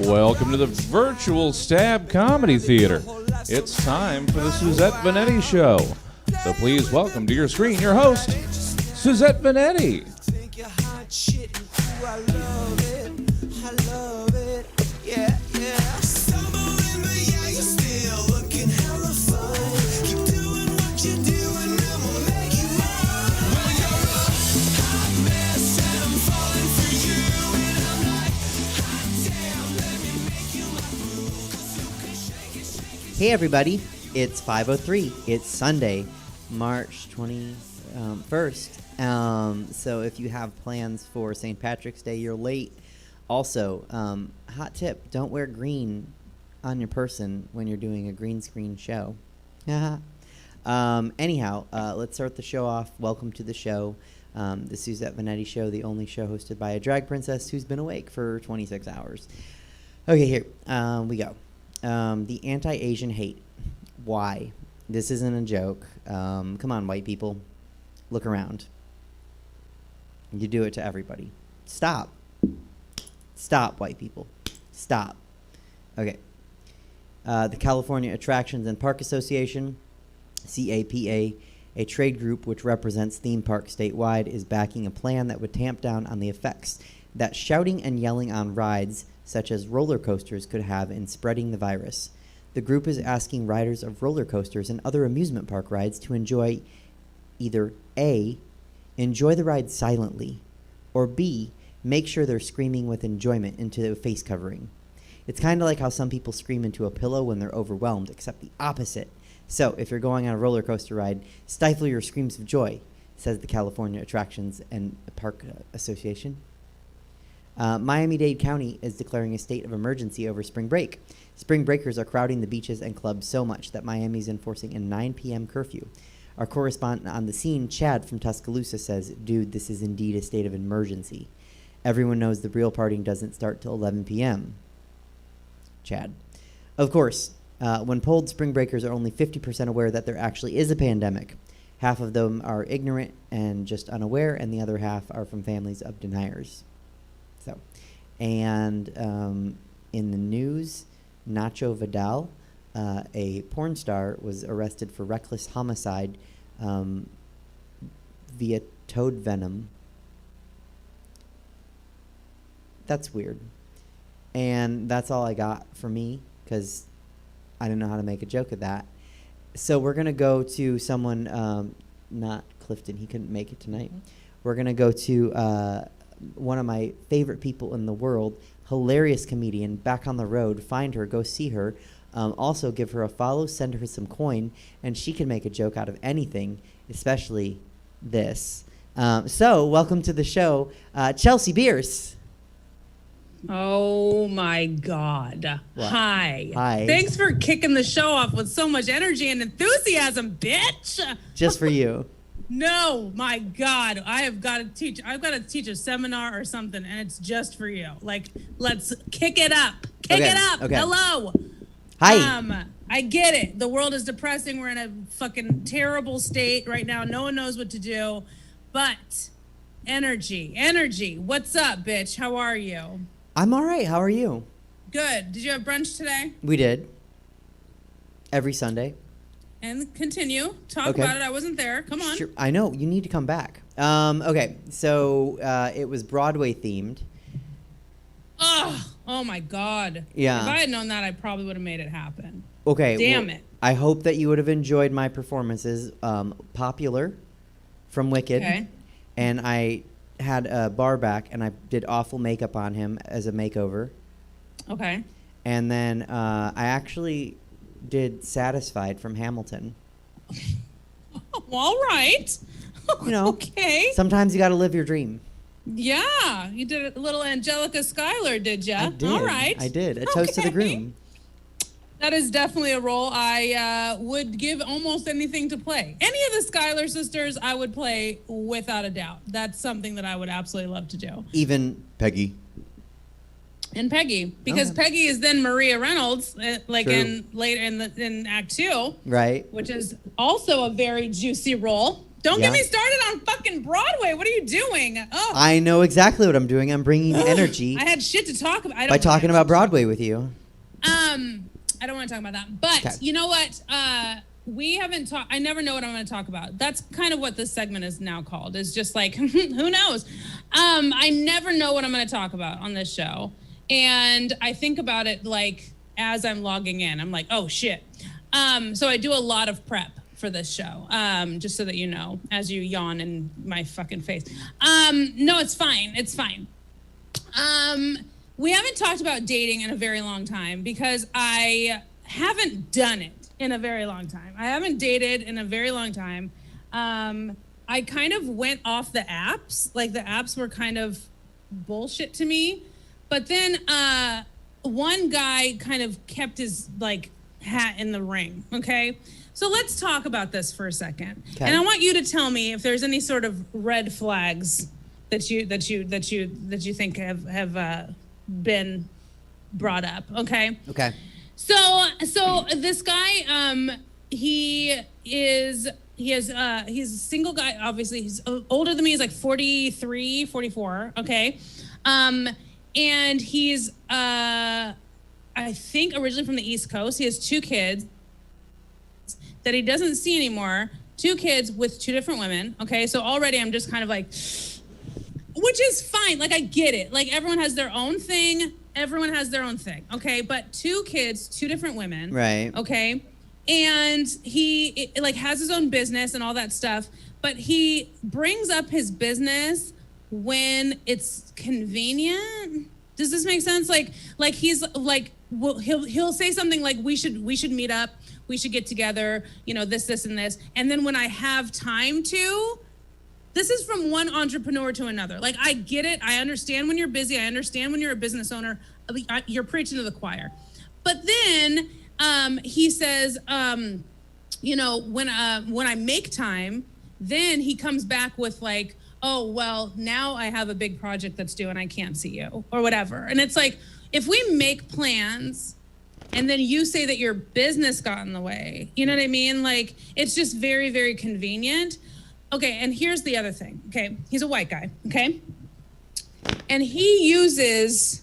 Welcome to the virtual Stab Comedy Theater. It's time for the Suzette Veneti Show. So please welcome to your screen your host, Suzette Veneti. Hey everybody, it's 5:03. It's Sunday, March 21st. So if you have plans for St. Patrick's Day, you're late. Also, hot tip, don't wear green on your person when you're doing a green screen show. Anyhow, let's start the show off. Welcome to the show, the Suzette Veneti Show, the only show hosted by a drag princess who's been awake for 26 hours. Okay, here we go. The anti-Asian hate. Why? This isn't a joke. Come on, white people. Look around. You do it to everybody. Stop. Stop, white people. Stop. Okay. The California Attractions and Park Association, CAPA, a trade group which represents theme parks statewide, is backing a plan that would tamp down on the effects that shouting and yelling on rides such as roller coasters could have in spreading the virus. The group is asking riders of roller coasters and other amusement park rides to enjoy either A, enjoy the ride silently, or B, make sure they're screaming with enjoyment into a face covering. It's kind of like how some people scream into a pillow when they're overwhelmed, except the opposite. So if you're going on a roller coaster ride, stifle your screams of joy, says the California Attractions and Park Association. Miami-Dade County is declaring a state of emergency over spring break. Spring breakers are crowding the beaches and clubs so much that Miami's enforcing a 9 p.m. curfew. Our correspondent on the scene, Chad from Tuscaloosa, says, "Dude, this is indeed a state of emergency. Everyone knows the real partying doesn't start till 11 p.m. Chad. Of course, when polled, spring breakers are only 50% aware that there actually is a pandemic. Half of them are ignorant and just unaware, and the other half are from families of deniers. So, and in the news, Nacho Vidal, a porn star, was arrested for reckless homicide via toad venom. That's weird. And that's all I got for me, because I didn't know how to make a joke of that. So we're going to go to someone, not Clifton, he couldn't make it tonight. We're going to go to one of my favorite people in the world, hilarious comedian, back on the road. Find her, go see her. Also give her a follow, send her some coin, and she can make a joke out of anything, especially this. So welcome to the show, Chelsea Bearce. Oh my God. What? Hi. Hi. Thanks for kicking the show off with so much energy and enthusiasm, bitch. Just for you. No, my God. I've got to teach a seminar or something, and it's just for you. Like, let's kick it up. Kick it up. Okay. Hello. Hi. I get it. The world is depressing. We're in a fucking terrible state right now. No one knows what to do. But energy. What's up, bitch? How are you? I'm all right. How are you? Good. Did you have brunch today? We did. Every Sunday. And continue. Talk Okay. about it. I wasn't there. Come on. Sure. I know. You need to come back. Okay. So it was Broadway themed. Oh my God. Yeah. If I had known that, I probably would have made it happen. Okay. Damn it. I hope that you would have enjoyed my performances. Popular from Wicked. Okay. And I had a bar back, and I did awful makeup on him as a makeover. Okay. And then I actually did Satisfied from Hamilton. All right. You know. Okay. Sometimes you got to live your dream. Yeah. You did a little Angelica Schuyler, did ya? I did. All right. I did. A toast to the groom. That is definitely a role I would give almost anything to play. Any of the Schuyler sisters I would play without a doubt. That's something that I would absolutely love to do. Even Peggy. And Peggy, because Okay. Peggy is then Maria Reynolds, like True. later in Act 2, Right. which is also a very juicy role. Don't Yeah. get me started on fucking Broadway. What are you doing? Oh, I know exactly what I'm doing. I'm bringing energy I had shit to talk about. by talking about Broadway with you. I don't want to talk about that. But Okay. you know what? We haven't talked. I never know what I'm going to talk about. That's kind of what this segment is now called. It's just like, who knows? I never know what I'm going to talk about on this show. And I think about it like as I'm logging in. I'm like, oh shit. So I do a lot of prep for this show, just so that you know, as you yawn in my fucking face. No, it's fine. It's fine. We haven't talked about dating in a very long time because I haven't done it in a very long time. I haven't dated in a very long time. I kind of went off the apps. Like the apps were kind of bullshit to me. But then one guy kind of kept his like hat in the ring. Okay. So let's talk about this for a second. Okay. And I want you to tell me if there's any sort of red flags that you think have been brought up. Okay. Okay. So this guy, he's a single guy. Obviously, he's older than me. He's like 43, 44. Okay. And he's, I think originally from the East Coast. He has 2 kids that he doesn't see anymore. 2 kids with 2 different women. Okay. So already I'm just kind of like, which is fine. Like, I get it. Like, everyone has their own thing. Everyone has their own thing. Okay. But 2 kids, 2 different women. Right. Okay. And he like has his own business and all that stuff. But he brings up his business when it's convenient. Does this make sense? Like he's like, well, he'll say something like, we should meet up. We should get together, you know, this, and this. And then when I have time to, this is from one entrepreneur to another. Like, I get it. I understand when you're busy. I understand when you're a business owner. You're preaching to the choir. But then he says, you know, when I make time, then he comes back with like, oh, well, now I have a big project that's due and I can't see you or whatever. And it's like, if we make plans and then you say that your business got in the way, you know what I mean? Like, it's just very, very convenient. Okay, and here's the other thing. Okay, he's a white guy, okay? And he uses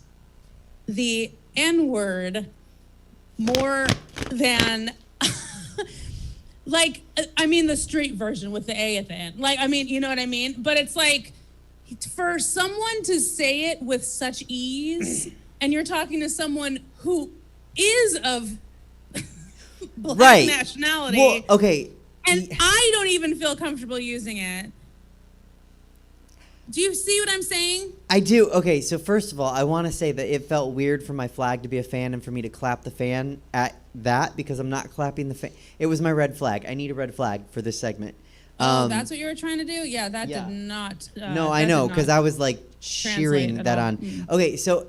the N-word more than, like, I mean the street version with the A at the end. Like, I mean, you know what I mean? But it's like, for someone to say it with such ease, and you're talking to someone who is of black nationality. Well, okay. And I don't even feel comfortable using it. Do you see what I'm saying? I do. Okay, so first of all, I want to say that it felt weird for my flag to be a fan and for me to clap the fan at that because I'm not clapping the fan. It was my red flag. I need a red flag for this segment. Oh, that's what you were trying to do? Yeah, that did not. No, I know, because I was like cheering that on. Okay, so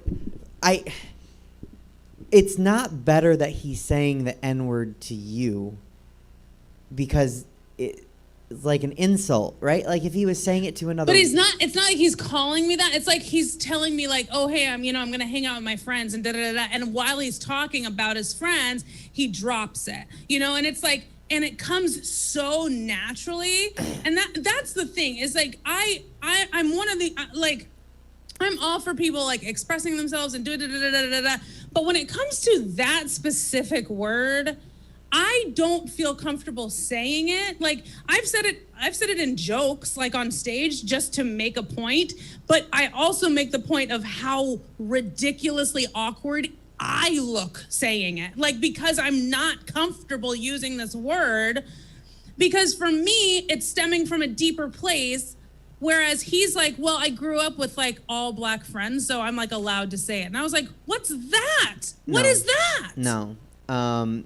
it's not better that he's saying the N-word to you because it's like an insult, right? Like if he was saying it to another. But it's not like he's calling me that. It's like he's telling me like, oh, hey, I'm going to hang out with my friends and da-da-da-da. And while he's talking about his friends, he drops it, you know? And it's like, and it comes so naturally. And that's the thing is like, I'm one of the, like, I'm all for people like expressing themselves and da-da-da-da-da-da. But when it comes to that specific word, I don't feel comfortable saying it. Like I've said it in jokes, like on stage just to make a point. But I also make the point of how ridiculously awkward I look saying it. Like, because I'm not comfortable using this word, because for me, it's stemming from a deeper place. Whereas he's like, well, I grew up with like all black friends, so I'm like allowed to say it. And I was like, what's that? What is that? No.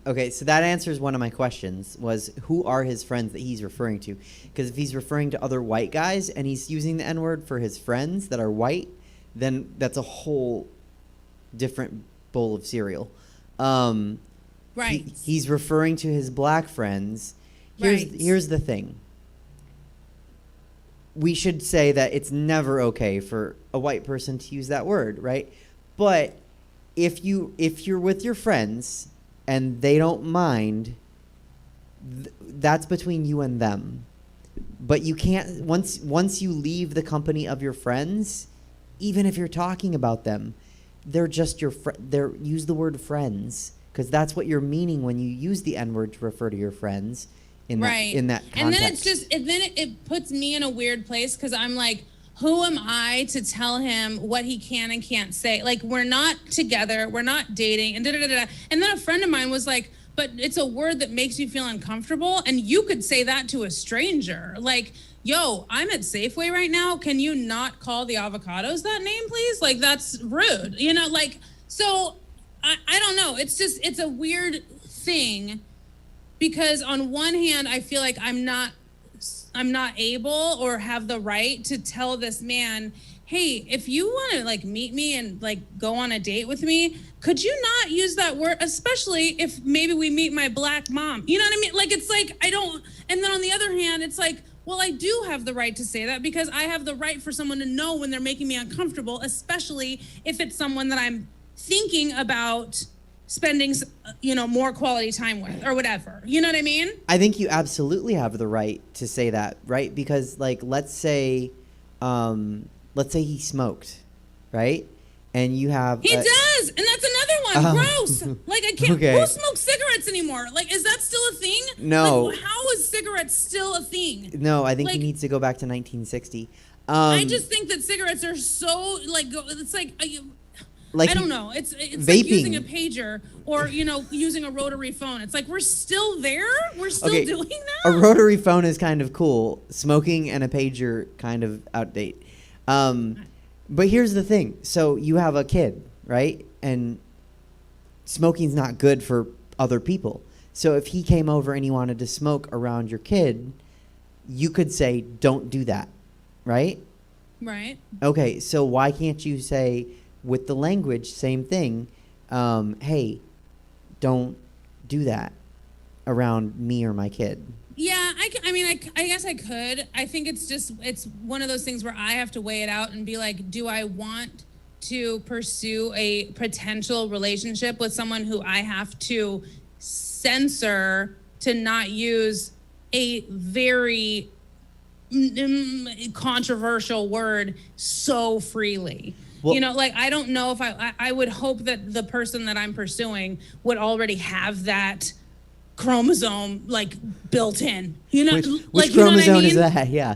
Okay, so that answers one of my questions, was who are his friends that he's referring to? Because if he's referring to other white guys and he's using the N-word for his friends that are white, then that's a whole different bowl of cereal. Right. He's referring to his black friends. Here's the thing. We should say that it's never okay for a white person to use that word, right? But if you're with your friends and they don't mind, that's between you and them. But you can't, once you leave the company of your friends, even if you're talking about them, they're just your use the word friends, because that's what you're meaning when you use the N-word to refer to your friends in that context. And then it's just, it puts me in a weird place, because I'm like, who am I to tell him what he can and can't say? Like, we're not together, we're not dating, and da-da-da-da. And then a friend of mine was like, but it's a word that makes you feel uncomfortable, and you could say that to a stranger. Like, yo, I'm at Safeway right now. Can you not call the avocados that name, please? Like, that's rude. You know, like, so I don't know. It's just, it's a weird thing, because on one hand, I feel like I'm not able or have the right to tell this man, hey, if you want to like meet me and like go on a date with me, could you not use that word, especially if maybe we meet my black mom? You know what I mean? Like, it's like, I don't, and then on the other hand, it's like, well, I do have the right to say that, because I have the right for someone to know when they're making me uncomfortable, especially if it's someone that I'm thinking about spending, you know, more quality time with or whatever. You know what I mean? I think you absolutely have the right to say that, right? Because like, let's say he smoked, right? And you have... He does! And that's another one. Gross! Like, I can't... Okay. Who smokes cigarettes anymore? Like, is that still a thing? No. Like, how is cigarettes still a thing? No, I think like, he needs to go back to 1960. I just think that cigarettes are so, like, it's like I don't know. It's vaping. like using a pager or, you know, using a rotary phone. It's like, we're still there? We're still doing that? A rotary phone is kind of cool. Smoking and a pager kind of outdate. But here's the thing. So you have a kid, right? And smoking's not good for other people. So if he came over and he wanted to smoke around your kid, you could say, don't do that, right? Right. Okay, so why can't you say with the language, same thing, hey, don't do that around me or my kid? Yeah, I guess I could. I think it's one of those things where I have to weigh it out and be like, do I want to pursue a potential relationship with someone who I have to censor to not use a very controversial word so freely? Well, you know, like, I don't know if I would hope that the person that I'm pursuing would already have that chromosome like built in, you know, which like, chromosome you know what I mean? Is that? Yeah.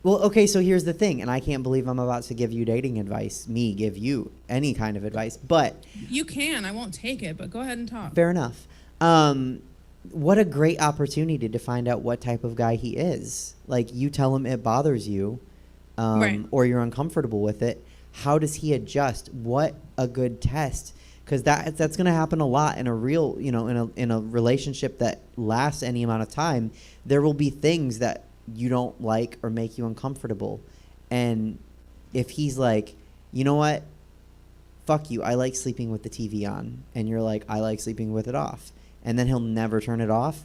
Well, okay, so here's the thing, and I can't believe I'm about to give you dating advice, give you any kind of advice, but you can. I won't take it, but go ahead and talk. Fair enough. What a great opportunity to find out what type of guy he is. Like, you tell him it bothers you, right, or you're uncomfortable with it. How does he adjust? What a good test. Because that's going to happen a lot in a real, you know, in a relationship that lasts any amount of time. There will be things that you don't like or make you uncomfortable. And if he's like, you know what, fuck you, I like sleeping with the TV on. And you're like, I like sleeping with it off. And then he'll never turn it off.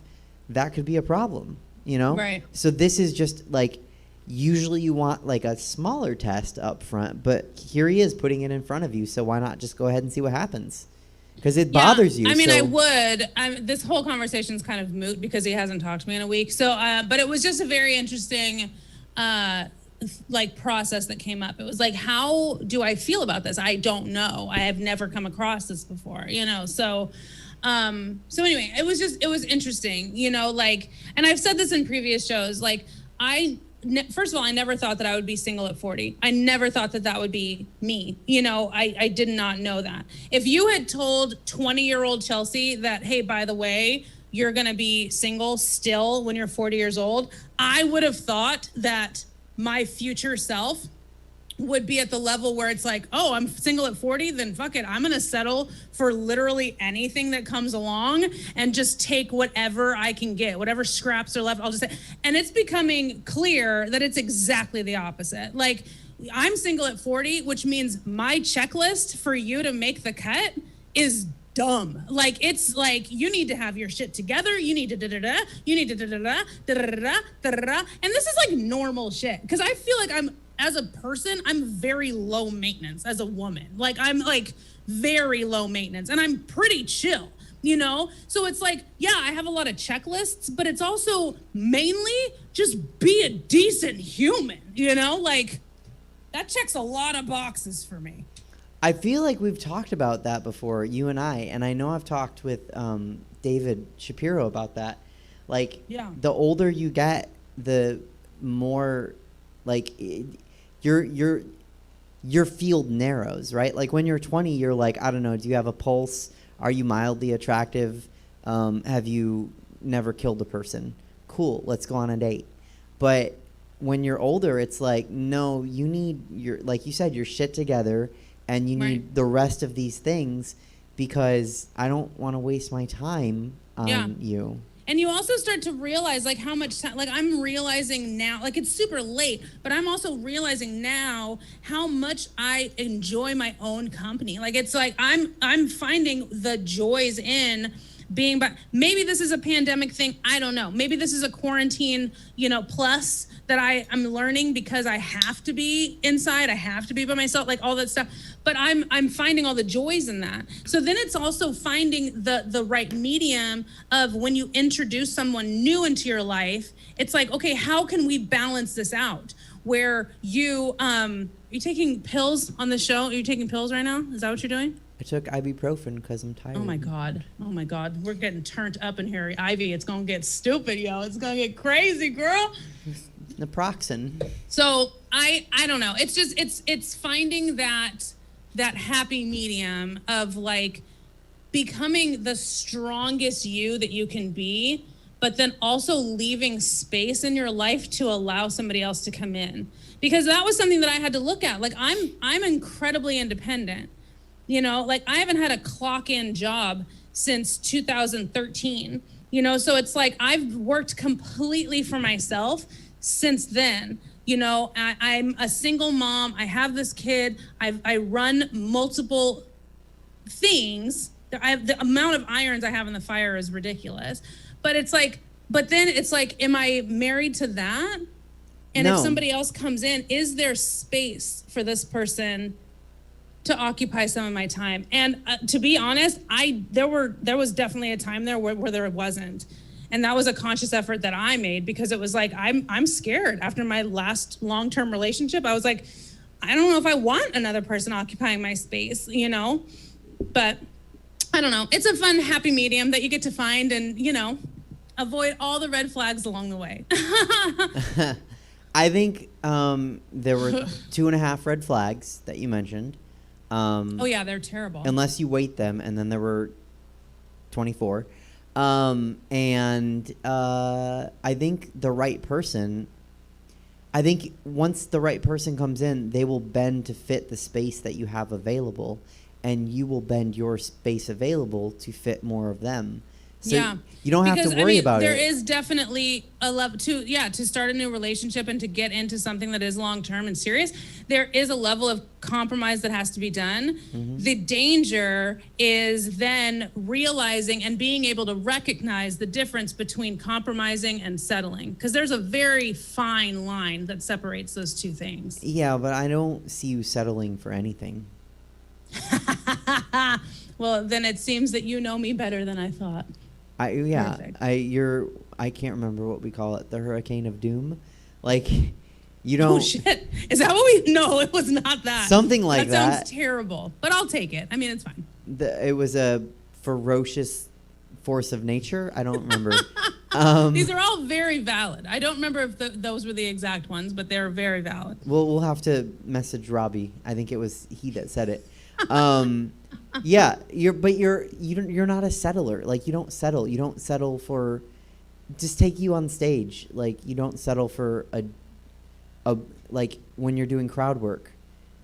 That could be a problem, you know? Right. So this is just like, usually you want like a smaller test up front, but here he is putting it in front of you. So why not just go ahead and see what happens? Because it bothers you. I mean, so. I would. This whole conversation is kind of moot because he hasn't talked to me in a week. So, but it was just a very interesting, like, process that came up. It was like, how do I feel about this? I don't know. I have never come across this before, you know? So anyway, it was interesting, you know, like, and I've said this in previous shows, like, first of all, I never thought that I would be single at 40. I never thought that would be me. You know, I did not know that. If you had told 20-year-old Chelsea that, hey, by the way, you're going to be single still when you're 40 years old, I would have thought that my future self would be at the level where it's like, oh, I'm single at 40, then fuck it. I'm going to settle for literally anything that comes along and just take whatever I can get, whatever scraps are left. I'll just say, and it's becoming clear that it's exactly the opposite. Like, I'm single at 40, which means my checklist for you to make the cut is dumb. Like, it's like, you need to have your shit together. You need to da-da-da. You need to da-da-da, da-da-da, da-da-da. And this is like normal shit. Because I feel like as a person, I'm very low maintenance as a woman. Like, I'm like very low maintenance and I'm pretty chill. you know? So it's like, yeah, I have a lot of checklists, but it's also mainly just be a decent human, you know? Like, that checks a lot of boxes for me. I feel like we've talked about that before, you and I know I've talked with David Shapiro about that. Like, the older you get, the more, like, your field narrows, right? Like, when you're 20, you're like, I don't know, do you have a pulse? Are you mildly attractive? Have you never killed a person? Cool, let's go on a date. But when you're older, it's like, no, you need like you said, your shit together, and you need the rest of these things, because I don't want to waste my time on you. And you also start to realize, like, how much time, like, I'm realizing now, like, it's super late, but I'm also realizing now how much I enjoy my own company. Like, it's like, I'm finding the joys in being, but maybe this is a pandemic thing. I don't know. Maybe this is a quarantine, you know, plus that I'm learning because I have to be inside. I have to be by myself, like all that stuff. But I'm finding all the joys in that. So then it's also finding the right medium of when you introduce someone new into your life, it's like, okay, how can we balance this out? Where you, are you taking pills on the show? Are you taking pills right now? Is that what you're doing? I took ibuprofen because I'm tired. Oh my God. We're getting turned up in here. Ivy, it's going to get stupid, yo. It's going to get crazy, girl. Naproxen. So I don't know. It's just, it's finding that happy medium of, like, becoming the strongest you that you can be, but then also leaving space in your life to allow somebody else to come in. Because that was something that I had to look at. Like, I'm incredibly independent. You know, like, I haven't had a clock-in job since 2013, you know, so it's like I've worked completely for myself since then. You know, I'm a single mom. I have this kid. I run multiple things. The amount of irons I have in the fire is ridiculous. But it's like, am I married to that? And No. If somebody else comes in, is there space for this person to occupy some of my time? And to be honest, there was definitely a time there where there wasn't. And that was a conscious effort that I made, because it was like, I'm scared. After my last long-term relationship, I was like, I don't know if I want another person occupying my space, you know? But I don't know. It's a fun, happy medium that you get to find and, you know, avoid all the red flags along the way. I think there were 2.5 red flags that you mentioned. Oh yeah, they're terrible. Unless you weight them, and then there were 24. I think the right person, I think once the right person comes in, they will bend to fit the space that you have available, and you will bend your space available to fit more of them. So you don't have to worry about there it. There is definitely a level to start a new relationship and to get into something that is long-term and serious. There is a level of compromise that has to be done. Mm-hmm. The danger is then realizing and being able to recognize the difference between compromising and settling, because there's a very fine line that separates those two things. Yeah, but I don't see you settling for anything. Well, then it seems that you know me better than I thought. I can't remember what we call it, the hurricane of doom. Like, you don't. Oh shit! Is that what we? No, it was not that. Something like that. That sounds terrible, but I'll take it. I mean, it's fine. It was a ferocious force of nature. I don't remember. These are all very valid. I don't remember if those were the exact ones, but they're very valid. We'll have to message Robbie. I think it was he that said it. Yeah, you're not a settler. Like, you don't settle. You don't settle for just take you on stage. Like, you don't settle for a like when you're doing crowd work,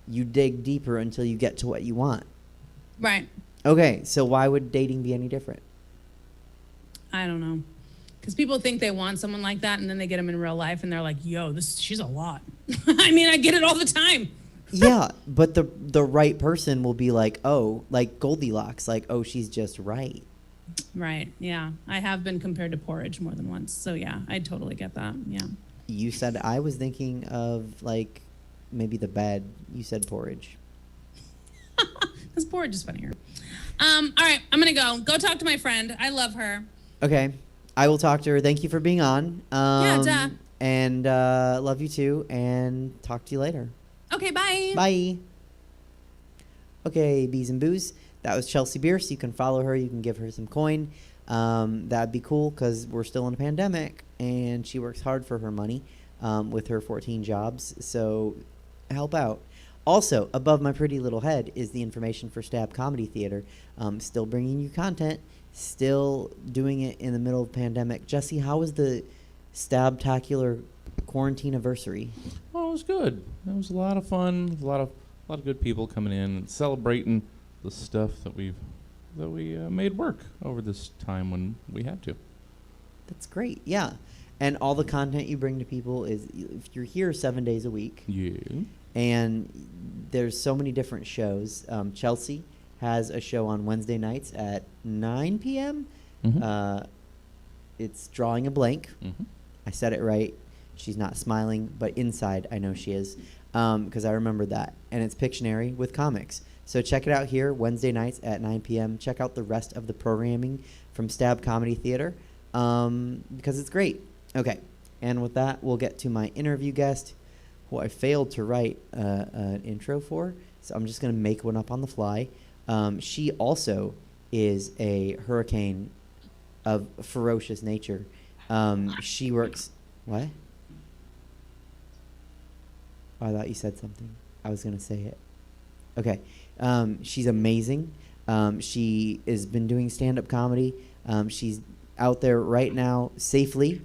you dig deeper until you get to what you want. Right. Okay, so why would dating be any different? I don't know. Because people think they want someone like that, and then they get them in real life, and they're like, yo, she's a lot. I mean, I get it all the time. Yeah, but the right person will be like, oh, like Goldilocks, like, oh, she's just right. Right, yeah. I have been compared to porridge more than once. So, yeah, I totally get that, yeah. You said, I was thinking of, like, maybe the bed. You said porridge. Because porridge is funnier. All right, I'm gonna go. Go talk to my friend. I love her. Okay. I will talk to her. Thank you for being on. Yeah, duh. And love you too. And talk to you later. Okay, bye. Bye. Okay, bees and booze. That was Chelsea Bearce. You can follow her. You can give her some coin. That'd be cool because we're still in a pandemic, and she works hard for her money with her 14 jobs. So help out. Also, above my pretty little head is the information for Stab Comedy Theater. Still bringing you content. Still doing it in the middle of the pandemic. Jesse, how was the Stabtacular quarantine anniversary? Oh, it was good. It was a lot of fun. A lot of good people coming in and celebrating the stuff that we made work over this time when we had to. That's great. Yeah. And all the content you bring to people is, if you're here 7 days a week. Yeah. And there's so many different shows. Chelsea has a show on Wednesday nights at 9 p.m. Mm-hmm. It's Drawing a Blank. Mm-hmm. I said it right. She's not smiling, but inside I know she is, because I remember that. And it's Pictionary with comics. So check it out here Wednesday nights at 9 p.m. Check out the rest of the programming from Stab Comedy Theater, because it's great. Okay, and with that, we'll get to my interview guest, who I failed to write an intro for, so I'm just going to make one up on the fly. She also is a hurricane of ferocious nature. She works... What? Oh, I thought you said something. I was going to say it. Okay. She's amazing. She has been doing stand-up comedy. She's out there right now safely,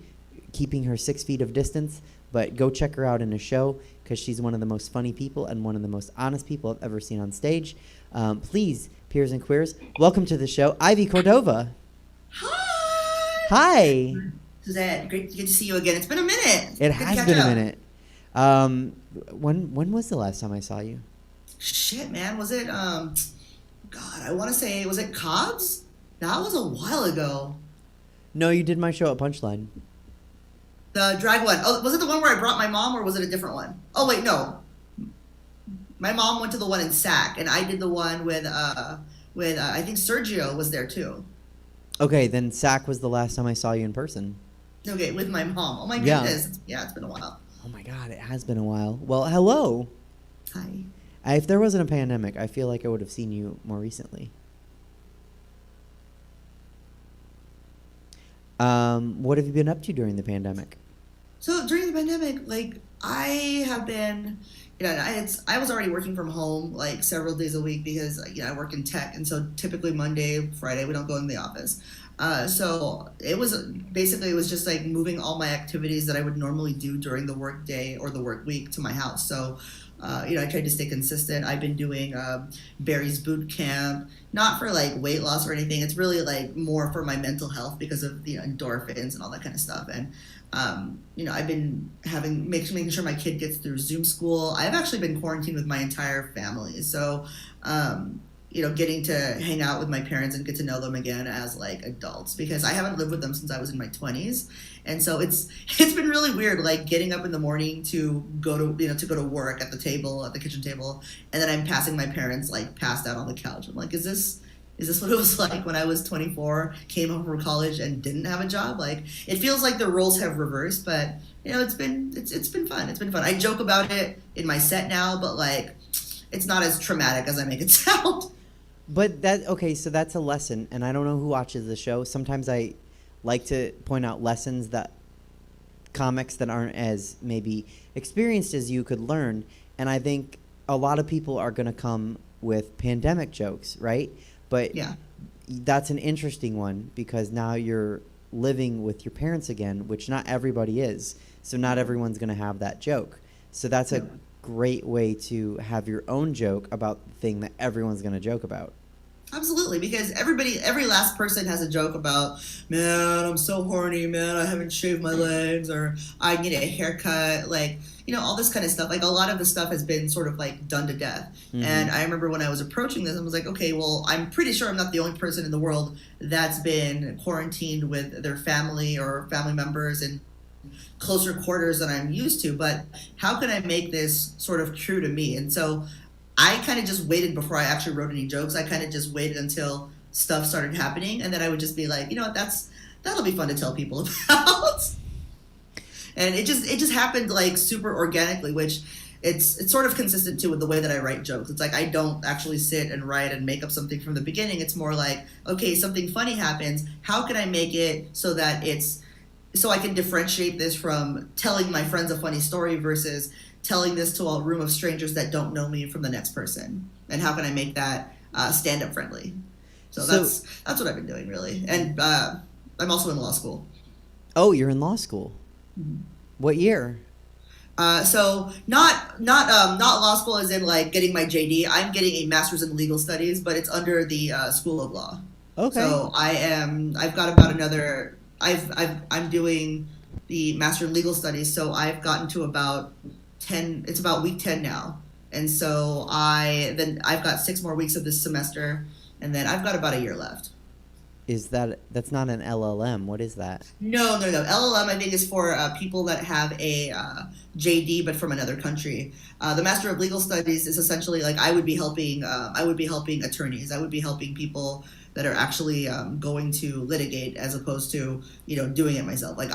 keeping her 6 feet of distance. But go check her out in a show, because she's one of the most funny people and one of the most honest people I've ever seen on stage. Please, peers and queers, welcome to the show, Aivy Cordova. Hi. Hi. Suzette, great to see you again. It's been a minute. It has been a minute. When was the last time I saw you? Shit, man. Was it, God, I want to say, was it Cobb's? That was a while ago. No, you did my show at Punchline. The drag one. Oh, was it the one where I brought my mom, or was it a different one? Oh, wait, no. My mom went to the one in Sac, and I did the one with I think Sergio was there too. Okay, then Sac was the last time I saw you in person. Okay, with my mom. Oh my Yeah. goodness. Yeah, it's been a while. Oh my God, it has been a while. Well, hello. Hi. If there wasn't a pandemic, I feel like I would have seen you more recently. What have you been up to during the pandemic? So during the pandemic, like, I have been, I was already working from home like several days a week because, I work in tech. And so typically Monday, Friday, we don't go in the office. So it was just like moving all my activities that I would normally do during the work day or the work week to my house. So, I tried to stay consistent. I've been doing Barry's boot camp, not for like weight loss or anything. It's really like more for my mental health because of the endorphins and all that kind of stuff. And I've been making sure my kid gets through Zoom school. I've actually been quarantined with my entire family. So, getting to hang out with my parents and get to know them again as like adults, because I haven't lived with them since I was in my 20s. And so it's been really weird, like getting up in the morning to go to work at the kitchen table. And then I'm passing my parents like passed out on the couch. I'm like, is this what it was like when I was 24, came home from college and didn't have a job? Like, it feels like the roles have reversed, but it's been fun. It's been fun. I joke about it in my set now, but like, it's not as traumatic as I make it sound. But so that's a lesson, and I don't know who watches the show. Sometimes I like to point out lessons that comics that aren't as maybe experienced as you could learn, and I think a lot of people are going to come with pandemic jokes, right? But yeah, that's an interesting one, because now you're living with your parents again, which not everybody is. So not everyone's going to have that joke. So that's a great way to have your own joke about the thing that everyone's going to joke about. Absolutely, because every last person has a joke about, man, I'm so horny, man, I haven't shaved my legs, or I need a haircut, like, all this kind of stuff. Like, a lot of the stuff has been sort of like done to death. Mm-hmm. And I remember when I was approaching this, I was like, okay, well, I'm pretty sure I'm not the only person in the world that's been quarantined with their family or family members in closer quarters than I'm used to, but how can I make this sort of true to me? And so I kind of just waited before I actually wrote any jokes. I kind of just waited until stuff started happening, and then I would just be like, you know what, that'll be fun to tell people about. And it just happened like super organically, which it's sort of consistent too with the way that I write jokes. It's like I don't actually sit and write and make up something from the beginning. It's more like, okay, something funny happens. How can I make it so that so I can differentiate this from telling my friends a funny story versus telling this to a room of strangers that don't know me from the next person? And how can I make that stand-up friendly? So that's what I've been doing, really. And I'm also in law school. Oh, you're in law school. Mm-hmm. What year? So not law school as in like getting my JD. I'm getting a master's in legal studies, but it's under the School of Law. Okay. So I've got about another. I'm doing the master in legal studies. So I've gotten to about 10. It's about week 10 now, and so I've got 6 more weeks of this semester, and then I've got about a year left. That's not an LLM? What is that? No. LLM, I think, is for people that have a JD, but from another country. The Master of Legal Studies is essentially like I would be helping attorneys. I would be helping people that are actually going to litigate, as opposed to doing it myself. Like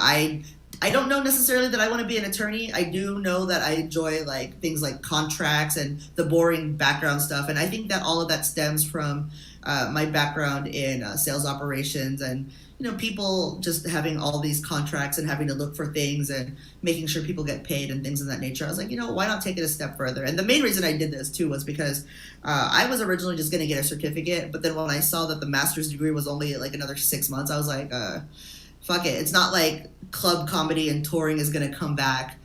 I don't know necessarily that I want to be an attorney. I do know that I enjoy like things like contracts and the boring background stuff, and I think that all of that stems from my background in sales operations and people just having all these contracts and having to look for things and making sure people get paid and things of that nature. I was like, why not take it a step further? And the main reason I did this too was because I was originally just going to get a certificate, but then when I saw that the master's degree was only like another 6 months, I was like, fuck it. It's not like club comedy and touring is going to come back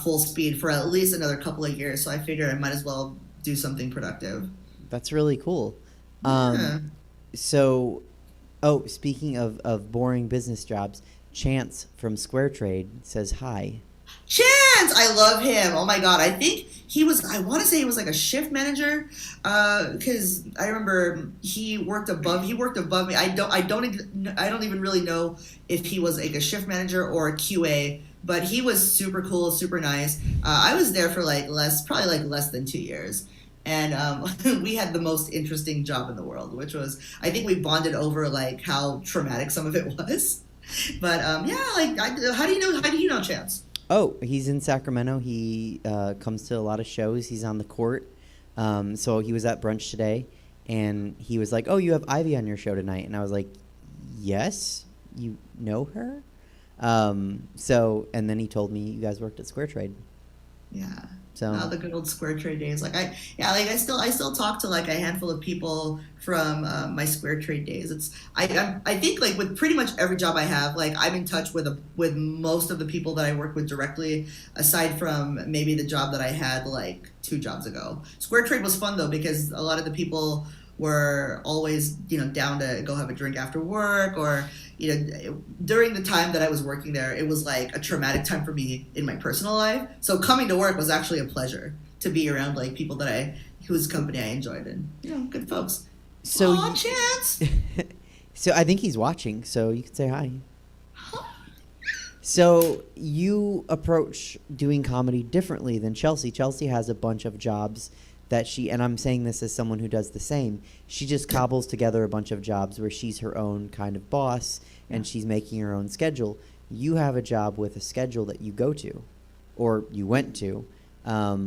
full speed for at least another couple of years. So I figured I might as well do something productive. That's really cool. So, speaking of boring business jobs, Chance from Square Trade says hi. Chance! I love him. Oh my God. I think I want to say he was like a shift manager. Cause I remember he worked above me. I don't even really know if he was like a shift manager or a QA, but he was super cool, super nice. I was there for probably less than 2 years. And we had the most interesting job in the world, which was, I think we bonded over like how traumatic some of it was. But how do you know Chance? Oh, he's in Sacramento. He comes to a lot of shows. He's on the court. So he was at brunch today, and he was like, "Oh, you have Ivy on your show tonight," and I was like, "Yes, you know her." And then he told me you guys worked at Square Trade. Yeah. So the good old Square Trade days. I still talk to like a handful of people from my Square Trade days. I think like with pretty much every job I have, like I'm in touch with most of the people that I work with directly, aside from maybe the job that I had like 2 jobs ago. Square Trade was fun though, because a lot of the people were always down to go have a drink after work, or during the time that I was working there, it was like a traumatic time for me in my personal life. So coming to work was actually a pleasure to be around like people whose company I enjoyed, and good folks. So Chance. So I think he's watching, so you can say hi. So you approach doing comedy differently than Chelsea. Chelsea has a bunch of jobs that and I'm saying this as someone who does the same, she just cobbles together a bunch of jobs where she's her own kind of boss and she's making her own schedule. You have a job with a schedule that you go to, or you went to. How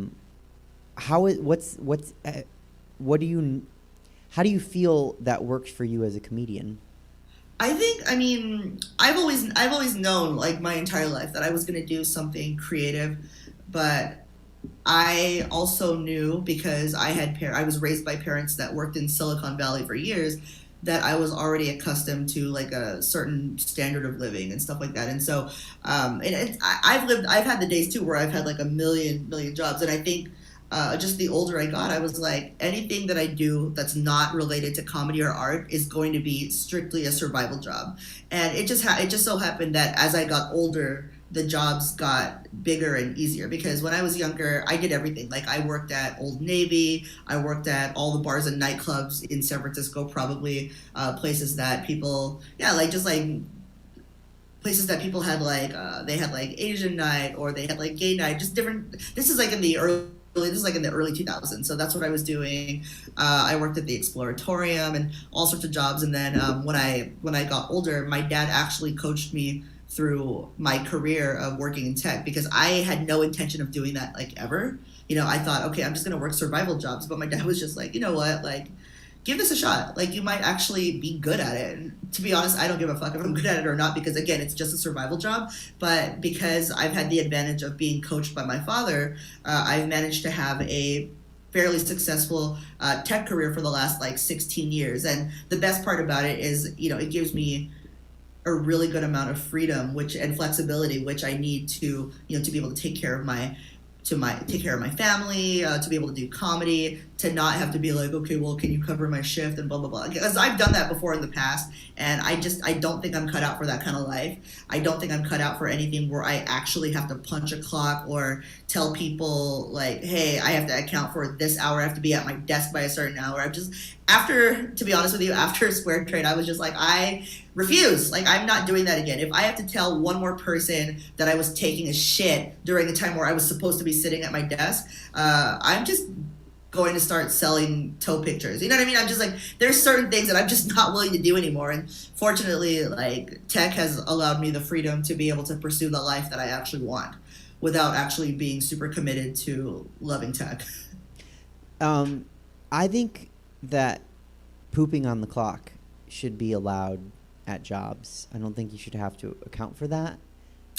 do you feel that works for you as a comedian? I've always known like my entire life that I was going to do something creative, but I also knew, because I was raised by parents that worked in Silicon Valley for years, that I was already accustomed to like a certain standard of living and stuff like that. And so, I've had the days too where I've had like a million jobs. And I think just the older I got, I was like, anything that I do that's not related to comedy or art is going to be strictly a survival job. And it just so happened that as I got older, the jobs got bigger and easier, because when I was younger, I did everything. Like I worked at Old Navy, I worked at all the bars and nightclubs in San Francisco, probably places that people, places that people had like, they had like Asian night, or they had like gay night, just different. This is like in the early this is like in the early 2000s. So that's what I was doing. I worked at the Exploratorium and all sorts of jobs. And then when I got older, my dad actually coached me through my career of working in tech, because I had no intention of doing that like ever. You know, I thought, okay, I'm just going to work survival jobs. But my dad was just like, you know what, like, give this a shot. Like, you might actually be good at it. And to be honest, I don't give a fuck if I'm good at it or not, because again, it's just a survival job. But because I've had the advantage of being coached by my father, I've managed to have a fairly successful tech career for the last like 16 years. And the best part about it is, you know, it gives me a really good amount of freedom, and flexibility, which I need to, you know, to be able to take care of my family, to be able to do comedy, to not have to be like, okay, well, can you cover my shift and blah, blah, blah. Because I've done that before in the past, and I don't think I'm cut out for that kind of life. I don't think I'm cut out for anything where I actually have to punch a clock or tell people like, hey, I have to account for this hour, I have to be at my desk by a certain hour. To be honest with you, after Square Trade, I was just like, I refuse. Like, I'm not doing that again. If I have to tell one more person that I was taking a shit during the time where I was supposed to be sitting at my desk, I'm just going to start selling toe pictures. You know what I mean? I'm just like, there's certain things that I'm just not willing to do anymore. And fortunately, like, tech has allowed me the freedom to be able to pursue the life that I actually want without actually being super committed to loving tech. I think that pooping on the clock should be allowed at jobs. I don't think you should have to account for that.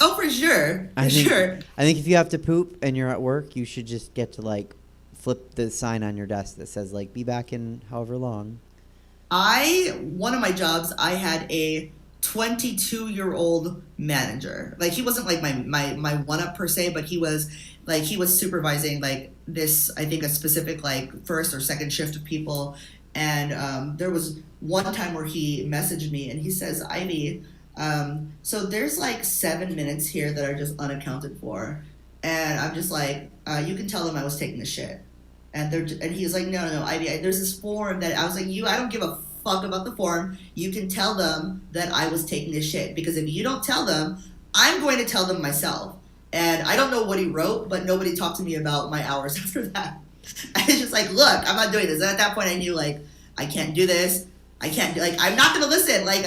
Oh, for sure. I think if you have to poop and you're at work, you should just get to like flip the sign on your desk that says like, be back in however long. One of my jobs, I had a 22-year-old manager. Like, he wasn't like my one-up per se, but he was supervising like this, I think a specific like first or second shift of people. And there was one time where he messaged me and he says, Ivy, so there's like 7 minutes here that are just unaccounted for. And I'm just like, you can tell them I was taking a shit. And he's like, no, Ivy, there's this form that I was like, I don't give a fuck about the form. You can tell them that I was taking a shit, because if you don't tell them, I'm going to tell them myself. And I don't know what he wrote, but nobody talked to me about my hours after that. I was just like, look, I'm not doing this. And at that point I knew, like, I can't do this. I'm not going to listen. Like,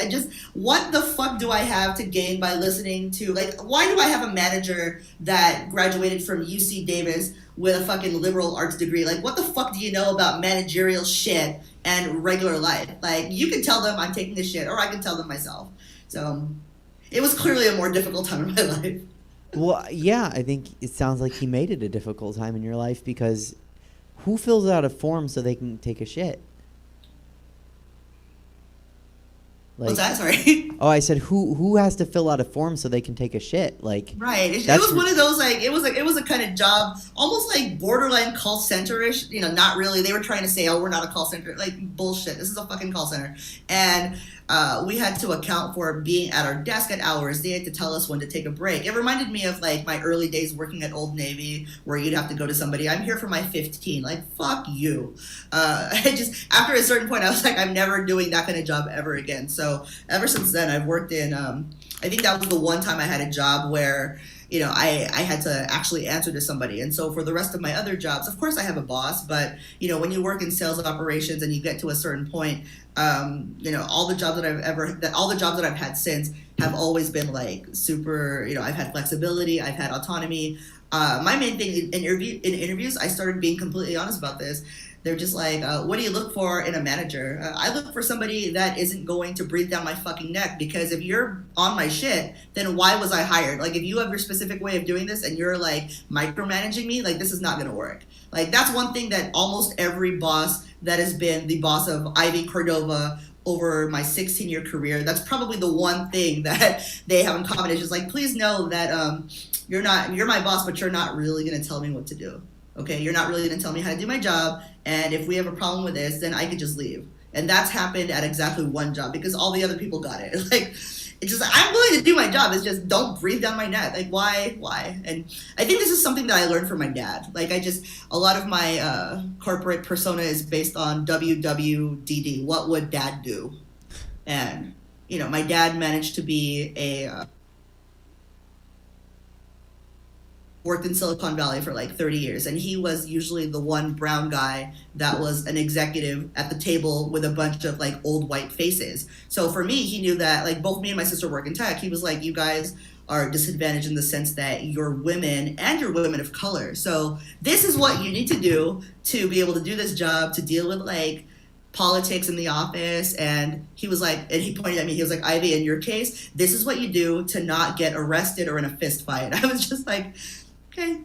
what the fuck do I have to gain by listening to, like, why do I have a manager that graduated from UC Davis with a fucking liberal arts degree? Like, what the fuck do you know about managerial shit and regular life? Like, you can tell them I'm taking this shit, or I can tell them myself. So it was clearly a more difficult time in my life. Well, yeah, I think it sounds like he made it a difficult time in your life, because who fills out a form so they can take a shit? Like, what's that? Sorry. Oh, I said who has to fill out a form so they can take a shit? Like, right. It was one of those, like, it was a kind of job, almost like borderline call center-ish. You know, not really. They were trying to say, oh, we're not a call center. Like, bullshit. This is a fucking call center. And we had to account for being at our desk at hours. They had to tell us when to take a break. It reminded me of like my early days working at Old Navy, where you'd have to go to somebody, I'm here for my 15. Like, fuck you. After a certain point, I was like, I'm never doing that kind of job ever again. So ever since then, I've worked in, I think that was the one time I had a job where, you know, I had to actually answer to somebody. And so for the rest of my other jobs, of course I have a boss, but, you know, when you work in sales operations and you get to a certain point, you know, all the jobs that I've had since have always been like super, you know, I've had flexibility, I've had autonomy. My main thing in interviews, I started being completely honest about this. They're just like, what do you look for in a manager? I look for somebody that isn't going to breathe down my fucking neck, because if you're on my shit, then why was I hired? Like, if you have your specific way of doing this and you're like micromanaging me, like, this is not going to work. Like, that's one thing that almost every boss that has been the boss of Aivy Cordova over my 16-year career, that's probably the one thing that they have in common. Is just like, please know that you're my boss, but you're not really going to tell me what to do. Okay, you're not really going to tell me how to do my job, and if we have a problem with this, then I could just leave. And that's happened at exactly one job, because all the other people got it. Like, it's just, I'm willing to do my job. It's just, don't breathe down my neck. Like, why? And I think this is something that I learned from my dad. Like, a lot of my corporate persona is based on WWDD. What would dad do? And, you know, my dad managed to be a worked in Silicon Valley for like 30 years, and he was usually the one brown guy that was an executive at the table with a bunch of like old white faces. So for me, he knew that like both me and my sister work in tech. He was like, you guys are disadvantaged in the sense that you're women and you're women of color. So this is what you need to do to be able to do this job, to deal with like politics in the office. And he was like, and he pointed at me, he was like, Ivy, in your case, this is what you do to not get arrested or in a fist fight. I was just like, okay.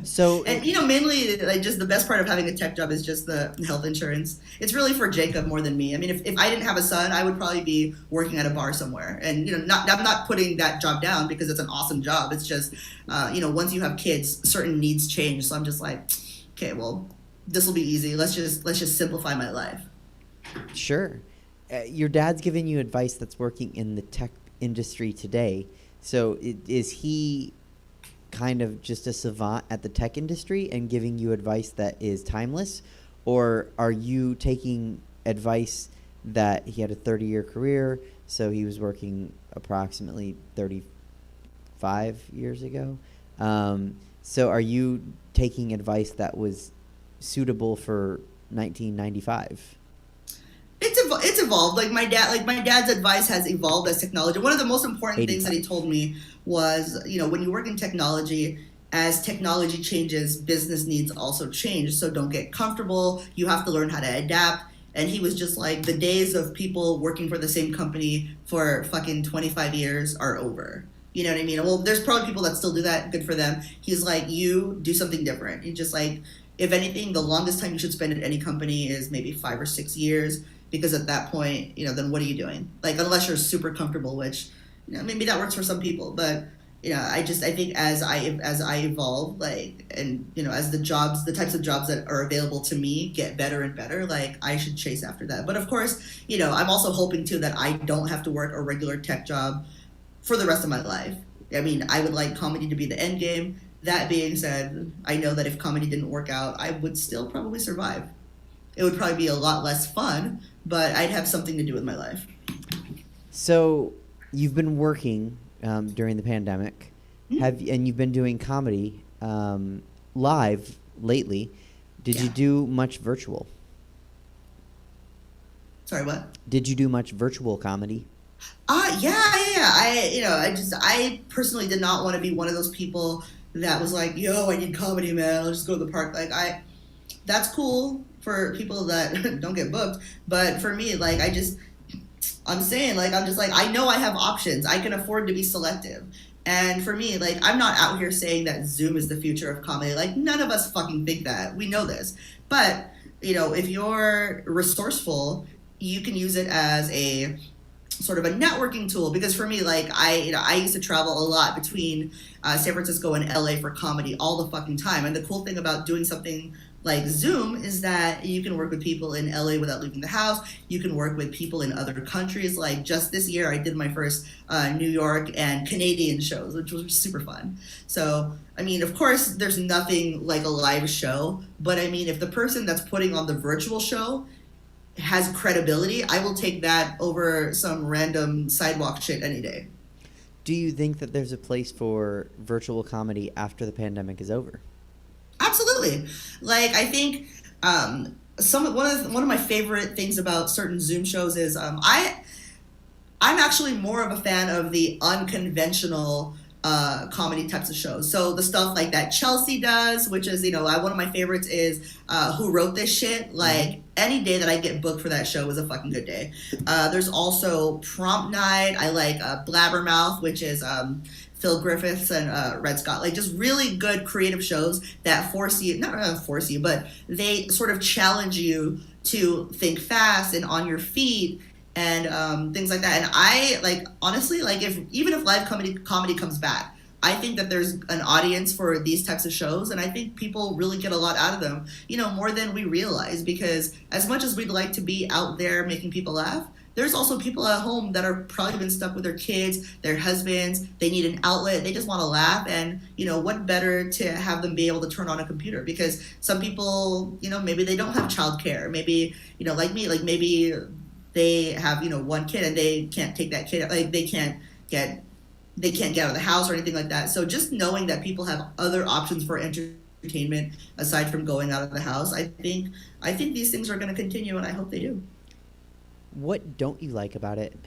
So, and you know, mainly like just the best part of having a tech job is just the health insurance. It's really for Jacob more than me. I mean, if I didn't have a son, I would probably be working at a bar somewhere. And you know, I'm not putting that job down because it's an awesome job. It's just, you know, once you have kids, certain needs change. So I'm just like, okay, well, this will be easy. Let's just simplify my life. Sure. Your dad's giving you advice that's working in the tech industry today. So is he kind of just a savant at the tech industry and giving you advice that is timeless? Or are you taking advice that he had a 30-year career, so he was working approximately 35 years ago? So are you taking advice that was suitable for 1995? It's evolved. Like my dad's advice has evolved as technology. One of the most important things that he told me was, you know, when you work in technology, as technology changes, business needs also change. So don't get comfortable. You have to learn how to adapt. And he was just like, the days of people working for the same company for fucking 25 years are over. You know what I mean? Well, there's probably people that still do that. Good for them. He's like, you do something different. He's just like, if anything, the longest time you should spend at any company is maybe 5 or 6 years. Because at that point, you know, then what are you doing? Like, unless you're super comfortable, which, you know, maybe that works for some people. But, you know, I think as I evolve, like, and, you know, as the types of jobs that are available to me get better and better, like, I should chase after that. But of course, you know, I'm also hoping too that I don't have to work a regular tech job for the rest of my life. I mean, I would like comedy to be the end game. That being said, I know that if comedy didn't work out, I would still probably survive. It would probably be a lot less fun, but I'd have something to do with my life. So you've been working during the pandemic, Mm-hmm. and you've been doing comedy live lately. Did you do much virtual? Sorry, what? Did you do much virtual comedy? Yeah. I personally did not want to be one of those people that was like, yo, I need comedy, man. I'll just go to the park. Like, that's cool for people that don't get booked. But for me, like, I'm saying, like, I'm just like, I know I have options. I can afford to be selective. And for me, like, I'm not out here saying that Zoom is the future of comedy. Like, none of us fucking think that. We know this. But, you know, if you're resourceful, you can use it as a sort of a networking tool. Because for me, like, I used to travel a lot between San Francisco and LA for comedy all the fucking time. And the cool thing about doing something like Zoom is that you can work with people in LA without leaving the house. You can work with people in other countries. Like just this year, I did my first New York and Canadian shows, which was super fun. So, I mean, of course, there's nothing like a live show. But I mean, if the person that's putting on the virtual show has credibility, I will take that over some random sidewalk shit any day. Do you think that there's a place for virtual comedy after the pandemic is over? Absolutely. Like, I think one of my favorite things about certain Zoom shows is I'm actually more of a fan of the unconventional comedy types of shows. So the stuff like that Chelsea does, which is, you know, one of my favorites is Who Wrote This Shit? Like, any day that I get booked for that show is a fucking good day. There's also Prompt Night. I like Blabbermouth, which is Phil Griffiths and Red Scott, like just really good creative shows that force you, not force you, but they sort of challenge you to think fast and on your feet and things like that. And I like, honestly, like even if live comedy comes back, I think that there's an audience for these types of shows, and I think people really get a lot out of them, you know, more than we realize, because as much as we'd like to be out there making people laugh, there's also people at home that are probably been stuck with their kids, their husbands. They need an outlet. They just want to laugh. And, you know, what better to have them be able to turn on a computer? Because some people, you know, maybe they don't have childcare. Maybe, you know, like me, like maybe they have, you know, one kid and they can't take that kid. Like they can't get they can't get out of the house or anything like that. So just knowing that people have other options for entertainment aside from going out of the house, I think these things are going to continue, and I hope they do. What don't you like about it?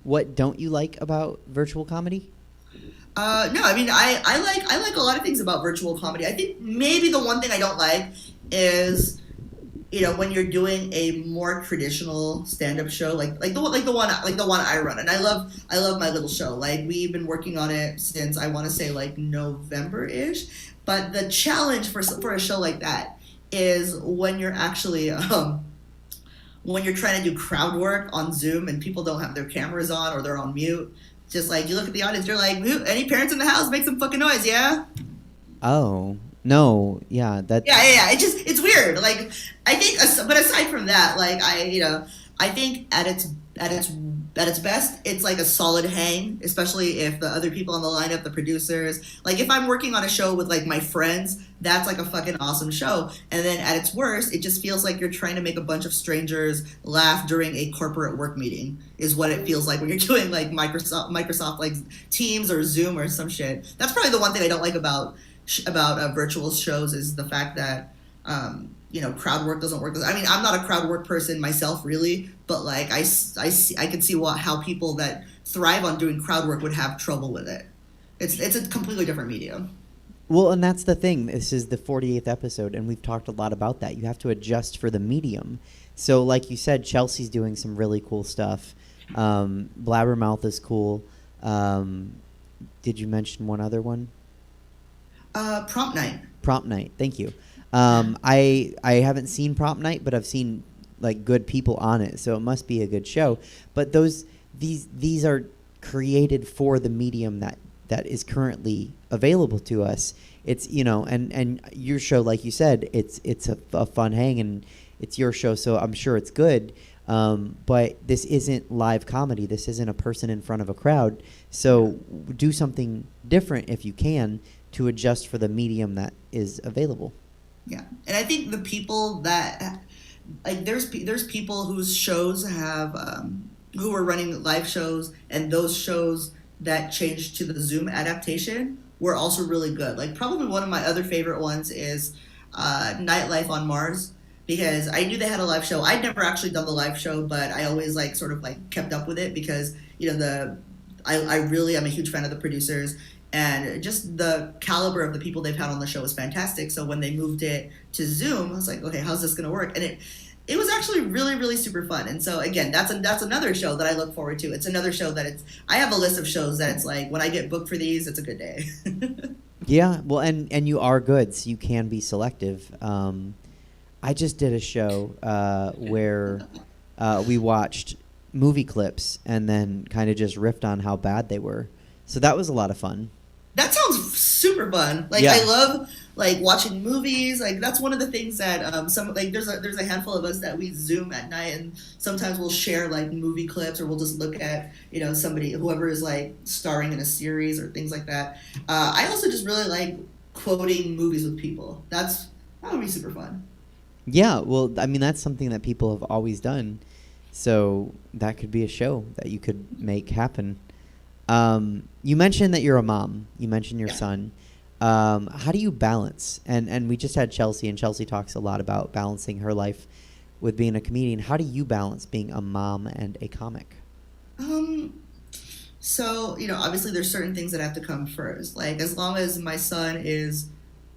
What don't you like about virtual comedy? No, I mean, I like a lot of things about virtual comedy. I think maybe the one thing I don't like is, when you're doing a more traditional stand-up show, like the one I run, and I love my little show. Like, we've been working on it since, I want to say, like November-ish. But the challenge for a show like that is when you're actually when you're trying to do crowd work on Zoom and people don't have their cameras on or they're on mute. Just like, you look at the audience, you're like, any parents in the house, make some fucking noise, yeah? Oh, no, yeah, that. Yeah. It's weird. Like, I think, but aside from that, like, I think at its best, it's like a solid hang, especially if the other people on the lineup, the producers, like, if I'm working on a show with, like, my friends, that's like a fucking awesome show. And then at its worst, it just feels like you're trying to make a bunch of strangers laugh during a corporate work meeting, is what it feels like when you're doing, like, Microsoft like Teams or Zoom or some shit. That's probably the one thing I don't like about virtual shows, is the fact that crowd work doesn't work. I mean, I'm not a crowd work person myself, really, but like I can see how people that thrive on doing crowd work would have trouble with it. It's a completely different medium. Well, and that's the thing. This is the 48th episode, and we've talked a lot about that. You have to adjust for the medium. So, like you said, Chelsea's doing some really cool stuff. Blabbermouth is cool. Did you mention one other one? Prompt Night. Prompt Night. Thank you. I haven't seen Prompt Night, but I've seen like good people on it, so it must be a good show. But these are created for the medium that is currently available to us. It's and your show, like you said, it's a fun hang, and it's your show, so I'm sure it's good. But this isn't live comedy. This isn't a person in front of a crowd. So do something different if you can to adjust for the medium that is available. Yeah, and I think the people that there's people whose shows have who are running live shows, and those shows that changed to the Zoom adaptation were also really good. Like, probably one of my other favorite ones is Nightlife on Mars, because I knew they had a live show. I'd never actually done the live show, but I always kept up with it because I really am a huge fan of the producers. And just the caliber of the people they've had on the show is fantastic. So when they moved it to Zoom, I was like, okay, how's this going to work? And it was actually really, really super fun. And so, again, that's another show that I look forward to. It's another show that I have a list of shows that it's like, when I get booked for these, it's a good day. Yeah, well, and you are good, so you can be selective. I just did a show where we watched movie clips and then kind of just riffed on how bad they were. So that was a lot of fun. That sounds super fun. Like, yeah. I love watching movies. Like, that's one of the things that there's a handful of us that we Zoom at night, and sometimes we'll share movie clips, or we'll just look at whoever is starring in a series or things like that. I also just really like quoting movies with people. That would be super fun. Yeah, well, I mean, that's something that people have always done. So that could be a show that you could make happen. You mentioned that you're a mom. You mentioned your son. How do you balance? And we just had Chelsea, and Chelsea talks a lot about balancing her life with being a comedian. How do you balance being a mom and a comic? So, obviously there's certain things that have to come first. Like, as long as my son is,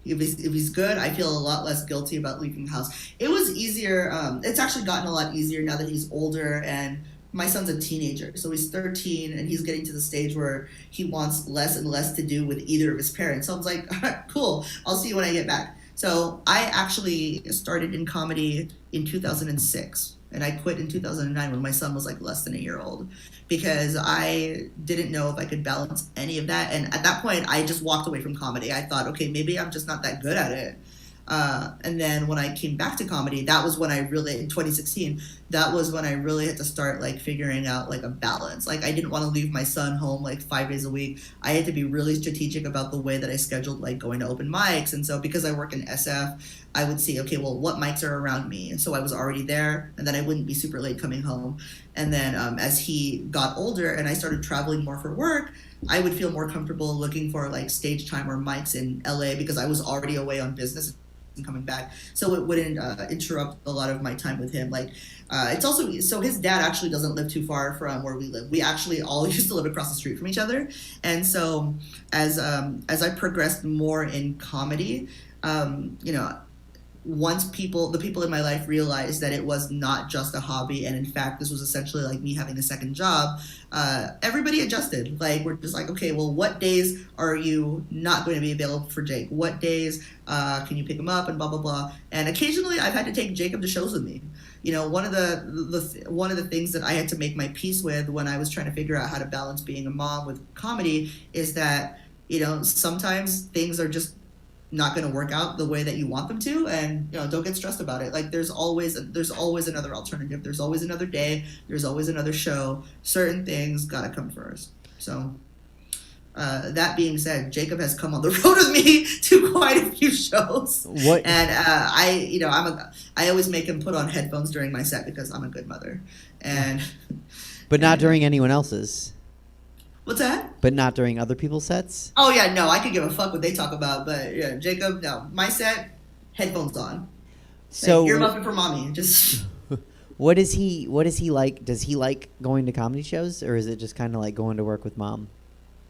if he's good, I feel a lot less guilty about leaving the house. It was easier. It's actually gotten a lot easier now that he's older, and my son's a teenager, so he's 13, and he's getting to the stage where he wants less and less to do with either of his parents. So I was like, all right, cool, I'll see you when I get back. So I actually started in comedy in 2006, and I quit in 2009 when my son was less than a year old, because I didn't know if I could balance any of that. And at that point, I just walked away from comedy. I thought, okay, maybe I'm just not that good at it. And then when I came back to comedy, that was when I really, in 2016, that was when I really had to start figuring out a balance. I didn't want to leave my son home 5 days a week. I had to be really strategic about the way that I scheduled going to open mics. And so because I work in SF, I would see, okay, well, what mics are around me? And so I was already there, and then I wouldn't be super late coming home. And then as he got older and I started traveling more for work, I would feel more comfortable looking for like stage time or mics in LA because I was already away on business and coming back. So it wouldn't interrupt a lot of my time with him. Like it's also, so his dad actually doesn't live too far from where we live. We actually all used to live across the street from each other. And so as I progressed more in comedy, you know, once the people in my life realized that it was not just a hobby, and in fact, this was essentially like me having a second job, everybody adjusted. Like, we're just like, okay, well, what days are you not going to be available for Jake? What days can you pick him up, and blah, blah, blah. And occasionally I've had to take Jacob to shows with me. You know, one of the things that I had to make my peace with when I was trying to figure out how to balance being a mom with comedy is that, you know, sometimes things are just not going to work out the way that you want them to, and, you know, don't get stressed about it. Like, there's always another alternative. There's always another day. There's always another show. Certain things got to come first. So that being said, Jacob has come on the road with me to quite a few shows. What? And I always make him put on headphones during my set because I'm a good mother. And But not during anyone else's. What's that? But not during other people's sets? Oh, yeah, no, I could give a fuck what they talk about. But, yeah, Jacob, no. My set, headphones on. So, like, you're muffin for mommy. Just... What is he like? Does he like going to comedy shows? Or is it just kind of like going to work with mom?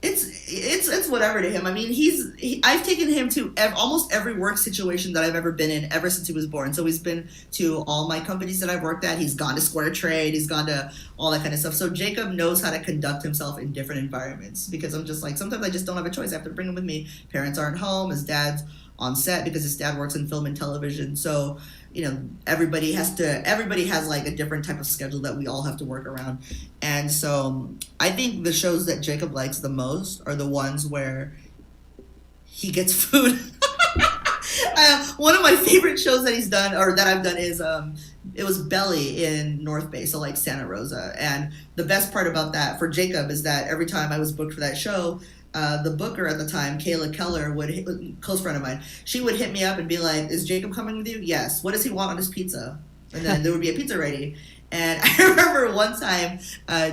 It's whatever to him. I mean, I've taken him to almost every work situation that I've ever been in ever since he was born. So he's been to all my companies that I've worked at. He's gone to Square Trade. He's gone to all that kind of stuff. So Jacob knows how to conduct himself in different environments, because I'm just like, sometimes I just don't have a choice. I have to bring him with me. Parents aren't home. His dad's on set because his dad works in film and television. So, you know, everybody has like a different type of schedule that we all have to work around. And so I think the shows that Jacob likes the most are the ones where he gets food. One of my favorite shows that he's done, or that I've done, is it was Belly in North Bay, so like Santa Rosa. And the best part about that for Jacob is that every time I was booked for that show, the booker at the time, Kayla Keller, close friend of mine, she would hit me up and be like, "Is Jacob coming with you?" "Yes." "What does he want on his pizza?" And then there would be a pizza ready. And I remember one time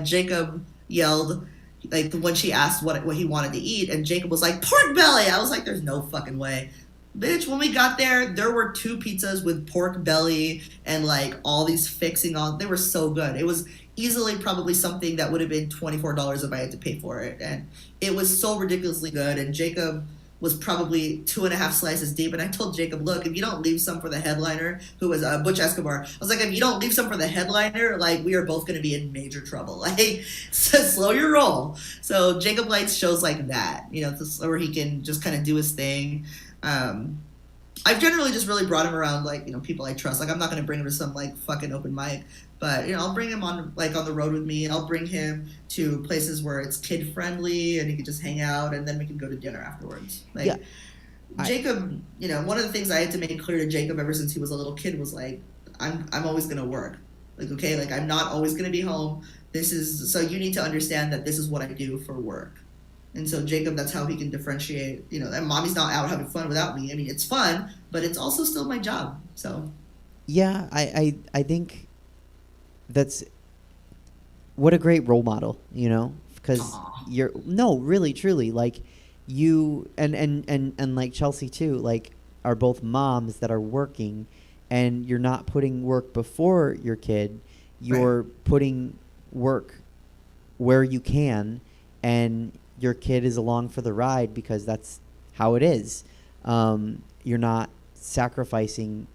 Jacob yelled, like, when she asked what he wanted to eat, and Jacob was like, "Pork belly." I was like, there's no fucking way. Bitch, when we got there were 2 pizzas with pork belly and like all these fixing on. They were so good. It was easily probably something that would have been $24 if I had to pay for it. And it was so ridiculously good. And Jacob was probably 2.5 slices deep. And I told Jacob, look, if you don't leave some for the headliner, who was Butch Escobar, I was like, if you don't leave some for the headliner, like, we are both going to be in major trouble. Like, so slow your roll. So Jacob likes shows like that, you know, where he can just kind of do his thing. I've generally just really brought him around, like, you know, people I trust. Like, I'm not going to bring him to some, like, fucking open mic. But, you know, I'll bring him on, like, on the road with me. I'll bring him to places where it's kid-friendly and he can just hang out, and then we can go to dinner afterwards. Like, yeah. Jacob, you know, one of the things I had to make clear to Jacob ever since he was a little kid was, like, I'm always going to work. Like, okay? Like, I'm not always going to be home. So you need to understand that this is what I do for work. And so Jacob, that's how he can differentiate, you know, and mommy's not out having fun without me. I mean, it's fun, but it's also still my job. So, yeah, I think that's what a great role model, you know, because really, truly, like, you and like Chelsea too, like, are both moms that are working, and you're not putting work before your kid. You're putting work where you can, and your kid is along for the ride because that's how it is. You're not sacrificing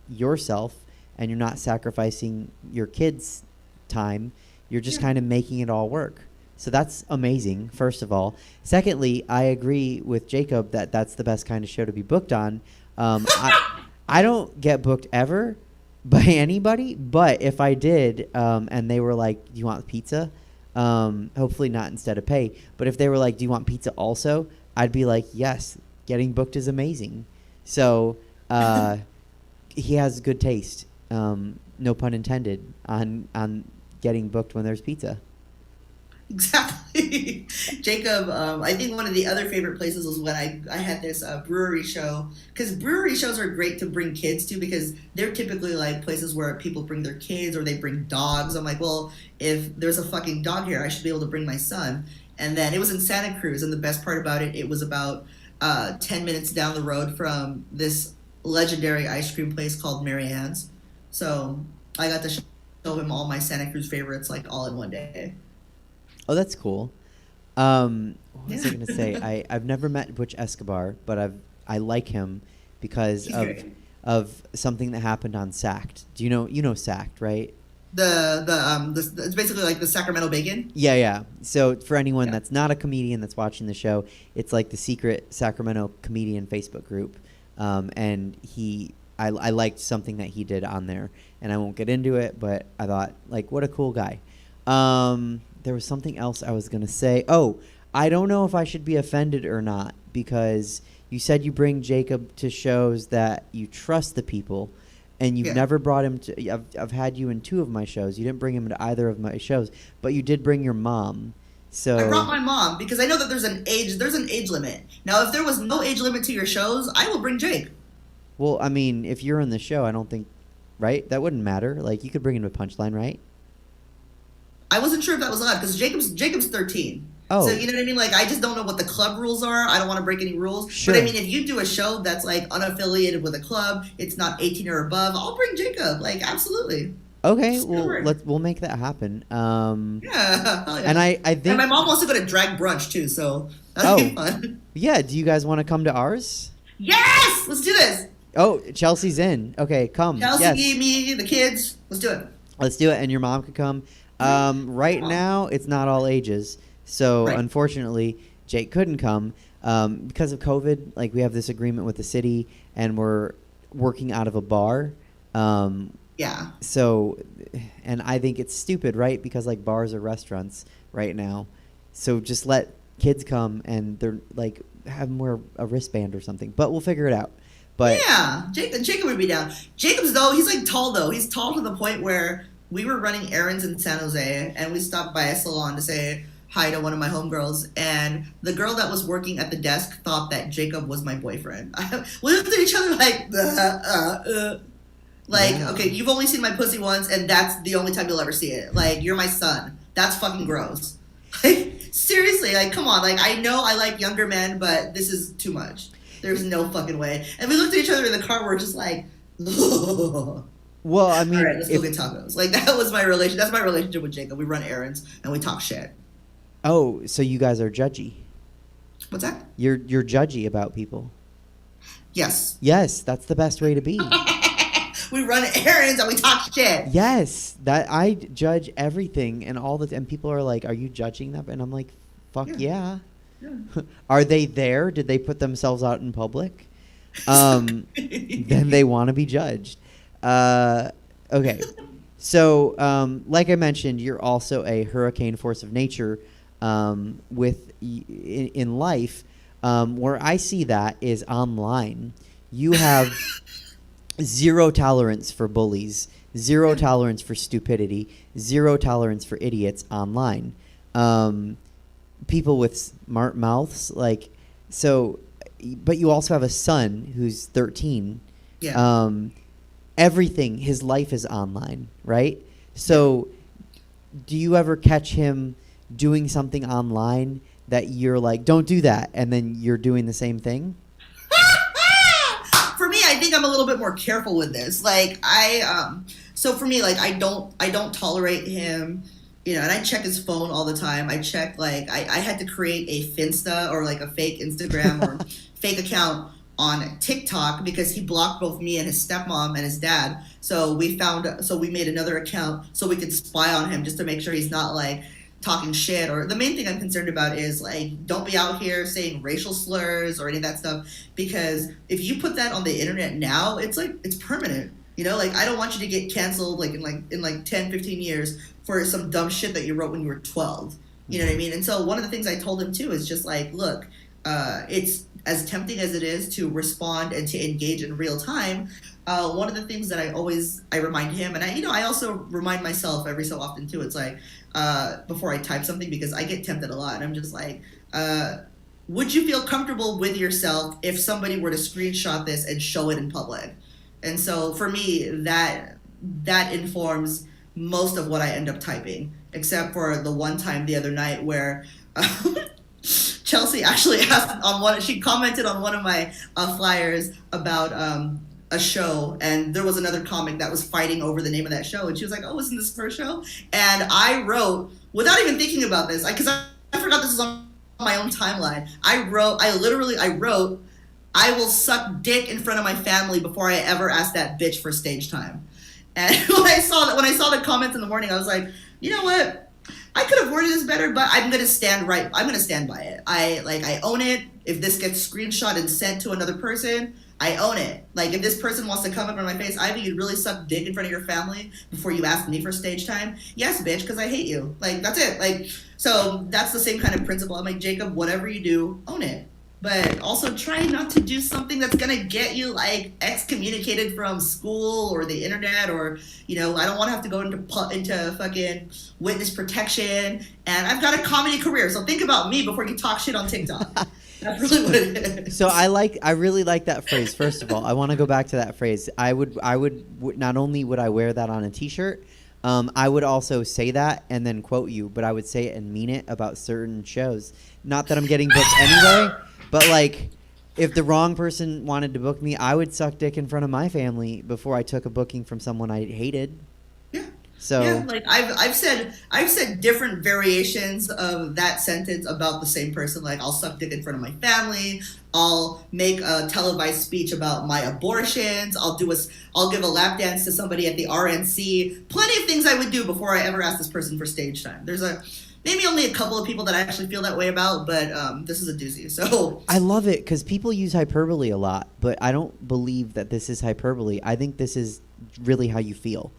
yourself, and you're not sacrificing your kid's time. You're just kind of making it all work. So that's amazing, first of all. Secondly, I agree with Jacob that that's the best kind of show to be booked on. I don't get booked ever by anybody, but if I did, and they were like, "Do you want pizza?" Hopefully not instead of pay, but if they were like, "Do you want pizza also?" I'd be like, "Yes." Getting booked is amazing. So he has good taste, no pun intended, on getting booked when there's pizza. Exactly. Jacob, I think one of the other favorite places was when I had this brewery show, because brewery shows are great to bring kids to because they're typically like places where people bring their kids or they bring dogs. I'm like, well, if there's a fucking dog here, I should be able to bring my son. And then it was in Santa Cruz, and the best part about it, it was about 10 minutes down the road from this legendary ice cream place called Mary Ann's. So I got to show him all my Santa Cruz favorites like all in one day. Oh, that's cool. What was I going to say? I've never met Butch Escobar, but I like him because of something that happened on Sacked. Do you know Sacked, right? It's basically like the Sacramento Bacon. Yeah. So for anyone that's not a comedian that's watching the show, it's like the secret Sacramento comedian Facebook group. And I liked something that he did on there, and I won't get into it, but I thought, like, what a cool guy. There was something else I was going to say. Oh, I don't know if I should be offended or not, because you said you bring Jacob to shows that you trust the people, and you've never brought him to... I've had you in 2 of my shows. You didn't bring him to either of my shows, but you did bring your mom. So I brought my mom because I know that there's an age limit. Now, if there was no age limit to your shows, I will bring Jake. Well, I mean, if you're in the show, I don't think... Right? That wouldn't matter. Like, you could bring him to Punchline, right? I wasn't sure if that was allowed because Jacob's 13. Oh. So, you know what I mean? Like, I just don't know what the club rules are. I don't want to break any rules. Sure. But, I mean, if you do a show that's, like, unaffiliated with a club, it's not 18 or above, I'll bring Jacob. Like, absolutely. Okay, we'll make that happen. Yeah. And I think... And my mom wants to go to drag brunch, too, so that'll be fun. Yeah, do you guys want to come to ours? Yes! Let's do this! Oh, Chelsea's in. Okay, come. Chelsea, me, the kids. Let's do it. Let's do it, and your mom could come. Right now, it's not all ages. So, unfortunately, Jake couldn't come. Because of COVID, like, we have this agreement with the city, and we're working out of a bar. Yeah. So, and I think it's stupid, right? Because, like, bars are restaurants right now. So just let kids come, and they're, like, have them wear a wristband or something. But we'll figure it out. But yeah, Jacob would be down. Jacob's, though, he's, like, tall, though. He's tall to the point where we were running errands in San Jose, and we stopped by a salon to say hi to one of my homegirls, and the girl that was working at the desk thought that Jacob was my boyfriend. We looked at each other like, okay, you've only seen my pussy once, and that's the only time you'll ever see it. Like, you're my son. That's fucking gross. Like, seriously, like, come on. Like, I know I like younger men, but this is too much. There's no fucking way. And we looked at each other in the car, we're just like, ugh. Well, I mean, all right, let's go get tacos. Like, that was my relation. That's my relationship with Jacob. We run errands and we talk shit. Oh, so you guys are judgy. What's that? You're judgy about people. Yes. Yes, that's the best way to be. We run errands and we talk shit. Yes, that I judge everything and and people are like, "Are you judging that?" And I'm like, "Fuck yeah." Are they there? Did they put themselves out in public? Then they want to be judged. Okay. So, like I mentioned, you're also a hurricane force of nature in life. Where I see that is online. You have zero tolerance for bullies, zero tolerance for stupidity, zero tolerance for idiots online. People with smart mouths, like, so, but you also have a son who's 13. Yeah. Everything, his life is online, right? So do you ever catch him doing something online that you're like, don't do that, and then you're doing the same thing? For me, I think I'm a little bit more careful with this. Like, so for me, like, I don't tolerate him, you know, and I check his phone all the time. I check, like, I had to create a Finsta or like a fake Instagram or fake account on TikTok because he blocked both me and his stepmom and his dad. So we made another account so we could spy on him just to make sure he's not, like, talking shit. Or the main thing I'm concerned about is, like, don't be out here saying racial slurs or any of that stuff, because if you put that on the internet now, it's like, it's permanent. You know, like, I don't want you to get canceled like in 10, 15 years for some dumb shit that you wrote when you were 12. You know what I mean? And so one of the things I told him too is just like, look, it's as tempting as it is to respond and to engage in real time, one of the things that I remind him, and I also remind myself every so often too. It's like before I type something, because I get tempted a lot, and I'm just like, would you feel comfortable with yourself if somebody were to screenshot this and show it in public? And so for me, that informs most of what I end up typing, except for the one time the other night where Chelsea actually asked she commented on one of my flyers about a show, and there was another comic that was fighting over the name of that show, and she was like, "Oh, isn't this her show?" And I wrote, without even thinking about this, because I forgot this was on my own timeline. I wrote, "I will suck dick in front of my family before I ever ask that bitch for stage time." And when I saw the comments in the morning, I was like, you know what? I could have worded this better, but I'm gonna stand by it. I own it. If this gets screenshot and sent to another person, I own it. Like, if this person wants to come up in my face, Ivy, you'd really suck dick in front of your family before you ask me for stage time? Yes, bitch, because I hate you. Like, that's it. Like, so that's the same kind of principle. I'm like, Jacob, whatever you do, own it. But also try not to do something that's going to get you, like, excommunicated from school or the internet, or, I don't want to have to go into fucking witness protection. And I've got a comedy career, so think about me before you talk shit on TikTok. That's really what it is. So I really like that phrase. First of all, I want to go back to that phrase. I would not only would I wear that on a t-shirt, I would also say that and then quote you, but I would say it and mean it about certain shows. Not that I'm getting booked anyway, but like, if the wrong person wanted to book me, I would suck dick in front of my family before I took a booking from someone I hated. Yeah. So yeah, like I've said different variations of that sentence about the same person. Like, I'll suck dick in front of my family. I'll make a televised speech about my abortions. I'll give a lap dance to somebody at the RNC. Plenty of things I would do before I ever ask this person for stage time. There's maybe only a couple of people that I actually feel that way about, but this is a doozy. So I love it because people use hyperbole a lot, but I don't believe that this is hyperbole. I think this is really how you feel.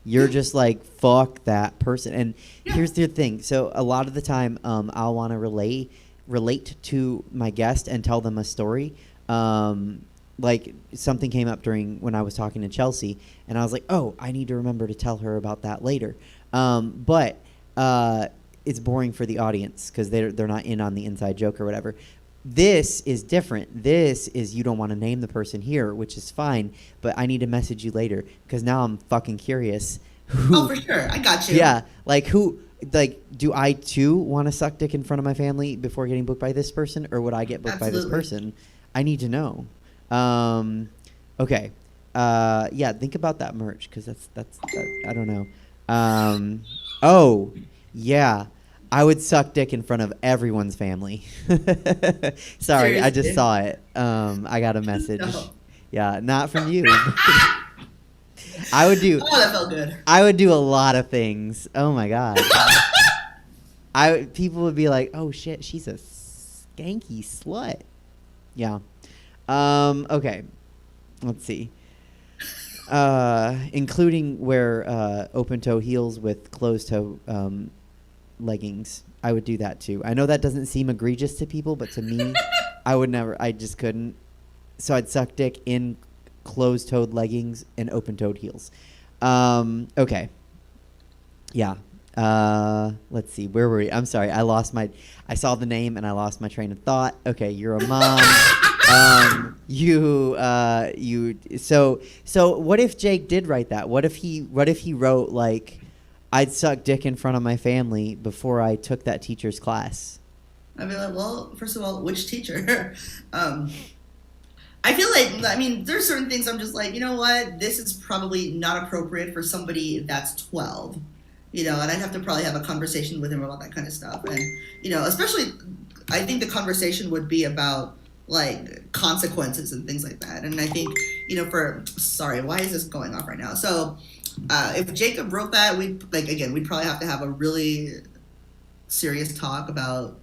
You're just like, fuck that person. And here's the thing. So a lot of the time, I'll want to relate to my guest and tell them a story. Like, something came up when I was talking to Chelsea, and I was like, oh, I need to remember to tell her about that later. But it's boring for the audience because they're not in on the inside joke or whatever. This is different. This is, you don't want to name the person here, which is fine, but I need to message you later because now I'm fucking curious. Oh, for sure. I got you. Yeah. Do I too want to suck dick in front of my family before getting booked by this person, or would I get booked by this person? I need to know. Okay. Yeah, think about that merch because that's I don't know. Oh, yeah. I would suck dick in front of everyone's family. Sorry, seriously? I just saw it. I got a message. No. Yeah, not from you. I would do. Oh, that felt good. I would do a lot of things. Oh my god. People would be like, "Oh shit, she's a skanky slut." Yeah. Okay. Let's see. Including wear open toe heels with closed toe leggings. I would do that too. I know that doesn't seem egregious to people, but to me, I would never. I just couldn't. So I'd suck dick in closed-toed leggings and open-toed heels. Okay. Yeah. Let's see. Where were we? I'm sorry. I saw the name and I lost my train of thought. Okay, you're a mom. So what if Jake did write that? What if he wrote like, I'd suck dick in front of my family before I took that teacher's class? I'd be like, well, first of all, which teacher? I feel like, there's certain things I'm just like, you know what? This is probably not appropriate for somebody that's 12, and I'd have to probably have a conversation with him about that kind of stuff. And, especially, I think the conversation would be about, like, consequences and things like that. And I think, sorry, why is this going off right now? So, if Jacob wrote that, we'd probably have to have a really serious talk about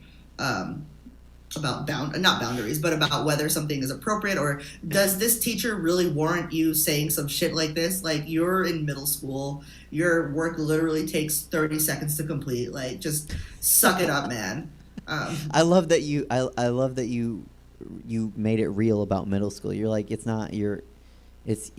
not boundaries, but about whether something is appropriate, or does this teacher really warrant you saying some shit like this? Like, you're in middle school, your work literally takes 30 seconds to complete. Like, just suck it up, man. I love that you you made it real about middle school. You're like, it's not your, it's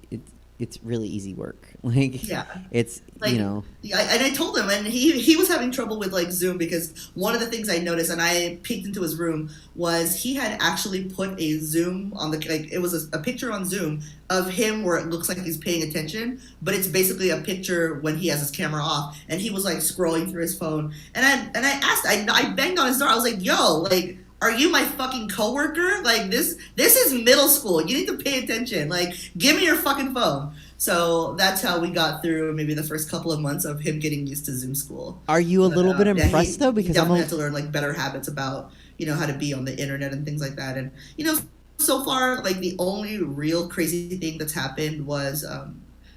really easy work. Like, Yeah. it's, Like, you know. and I told him, and he was having trouble with like Zoom, because one of the things I noticed, and I peeked into his room, was he had actually put a Zoom on the, like, it was a picture on Zoom of him where it looks like he's paying attention, but it's basically a picture when he has his camera off, and he was like scrolling through his phone, and I asked, I banged on his door, I was like, yo, like, are you my fucking coworker? Like, this is middle school. You need to pay attention. Like, give me your fucking phone. So that's how we got through maybe the first couple of months of him getting used to Zoom school. Are you a little bit impressed though? Because he definitely had to learn like better habits about, you know, how to be on the internet and things like that. And, you know, so far, like, the only real crazy thing that's happened was,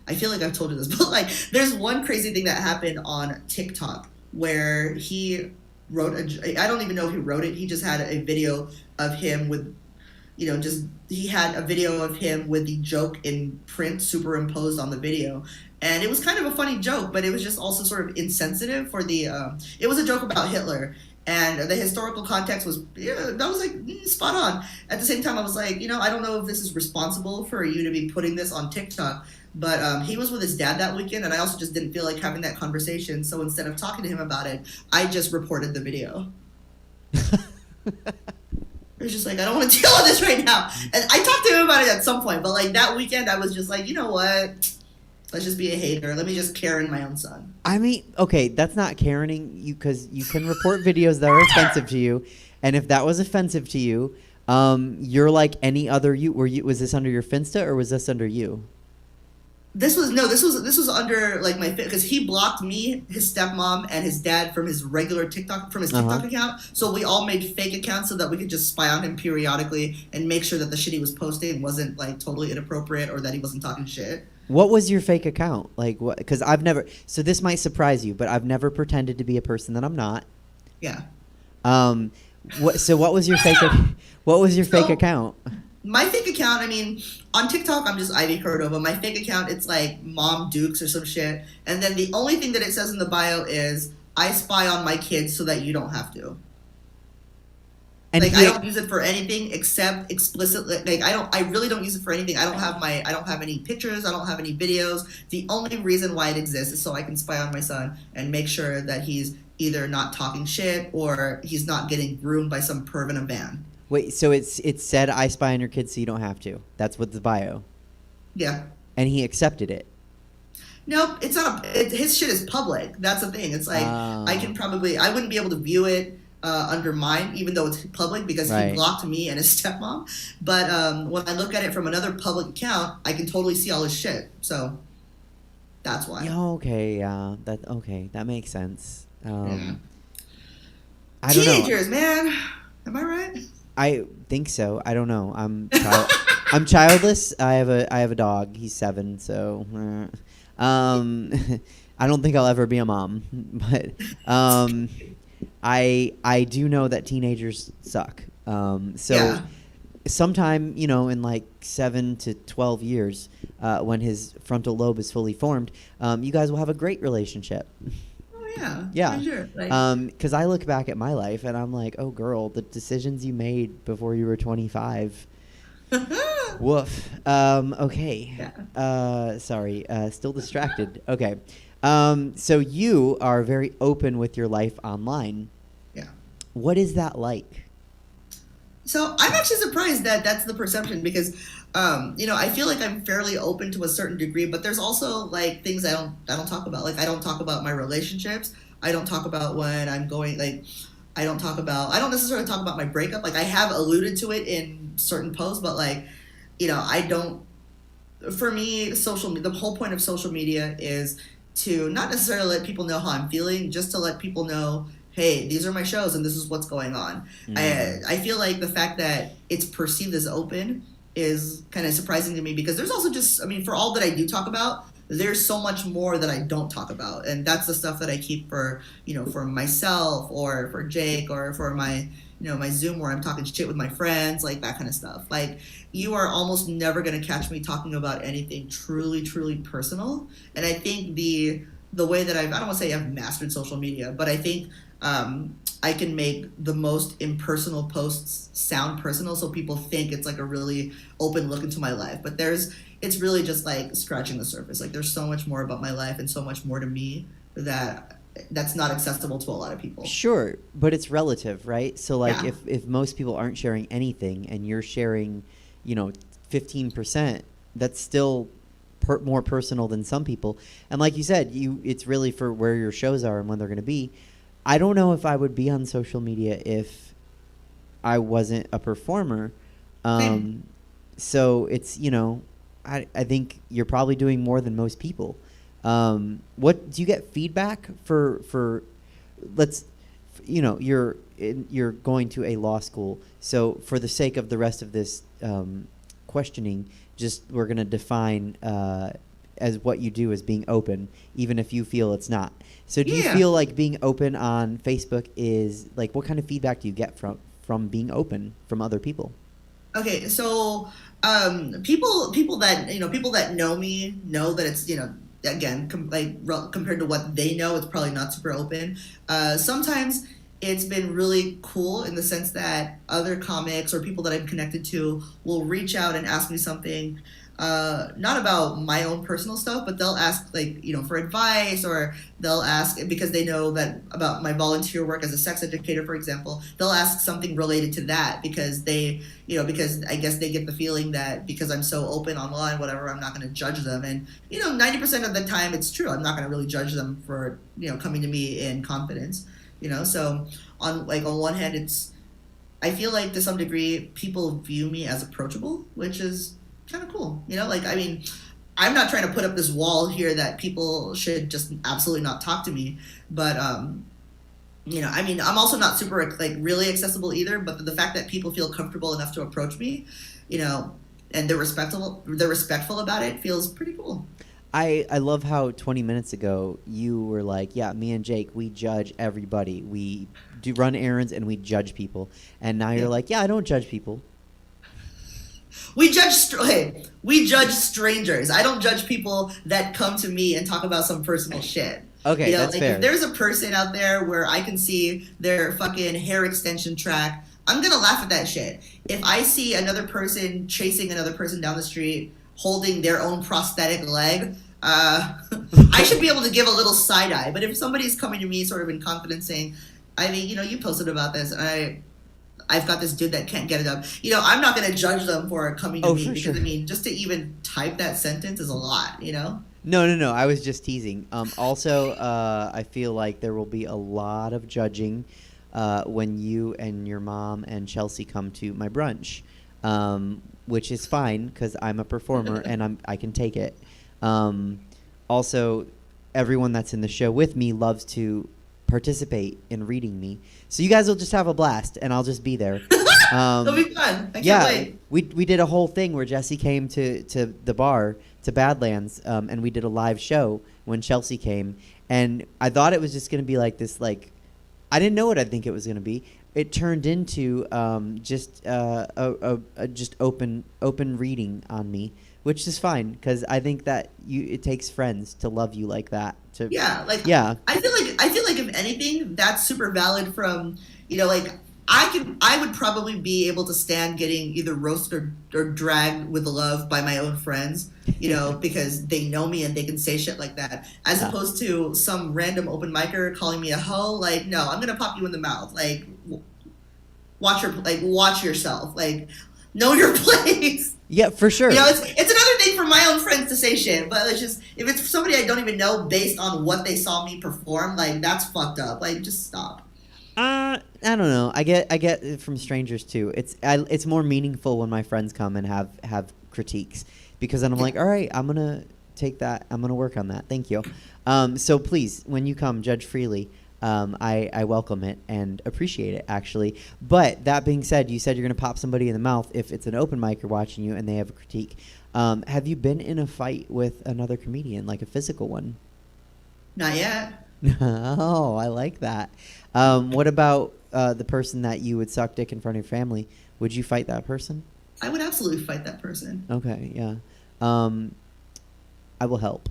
I feel like I've told you this, but like, there's one crazy thing that happened on TikTok where he wrote I don't even know if he wrote it. He just had a video of him with, you know, he had a video of him with the joke in print superimposed on the video. And it was kind of a funny joke, but it was just also sort of insensitive for the, it was a joke about Hitler. And the historical context was, yeah, that was like spot on. At the same time, I was like, you know, I don't know if this is responsible for you to be putting this on TikTok. But he was with his dad that weekend, and I also just didn't feel like having that conversation. So instead of talking to him about it, I just reported the video. It was just like, I don't want to deal with this right now. And I talked to him about it at some point, but like that weekend, I was just like, you know what? Let's just be a hater. Let me just Karen my own son. I mean, okay, that's not Karening you, because you can report videos that are offensive to you, and if that was offensive to you, you're like any other you. Was this under your Finsta or was this under you? This was under like my, because he blocked me, his stepmom, and his dad from his regular TikTok account. So we all made fake accounts so that we could just spy on him periodically and make sure that the shit he was posting wasn't like totally inappropriate or that he wasn't talking shit. What was your fake account? Like what? Because I've never. So this might surprise you, but I've never pretended to be a person that I'm not. Yeah. So what was your fake? What was your fake account? My fake account, I mean, on TikTok, I'm just Aivy Cordova. My fake account, it's like Mom Dukes or some shit. And then the only thing that it says in the bio is, I spy on my kids so that you don't have to. And like, I don't use it for anything except explicitly. Like, I really don't use it for anything. I don't have any pictures. I don't have any videos. The only reason why it exists is so I can spy on my son and make sure that he's either not talking shit or he's not getting groomed by some perv in a van. Wait, so it said I spy on your kids so you don't have to. That's what the bio. Yeah. And he accepted it. Nope, it's not. His shit is public. That's the thing. It's like I wouldn't be able to view it under mine, even though it's public, because he blocked me and his stepmom. But when I look at it from another public account, I can totally see all his shit. So that's why. Okay, yeah, that makes sense. Yeah. I don't know. Teenagers, man. Am I right? I think so. I don't know. I'm childless. I have a dog. He's 7, so I don't think I'll ever be a mom. But I do know that teenagers suck. Sometime, you know, in like 7 to 12 years, when his frontal lobe is fully formed, you guys will have a great relationship. Yeah. For sure. Because I look back at my life and I'm like, oh, girl, the decisions you made before you were 25. Woof. Okay. Yeah. Sorry. Still distracted. Okay. So you are very open with your life online. Yeah. What is that like? So I'm actually surprised that that's the perception, because you know, I feel like I'm fairly open to a certain degree, but there's also like things I don't talk about. Like, I don't talk about my relationships. I don't talk about when I'm going, like, I don't necessarily talk about my breakup. Like, I have alluded to it in certain posts, but like, you know, for me, the whole point of social media is to not necessarily let people know how I'm feeling, just to let people know, hey, these are my shows and this is what's going on. I feel like the fact that it's perceived as open is kind of surprising to me, because there's also just, I mean, for all that I do talk about, there's so much more that I don't talk about. And that's the stuff that I keep for, you know, for myself or for Jake or for my, you know, my Zoom where I'm talking shit with my friends, like that kind of stuff. Like, you are almost never going to catch me talking about anything truly, truly personal. And I think the way that I don't want to say I've mastered social media, but I think I can make the most impersonal posts sound personal, so people think it's like a really open look into my life. But it's really just like scratching the surface. Like there's so much more about my life and so much more to me that's not accessible to a lot of people. Sure, but it's relative, right? So like Yeah. if most people aren't sharing anything and you're sharing, 15%, that's still more personal than some people. And like you said, it's really for where your shows are and when they're going to be. I don't know if I would be on social media if I wasn't a performer. So it's, I think you're probably doing more than most people. What do you get feedback for you're going to a law school. So for the sake of the rest of this questioning, we're going to define as what you do as being open, even if you feel it's not. So do you feel like being open on Facebook is like, what kind of feedback do you get from being open from other people? Okay, so people that know me know that it's again compared to what they know, it's probably not super open. Sometimes it's been really cool in the sense that other comics or people that I'm connected to will reach out and ask me something, not about my own personal stuff, but they'll ask for advice, or they'll ask because they know that about my volunteer work as a sex educator, for example. They'll ask something related to that because because I guess they get the feeling that because I'm so open online, whatever, I'm not going to judge them. And 90% of the time it's true. I'm not going to really judge them for coming to me in confidence. So on one hand, I feel like to some degree people view me as approachable, which is kind of cool. I'm not trying to put up this wall here that people should just absolutely not talk to me, but I'm also not super really accessible either, but the fact that people feel comfortable enough to approach me, and they're respectful about it feels pretty cool. I love how 20 minutes ago you were like, yeah, me and Jake, we judge everybody. We do run errands and we judge people. And now you're like, yeah, I don't judge people. We judge strangers. I don't judge people that come to me and talk about some personal shit. Okay, that's fair. If there's a person out there where I can see their fucking hair extension track, I'm gonna laugh at that shit. If I see another person chasing another person down the street holding their own prosthetic leg, I should be able to give a little side eye. But if somebody's coming to me sort of in confidence saying, you posted about this, and I've got this dude that can't get it up, I'm not going to judge them for coming to me because, sure. Just to even type that sentence is a lot, No. I was just teasing. Also, I feel like there will be a lot of judging when you and your mom and Chelsea come to my brunch. Which is fine because I'm a performer and I can take it. Also, everyone that's in the show with me loves to participate in reading me. So you guys will just have a blast and I'll just be there. It'll be fun. I can't wait. We did a whole thing where Jesse came to the bar, to Badlands, and we did a live show when Chelsea came. And I thought it was just going to be like this, I didn't know what I think it was going to be. It turned into just open reading on me, which is fine because I think that it takes friends to love you like that. I feel like if anything, that's super valid. From I would probably be able to stand getting either roasted or dragged with love by my own friends, because they know me and they can say shit like that, as opposed to some random open micer calling me a hoe. No, I'm gonna pop you in the mouth. Watch yourself. Know your place. Yeah, for sure. It's another thing for my own friends to say shit, but it's just if it's somebody I don't even know based on what they saw me perform, that's fucked up. Just stop. I don't know. I get it from strangers too. It's more meaningful when my friends come and have critiques, because then I'm like, all right, I'm gonna take that. I'm gonna work on that. Thank you. So please, when you come, judge freely. I welcome it and appreciate it, actually. But that being said, you said you're going to pop somebody in the mouth if it's an open mic you're watching you and they have a critique. Have you been in a fight with another comedian, like a physical one? Not yet. Oh, I like that. What about the person that you would suck dick in front of your family? Would you fight that person? I would absolutely fight that person. Okay, yeah. I will help.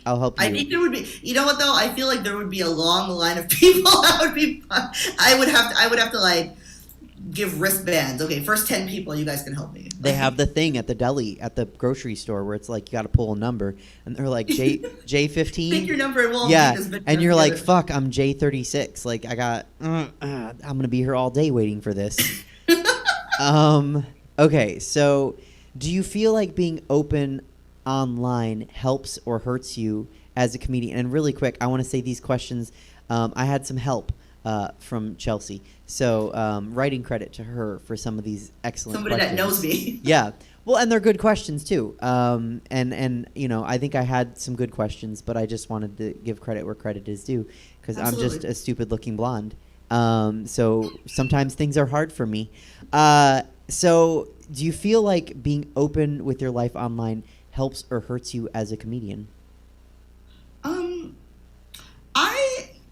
I'll help you. I think there would be. You know what though? I feel like there would be a long line of people that would be. I would have to like give wristbands. Okay, first 10 people, you guys can help me. They have the thing at the deli, at the grocery store, where it's like you got to pull a number, and they're like J15. Pick your number, and we'll yeah, make this bitch and you're like, together. fuck, I'm J36. Like I got, I'm gonna be here all day waiting for this. Okay, so do you feel like being open online helps or hurts you as a comedian? And really quick, I want to say these questions. I had some help from Chelsea, so writing credit to her for some of these excellent Somebody questions. that knows me. Yeah, well, and they're good questions too. And you know, I think I had some good questions, but I just wanted to give credit where credit is due because I'm just Absolutely. a stupid-looking blonde. So sometimes things are hard for me. So do you feel like being open with your life online helps or hurts you as a comedian?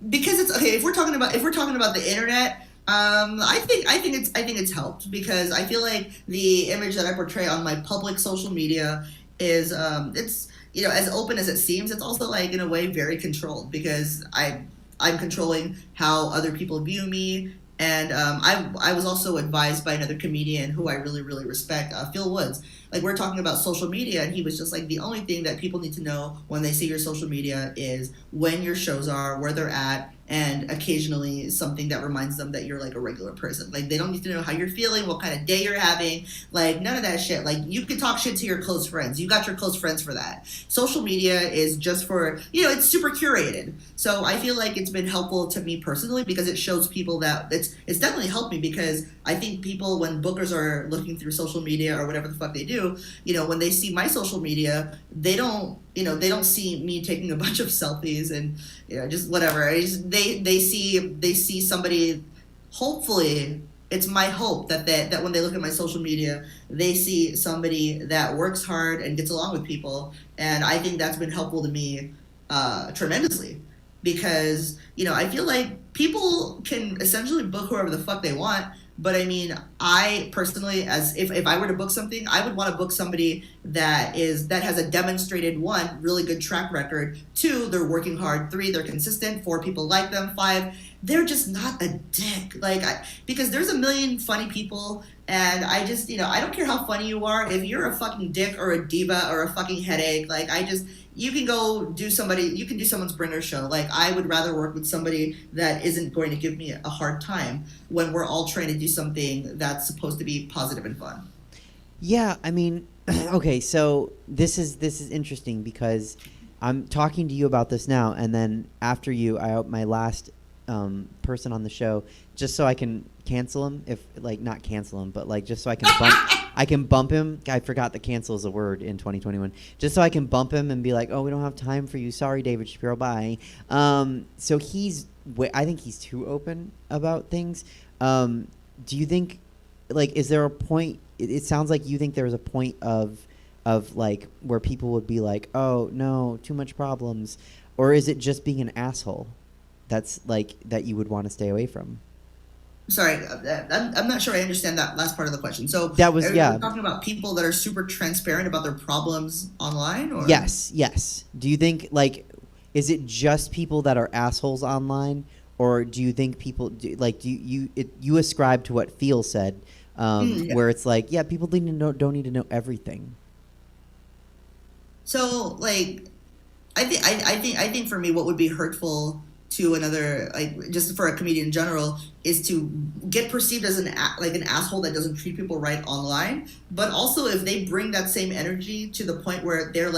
Because it's okay. If we're talking about the internet, I think it's helped because I feel like the image that I portray on my public social media is it's as open as it seems. It's also like in a way very controlled because I'm controlling how other people view me. And I was also advised by another comedian who I really, really respect, Phil Woods. Like, we're talking about social media, and he was just like, the only thing that people need to know when they see your social media is when your shows are, where they're at, and occasionally something that reminds them that you're like a regular person. Like, they don't need to know how you're feeling, what kind of day you're having, like none of that shit. Like, you can talk shit to your close friends. You got your close friends for that. Social media is just for, it's super curated. So I feel like it's been helpful to me personally because it shows people that it's definitely helped me because I think people, when bookers are looking through social media or whatever the fuck they do, when they see my social media, they don't see me taking a bunch of selfies and just whatever. They see somebody. Hopefully, it's my hope that when they look at my social media, they see somebody that works hard and gets along with people, and I think that's been helpful to me tremendously because I feel like people can essentially book whoever the fuck they want. But I mean, I personally, as if I were to book something, I would want to book somebody that has a demonstrated 1, really good track record, 2, they're working hard, 3, they're consistent, 4, people like them, 5, they're just not a dick. Because there's a million funny people, and I just, I don't care how funny you are. If you're a fucking dick or a diva or a fucking headache, you can do someone's bringer show. Like, I would rather work with somebody that isn't going to give me a hard time when we're all trying to do something that's supposed to be positive and fun. Yeah, I mean, okay, so this is interesting because I'm talking to you about this now, and then after you, I hope my last person on the show, just so I can cancel him, not cancel him, but just so I can bump. I can bump him. I forgot that cancel is a word in 2021. Just so I can bump him and be like, oh, we don't have time for you. Sorry, David Shapiro. Bye. So I think he's too open about things. Do you think, is there a point? It sounds like you think there's a point of where people would be like, oh no, too much problems, or is it just being an asshole? That's that you would want to stay away from. Sorry, I'm not sure I understand that last part of the question. So that was are you talking about people that are super transparent about their problems online? Or? Yes. Do you think is it just people that are assholes online, or do you think people you ascribe to what Phil said, where it's people don't need to know everything. So I think for me, what would be hurtful to another, just for a comedian in general, is to get perceived as an asshole that doesn't treat people right online. But also, if they bring that same energy to the point where they're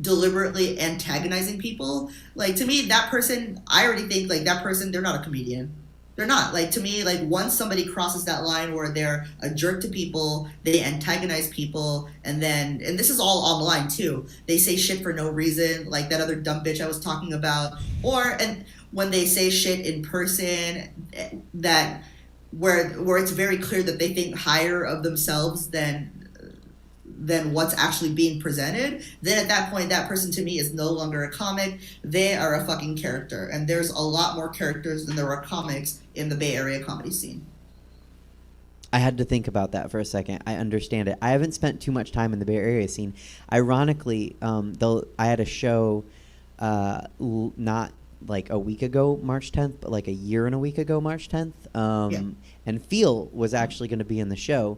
deliberately antagonizing people, to me, that person, I already think that person, they're not a comedian. They're not. To me, once somebody crosses that line where they're a jerk to people, they antagonize people, and this is all online too. They say shit for no reason, like that other dumb bitch I was talking about. And when they say shit in person that where it's very clear that they think higher of themselves than what's actually being presented, then at that point, that person to me is no longer a comic. They are a fucking character. And there's a lot more characters than there are comics in the Bay Area comedy scene. I had to think about that for a second. I understand it. I haven't spent too much time in the Bay Area scene. Ironically, though, I had a show not like a week ago, March 10th, but like a year and a week ago, March 10th. And Phil was actually going to be in the show.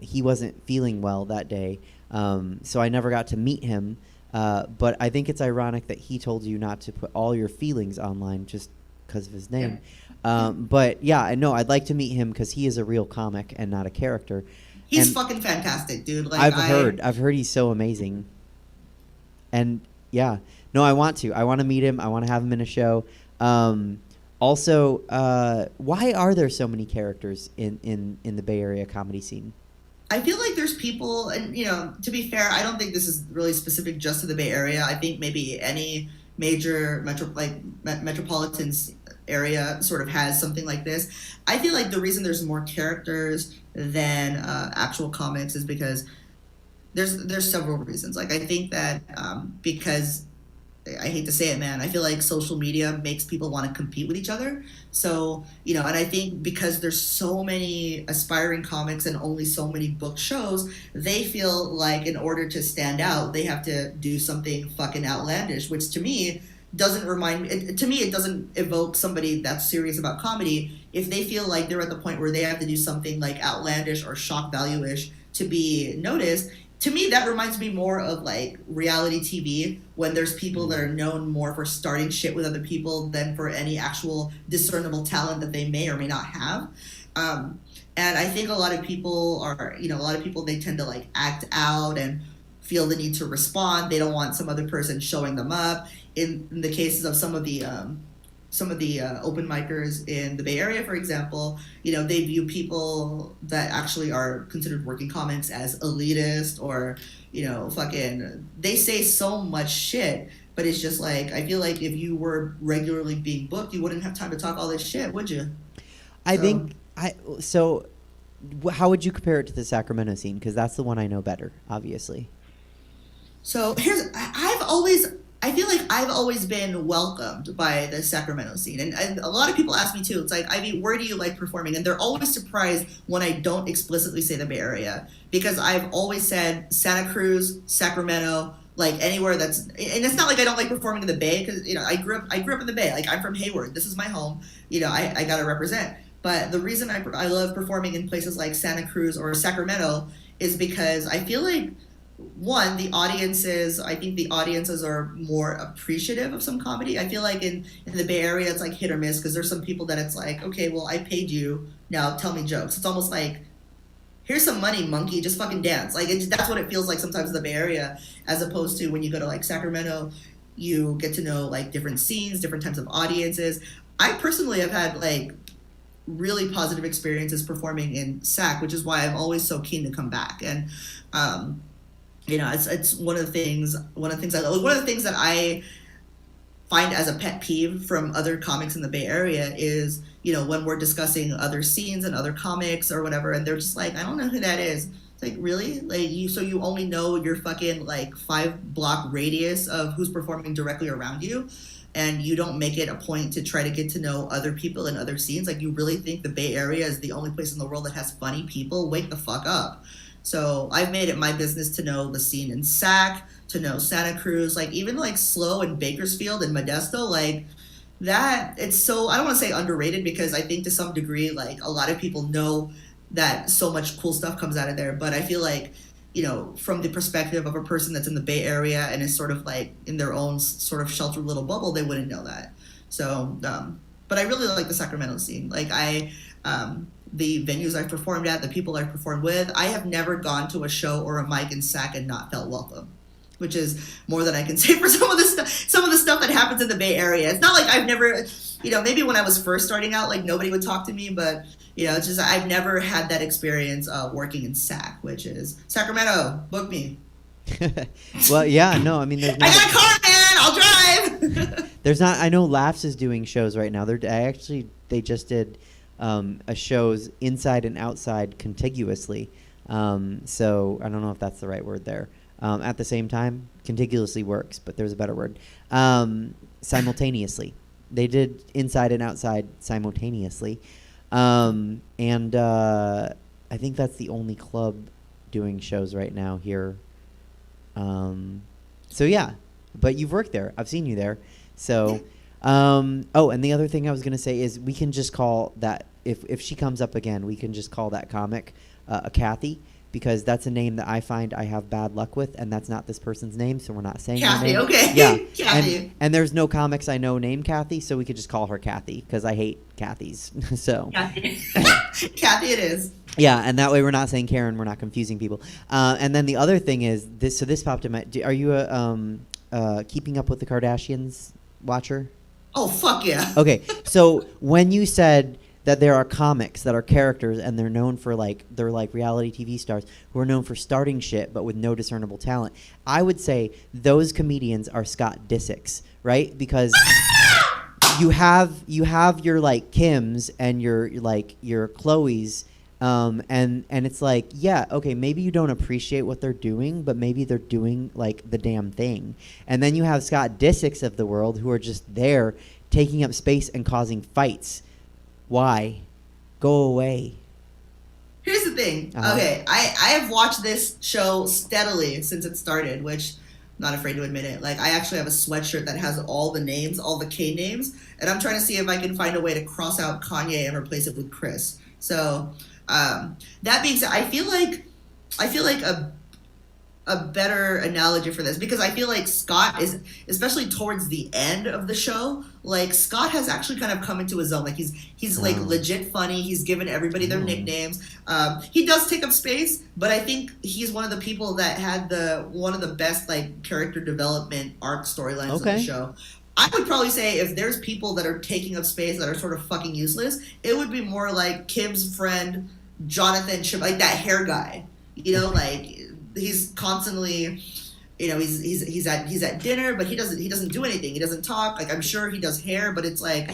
He wasn't feeling well that day, so I never got to meet him. But I think it's ironic that he told you not to put all your feelings online just because of his name. But yeah, I know I'd like to meet him because he is a real comic and not a character. He's and fucking fantastic, dude. Like, I've heard he's so amazing. And yeah, no, I want to meet him. I want to have him in a show. Also, why are there so many characters in the Bay Area comedy scene? I feel like there's people, and to be fair, I don't think this is really specific just to the Bay Area. I think maybe any major metropolitan area sort of has something like this. I feel like the reason there's more characters than actual comics is because there's several reasons. Like, I think that because I hate to say it, man, I feel like social media makes people want to compete with each other. So, and I think because there's so many aspiring comics and only so many booked shows, they feel like in order to stand out, they have to do something fucking outlandish, which to me doesn't it doesn't evoke somebody that's serious about comedy if they feel like they're at the point where they have to do something like outlandish or shock value-ish to be noticed. To me, that reminds me more of like reality TV, when there's people that are known more for starting shit with other people than for any actual discernible talent that they may or may not have. And I think a lot of people they tend to like act out and feel the need to respond. They don't want some other person showing them up. In the cases of some of the open micers in the Bay Area, for example, they view people that actually are considered working comics as elitist or, they say so much shit, but it's just like, I feel like if you were regularly being booked, you wouldn't have time to talk all this shit, would you? So how would you compare it to the Sacramento scene? Because that's the one I know better, obviously. So I feel like I've always been welcomed by the Sacramento scene. And a lot of people ask me too, it's like, Ivy, where do you like performing? And they're always surprised when I don't explicitly say the Bay Area, because I've always said Santa Cruz, Sacramento, like anywhere that's, and it's not like I don't like performing in the Bay, because, I grew up in the Bay. Like, I'm from Hayward. This is my home. I got to represent. But the reason I love performing in places like Santa Cruz or Sacramento is because I feel like, one, I think the audiences are more appreciative of some comedy. I feel like in the Bay Area, it's like hit or miss, because there's some people that it's like, okay, well, I paid you, now tell me jokes. It's almost like, here's some money, monkey, just fucking dance. Like, that's what it feels like sometimes in the Bay Area, as opposed to when you go to like Sacramento, you get to know like different scenes, different types of audiences. I personally have had like really positive experiences performing in Sac, which is why I'm always so keen to come back. And it's one of the things that I find as a pet peeve from other comics in the Bay Area is, when we're discussing other scenes and other comics or whatever, and they're just like, I don't know who that is. It's like, really? Like, you only know your fucking like 5-block radius of who's performing directly around you, and you don't make it a point to try to get to know other people in other scenes? Like, you really think the Bay Area is the only place in the world that has funny people? Wake the fuck up. So I've made it my business to know the scene in Sac, to know Santa Cruz, like even like Slow and Bakersfield and Modesto, like that. It's so, I don't want to say underrated, because I think to some degree, like a lot of people know that so much cool stuff comes out of there. But I feel like, from the perspective of a person that's in the Bay Area and is sort of like in their own sort of sheltered little bubble, they wouldn't know that. So, but I really like the Sacramento scene. Like the venues I've performed at, the people I've performed with, I have never gone to a show or a mic in Sac and not felt welcome, which is more than I can say for some of the stuff that happens in the Bay Area. It's not like I've never, maybe when I was first starting out, like nobody would talk to me, but it's just, I've never had that experience working in Sac, which is Sacramento, book me. Well, yeah, no, I mean, I got a car, man, I'll drive. There's not, I know Laughs is doing shows right now. They just did a shows inside and outside contiguously. So I don't know if that's the right word there. At the same time, contiguously works, but there's a better word. Simultaneously. They did inside and outside simultaneously. And I think that's the only club doing shows right now here. So yeah, but you've worked there. I've seen you there. So, oh, and the other thing I was gonna say is we can just call that if she comes up again, we can just call that comic a Kathy, because that's a name that I find I have bad luck with, and that's not this person's name, so we're not saying her Kathy, name. okay. Yeah, Kathy. and there's no comics I know named Kathy, so we could just call her Kathy because I hate Kathys. So Kathy. Kathy it is. yeah, and that way we're not saying Karen, we're not confusing people. And then the other thing is this. So this popped in my. Are you a Keeping Up with the Kardashians watcher? Oh, fuck yeah. Okay, so when you said that there are comics that are characters and they're known for they're like reality TV stars who are known for starting shit but with no discernible talent, I would say those comedians are Scott Disick's, right? Because you have your like Kims and your Chloe's, and it's like, yeah, okay, maybe you don't appreciate what they're doing, but maybe they're doing like the damn thing. And then you have Scott Disick's of the world who are just there taking up space and causing fights. Why? Go away. Here's the thing. Okay, I have watched this show steadily since it started, which I'm not afraid to admit it. Like, I actually have a sweatshirt that has all the names, all the K names, and I'm trying to see if I can find a way to cross out Kanye and replace it with Chris. So, that being said, I feel like a better analogy for this, because I feel like Scott is, especially towards the end of the show, like Scott has actually kind of come into his own. Like he's like legit funny. He's given everybody their nicknames. He does take up space, but I think he's one of the people that had one of the best like character development arc storylines of the show. I would probably say if there's people that are taking up space that are sort of fucking useless, it would be more like Kim's friend Jonathan, like that hair guy. You know, like he's constantly, you know, he's at dinner, but he doesn't do anything. He doesn't talk. Like, I'm sure he does hair, but it's like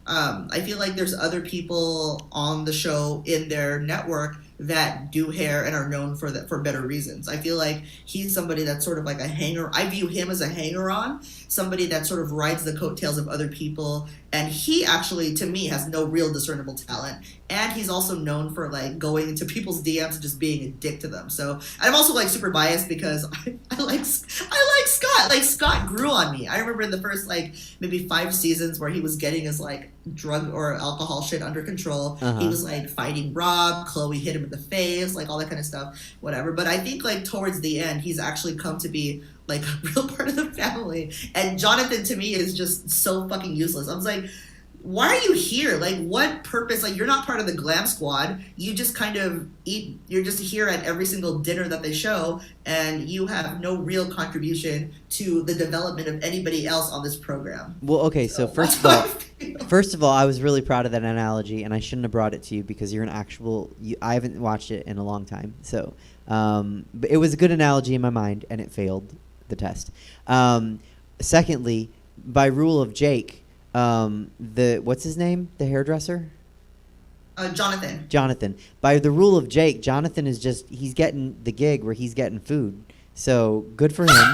I feel like there's other people on the show in their network that do hair and are known for better reasons. I feel like he's somebody that's sort of like a hanger. I view him as a hanger-on, somebody that sort of rides the coattails of other people. And he actually, to me, has no real discernible talent. And he's also known for like going into people's DMs and just being a dick to them. So I'm also like super biased because I like Scott. Like, Scott grew on me. I remember in the first like maybe 5 seasons where he was getting his like drug or alcohol shit under control. He was like fighting Rob. Chloe hit him in the face, like all that kind of stuff, whatever. But I think like towards the end, he's actually come to be like a real part of the family. And Jonathan, to me, is just so fucking useless. I was like, why are you here? Like, what purpose? Like, you're not part of the glam squad. You just kind of eat. You're just here at every single dinner that they show, and you have no real contribution to the development of anybody else on this program. Well, okay, so first of all, I was really proud of that analogy, and I shouldn't have brought it to you because you're an actual. I haven't watched it in a long time, so but it was a good analogy in my mind, and it failed the test. Secondly, by rule of Jake. What's his name? The hairdresser? Jonathan. By the rule of Jake, Jonathan is he's getting the gig where he's getting food. So good for him.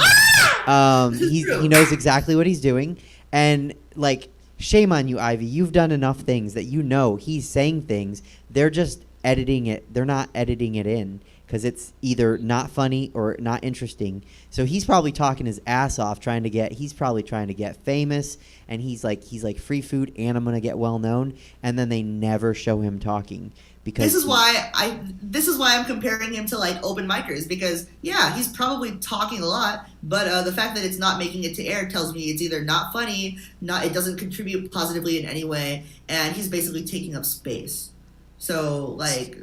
He knows exactly what he's doing. And like, shame on you, Ivy. You've done enough things that you know he's saying things. They're just editing it. They're not editing it in because it's either not funny or not interesting. So he's probably talking his ass off he's probably trying to get famous, and he's like free food and I'm gonna get well known, and then they never show him talking because this is why I'm comparing him to like open micers, because yeah, he's probably talking a lot, but the fact that it's not making it to air tells me it's either not funny, it doesn't contribute positively in any way, and he's basically taking up space. So like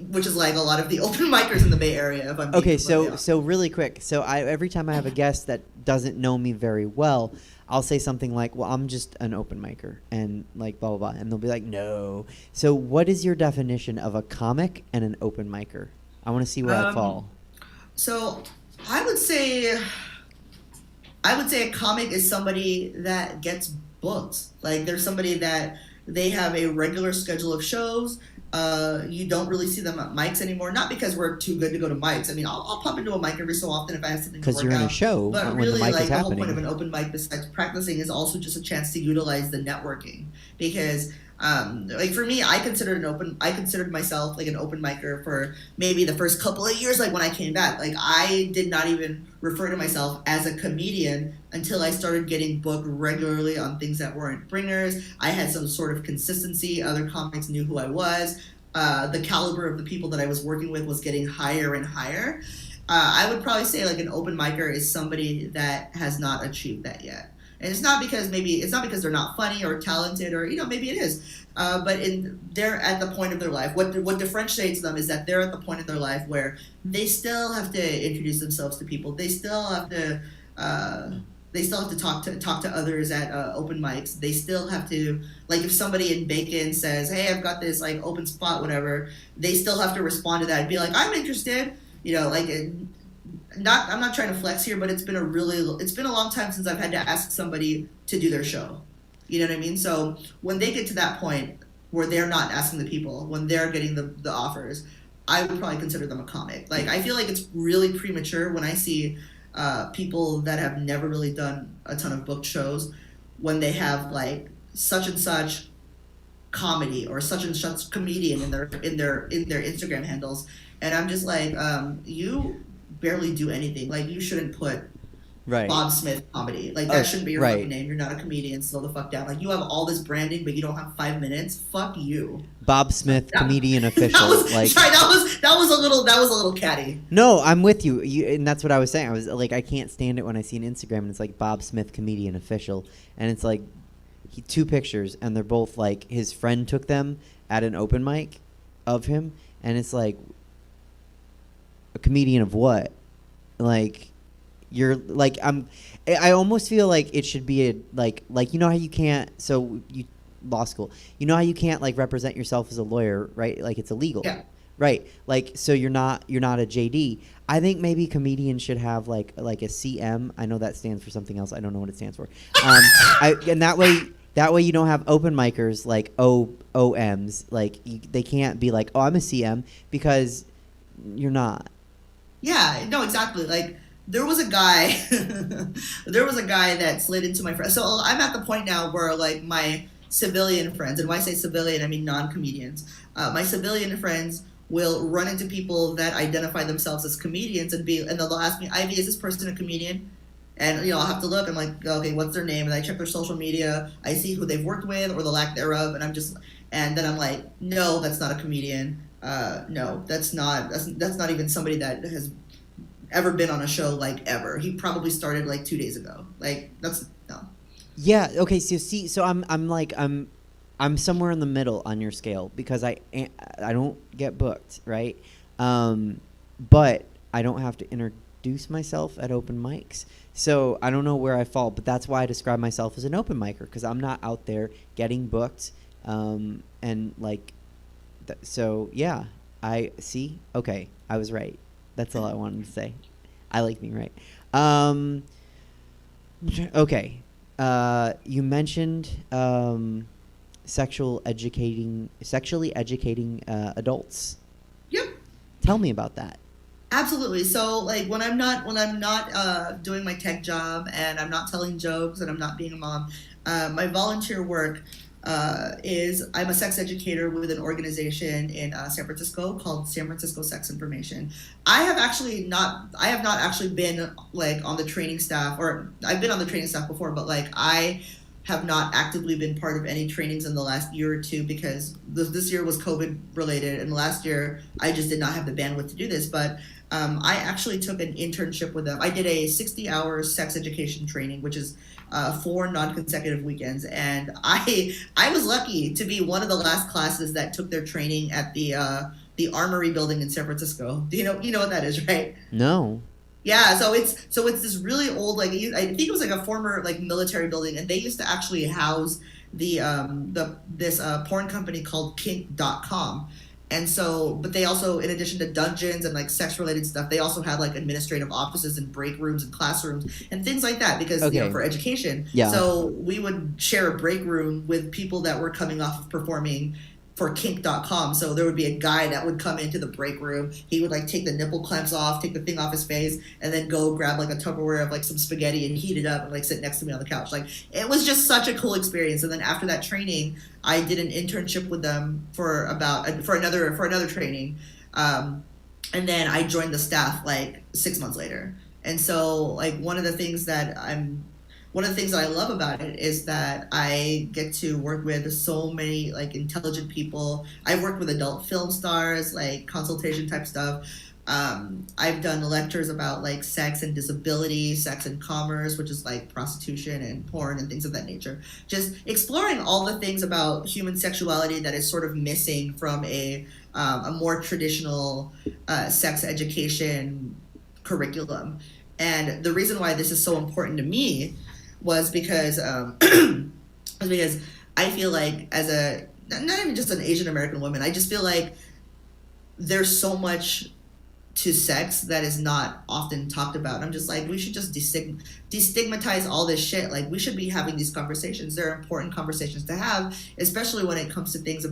which is like a lot of the open micers in the Bay Area. If I'm okay, so really quick. So every time I have a guest that doesn't know me very well, I'll say something like, "Well, I'm just an open micer," and like blah blah blah, and they'll be like, "No." So what is your definition of a comic and an open micer? I want to see where I fall. So I would say a comic is somebody that gets booked. Like, there's somebody that they have a regular schedule of shows. You don't really see them at mics anymore. Not because we're too good to go to mics. I mean, I'll pop into a mic every so often if I have something to work out. Because you're in a show, but when really, the mic like is the happening. whole point of an open mic, besides practicing, is also just a chance to utilize the networking. Because Like for me, I considered myself like an open micer for maybe the first couple of years. Like when I came back, like I did not even refer to myself as a comedian until I started getting booked regularly on things that weren't bringers. I had some sort of consistency. Other comics knew who I was. The caliber of the people that I was working with was getting higher and higher. I would probably say like an open micer is somebody that has not achieved that yet. And it's not because they're not funny or talented or, maybe it is. But they're at the point of their life. What differentiates them is that they're at the point of their life where they still have to introduce themselves to people. They still have to talk to others at open mics. They still have to, like, if somebody in Bacon says, "Hey, I've got this like open spot, whatever," they still have to respond to that and be like, "I'm interested." I'm not trying to flex here, but it's been a long time since I've had to ask somebody to do their show. You know what I mean? So when they get to that point where they're not asking the people, when they're getting the offers, I would probably consider them a comic. Like, I feel like it's really premature when I see people that have never really done a ton of booked shows, when they have like such and such comedy or such and such comedian in their Instagram handles, and I'm just like, you barely do anything. Like, you shouldn't put Bob Smith comedy. Like, that shouldn't be your fucking name. You're not a comedian. Slow the fuck down. Like, you have all this branding, but you don't have 5 minutes. Fuck you. Bob Smith, comedian official. That was a little catty. No, I'm with you. And that's what I was saying. I was like, I can't stand it when I see an Instagram and it's like Bob Smith, comedian official, and it's like 2 pictures, and they're both like his friend took them at an open mic of him, and it's like, a comedian of what? Like, you're like, I almost feel like it should be like how you can't, law school, how you can't like represent yourself as a lawyer, right? Like, it's illegal. Yeah. Right. Like, so you're not a JD. I think maybe comedians should have like a CM. I know that stands for something else. I don't know what it stands for. And that way you don't have open micers like OMs. Like, they can't be like, "Oh, I'm a CM," because you're not. Yeah, no, exactly. Like, there was a guy that slid into my friend. So I'm at the point now where like my civilian friends, and when I say civilian, I mean non-comedians. My civilian friends will run into people that identify themselves as comedians and they'll ask me, "Ivy, is this person a comedian?" And I'll have to look. I'm like, "Okay, what's their name?" And I check their social media. I see who they've worked with or the lack thereof, and then I'm like, "No, that's not a comedian. No, that's not even somebody that has ever been on a show, like, ever. He probably started like 2 days ago. Like, that's no." Yeah. Okay. So I'm somewhere in the middle on your scale, because I don't get booked, right? But I don't have to introduce myself at open mics, so I don't know where I fall. But that's why I describe myself as an open micer, because I'm not out there getting booked, and like. So yeah, I see. Okay, I was right. That's all I wanted to say. I like being right. Okay, you mentioned sexually educating adults. Yep. Tell me about that. Absolutely. So like when I'm not doing my tech job and I'm not telling jokes and I'm not being a mom, my volunteer work is I'm a sex educator with an organization in San Francisco called San Francisco Sex Information. I have not actually been like on the training staff, or I've been on the training staff before, but like I have not actively been part of any trainings in the last year or two, because this year was COVID related, and last year I just did not have the bandwidth to do this. But I actually took an internship with them. I did a 60-hour sex education training, which is 4 non-consecutive weekends, and I was lucky to be one of the last classes that took their training at the Armory building in San Francisco. Do you know what that is, right? No. Yeah, so it's this really old, like, I think it was like a former like military building, and they used to actually house this porn company called kink.com. And so, but they also, in addition to dungeons and like sex related stuff, they also had like administrative offices and break rooms and classrooms and things like that, because for education. Yeah. So we would share a break room with people that were coming off of performing for kink.com. So there would be a guy that would come into the break room. He would like take the nipple clamps off, take the thing off his face, and then go grab like a Tupperware of like some spaghetti and heat it up and like sit next to me on the couch. Like it was just such a cool experience. And then after that training, I did an internship with them for another training. And then I joined the staff like 6 months later. And so like one of the things that I love about it is that I get to work with so many like intelligent people. I've worked with adult film stars, like consultation type stuff. I've done lectures about like sex and disability, sex and commerce, which is like prostitution and porn and things of that nature. Just exploring all the things about human sexuality that is sort of missing from a more traditional sex education curriculum. And the reason why this is so important to me was because I feel like as not even just an Asian American woman, I just feel like there's so much to sex that is not often talked about. I'm just like, we should just destigmatize all this shit. Like we should be having these conversations. They're important conversations to have, especially when it comes to things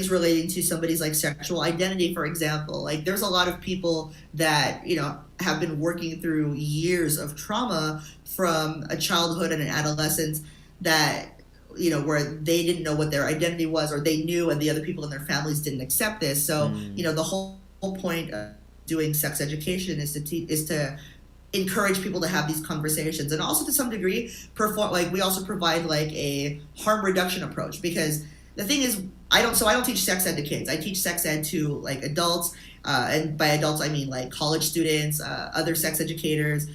relating to somebody's like sexual identity, for example. Like there's a lot of people that, you know, have been working through years of trauma from a childhood and an adolescence that, you know, where they didn't know what their identity was, or they knew and the other people in their families didn't accept this. So, you know, the whole point of doing sex education is to encourage people to have these conversations, and also to some degree we also provide like a harm reduction approach, because the thing is I don't teach sex ed to kids. I teach sex ed to like adults, and by adults I mean like college students, other sex educators,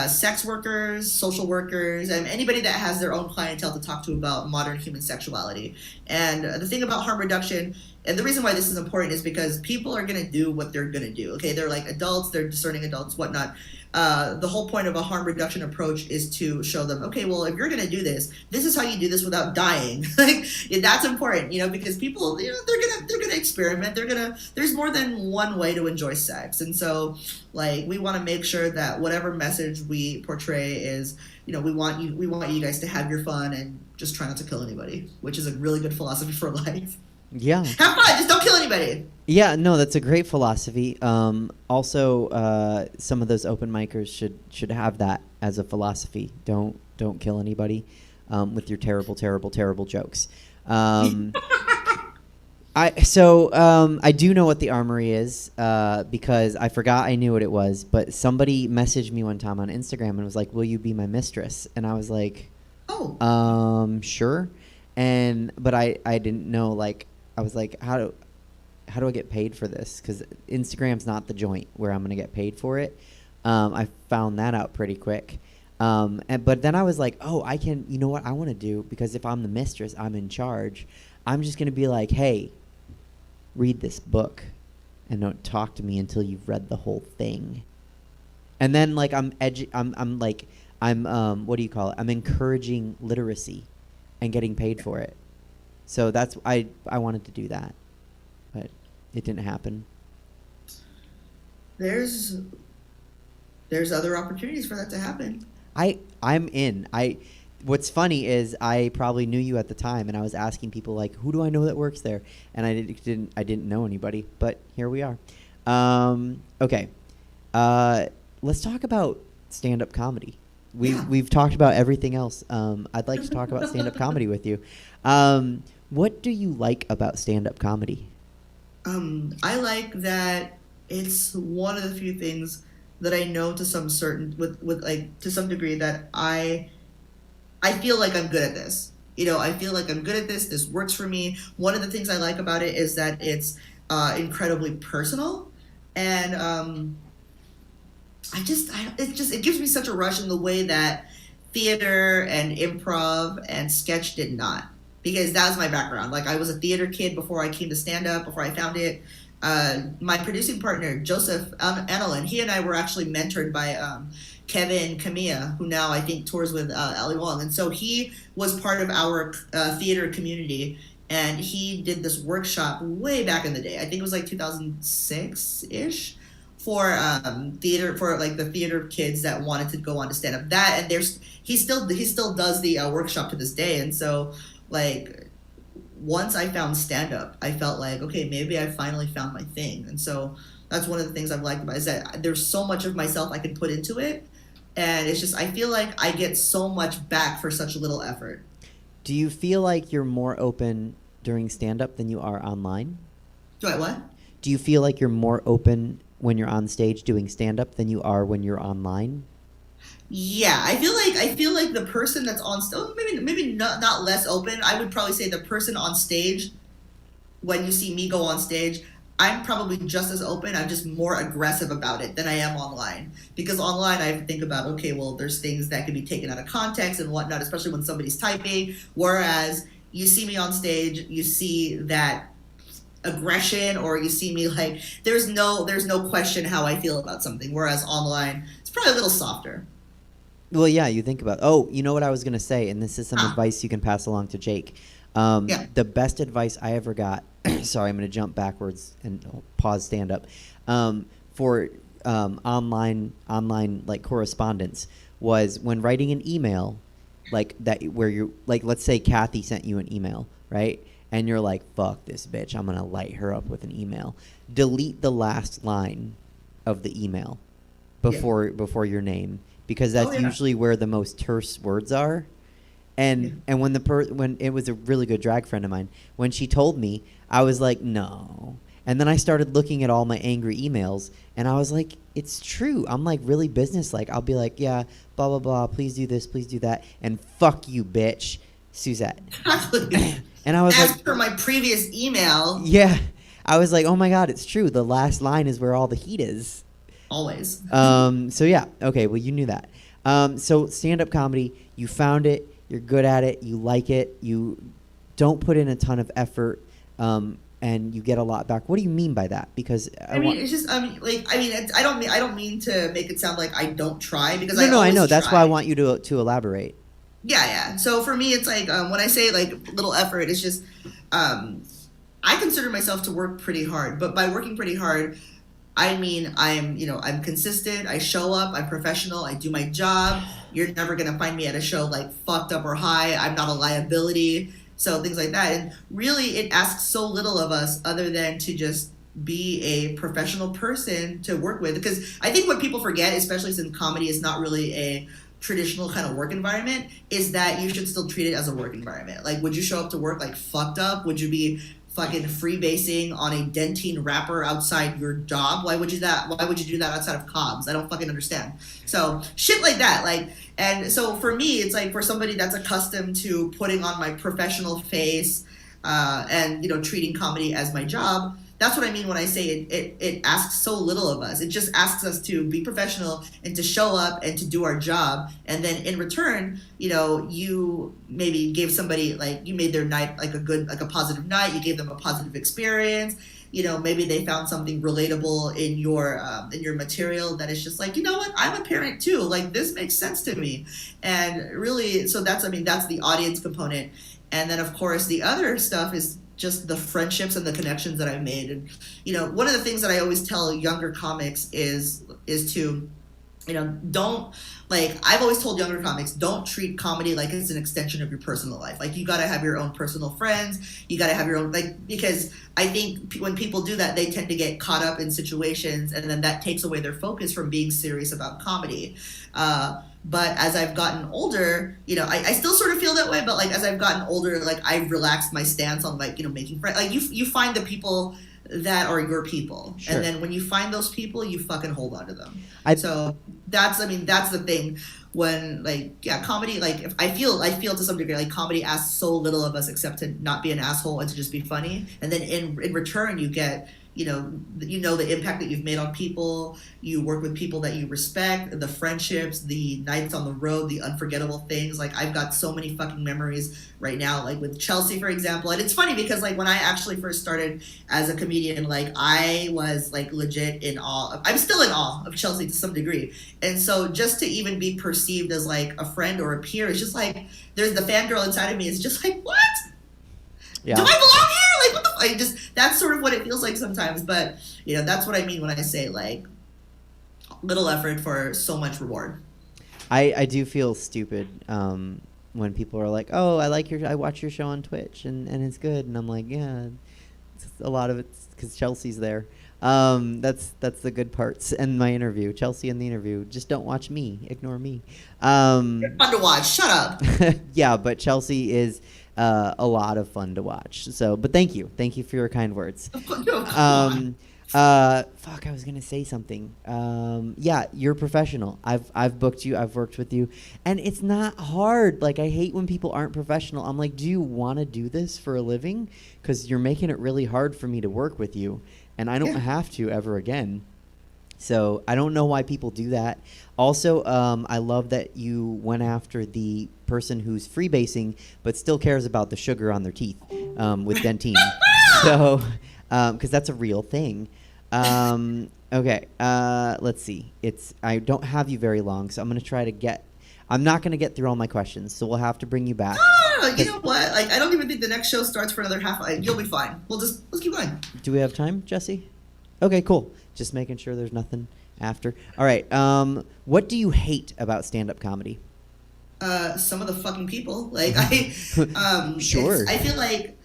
sex workers, social workers, and anybody that has their own clientele to talk to about modern human sexuality. And the thing about harm reduction, and the reason why this is important, is because people are going to do what they're going to do. Okay, they're like adults, they're discerning adults, whatnot. The whole point of a harm reduction approach is to show them, okay, well, if you're going to do this, this is how you do this without dying. Like that's important, you know, because people, you know, they're gonna experiment. There's more than one way to enjoy sex, and so like we want to make sure that whatever message we portray is, you know, we want you guys to have your fun and just try not to kill anybody, which is a really good philosophy for life. Yeah. Have fun, just don't kill anybody. Yeah, no, that's a great philosophy. Also, some of those open micers should have that as a philosophy. Don't kill anybody with your terrible jokes. I do know what the Armory is because I forgot I knew what it was. But somebody messaged me one time on Instagram and was like, "Will you be my mistress?" And I was like, "Oh, sure." But I didn't know, like, I was like, how do I get paid for this? Because Instagram's not the joint where I'm going to get paid for it. I found that out pretty quick. But then I was like, oh, I can, you know what I want to do? Because if I'm the mistress, I'm in charge. I'm just going to be like, hey, read this book and don't talk to me until you've read the whole thing. And then like I'm what do you call it? I'm encouraging literacy and getting paid for it. So that's I wanted to do that, but it didn't happen. There's other opportunities for that to happen. I'm in. What's funny is I probably knew you at the time, and I was asking people like, who do I know that works there? And I didn't know anybody, but here we are. Okay. Let's talk about stand-up comedy. We've talked about everything else. I'd like to talk about stand-up comedy with you. What do you like about stand-up comedy? I like that it's one of the few things that I know to some degree that I feel like I'm good at this. You know, I feel like I'm good at this. This works for me. One of the things I like about it is that it's incredibly personal, and it gives me such a rush in the way that theater and improv and sketch did not, because that was my background. Like I was a theater kid before I came to stand up, before I found it. My producing partner, Joseph Annalyn, he and I were actually mentored by Kevin Kamiya, who now I think tours with Ali Wong. And so he was part of our theater community, and he did this workshop way back in the day. I think it was like 2006-ish. For theater, for like the theater kids that wanted to go on to stand up. That, and he still does the workshop to this day. And so like once I found stand-up, I felt like, okay, maybe I finally found my thing. And so that's one of the things I've liked about it, is that there's so much of myself I can put into it. And it's just, I feel like I get so much back for such little effort. Do you feel like you're more open during stand-up than you are online? Do I what? Do you feel like you're more open when you're on stage doing stand-up than you are when you're online? Yeah, I feel like the person that's on stage, maybe not less open. I would probably say the person on stage, when you see me go on stage, I'm probably just as open. I'm just more aggressive about it than I am online. Because online, I have to think about, okay, well, there's things that can be taken out of context and whatnot, especially when somebody's typing. Whereas you see me on stage, you see that aggression, or you see me like, there's no question how I feel about something. Whereas online, it's probably a little softer. Well, yeah, you think about, you know what I was going to say, and this is some advice you can pass along to Jake. Yeah. The best advice I ever got, sorry, I'm going to jump backwards and pause stand up, for online like correspondence was when writing an email, like that, where you, like, let's say Kathy sent you an email, right? And you're like, fuck this bitch, I'm going to light her up with an email. Delete the last line of the email before your name. Because that's usually where the most terse words are, and when when it was a really good drag friend of mine, when she told me, I was like, no, and then I started looking at all my angry emails, and I was like, it's true. I'm like really businesslike. I'll be like, yeah, blah blah blah, please do this, please do that, and fuck you, bitch, Suzette. And I was as like, per my previous email. Yeah, I was like, oh my god, it's true. The last line is where all the heat is. Always. So yeah, okay, well, you knew that. So stand-up comedy, you found it, you're good at it, you like it, you don't put in a ton of effort, and you get a lot back. What do you mean by that? Because I don't mean to make it sound like I don't try, because I know. try. That's why I want you to elaborate. Yeah. So for me, it's like, when I say like little effort, it's just, I consider myself to work pretty hard, but by working pretty hard, I mean, I'm consistent, I show up, I'm professional, I do my job. You're never going to find me at a show like fucked up or high. I'm not a liability. So things like that. And really, it asks so little of us other than to just be a professional person to work with. Because I think what people forget, especially since comedy is not really a traditional kind of work environment, is that you should still treat it as a work environment. Like, would you show up to work like fucked up? Would you be fucking freebasing on a dentine wrapper outside your job? Why would you do that outside of Cobb's? I don't fucking understand. So shit like that. Like, and so for me, it's like, for somebody that's accustomed to putting on my professional face, and treating comedy as my job, that's what I mean when I say it asks so little of us. It just asks us to be professional and to show up and to do our job. And then in return, you maybe gave somebody, like, you made their night like a positive night. You gave them a positive experience. Maybe they found something relatable in your material that is just like, you know what, I'm a parent too. Like, this makes sense to me. And really, so that's the audience component. And then of course the other stuff is just the friendships and the connections that I've made. And, one of the things that I always tell younger comics is to, don't, like, I've always told younger comics, don't treat comedy like it's an extension of your personal life. Like, you got to have your own personal friends. You got to have your own, like, because I think when people do that, they tend to get caught up in situations, and then that takes away their focus from being serious about comedy. But as I've gotten older, I still sort of feel that way, but like, as I've gotten older, like, I've relaxed my stance on, like, making friends. Like, you find the people that are your people. Sure. And then when you find those people, you fucking hold on to them. So that's the thing when, like, comedy, like, if I feel to some degree like comedy asks so little of us except to not be an asshole and to just be funny. And then in return, you get, the impact that you've made on people. You work with people that you respect, the friendships, the nights on the road, the unforgettable things. Like, I've got so many fucking memories right now, like with Chelsea, for example. And it's funny because, like, when I actually first started as a comedian, like, I was like legit in awe. I'm still in awe of Chelsea to some degree. And so just to even be perceived as like a friend or a peer, it's just like, there's the fangirl inside of me. It's just like, what? Yeah. Do I belong here? Like, what the that's sort of what it feels like sometimes. But, that's what I mean when I say, like, little effort for so much reward. I do feel stupid when people are like, "Oh, I watch your show on Twitch and it's good," and I'm like, "Yeah, a lot of it's because Chelsea's there." That's the good parts in my interview. Chelsea in the interview. Just don't watch me. Ignore me. Fun to watch. Shut up. Yeah, but Chelsea is a lot of fun to watch. So, but thank you for your kind words. Fuck, I was gonna say something. Yeah, you're a professional. I've booked you. I've worked with you, and it's not hard. Like, I hate when people aren't professional. I'm like, do you want to do this for a living? Because you're making it really hard for me to work with you, and I don't have to ever again. So I don't know why people do that. Also, I love that you went after the person who's freebasing but still cares about the sugar on their teeth with Dentine. So, because that's a real thing. Okay, let's see. I don't have you very long, so I'm going to try to get... I'm not going to get through all my questions, so we'll have to bring you back. You know what? Like, I don't even think the next show starts for another half. You'll be fine. Let's keep going. Do we have time, Jesse? Okay, cool. Just making sure there's nothing after. All right. What do you hate about stand-up comedy? Some of the fucking people. Like, Sure. I feel like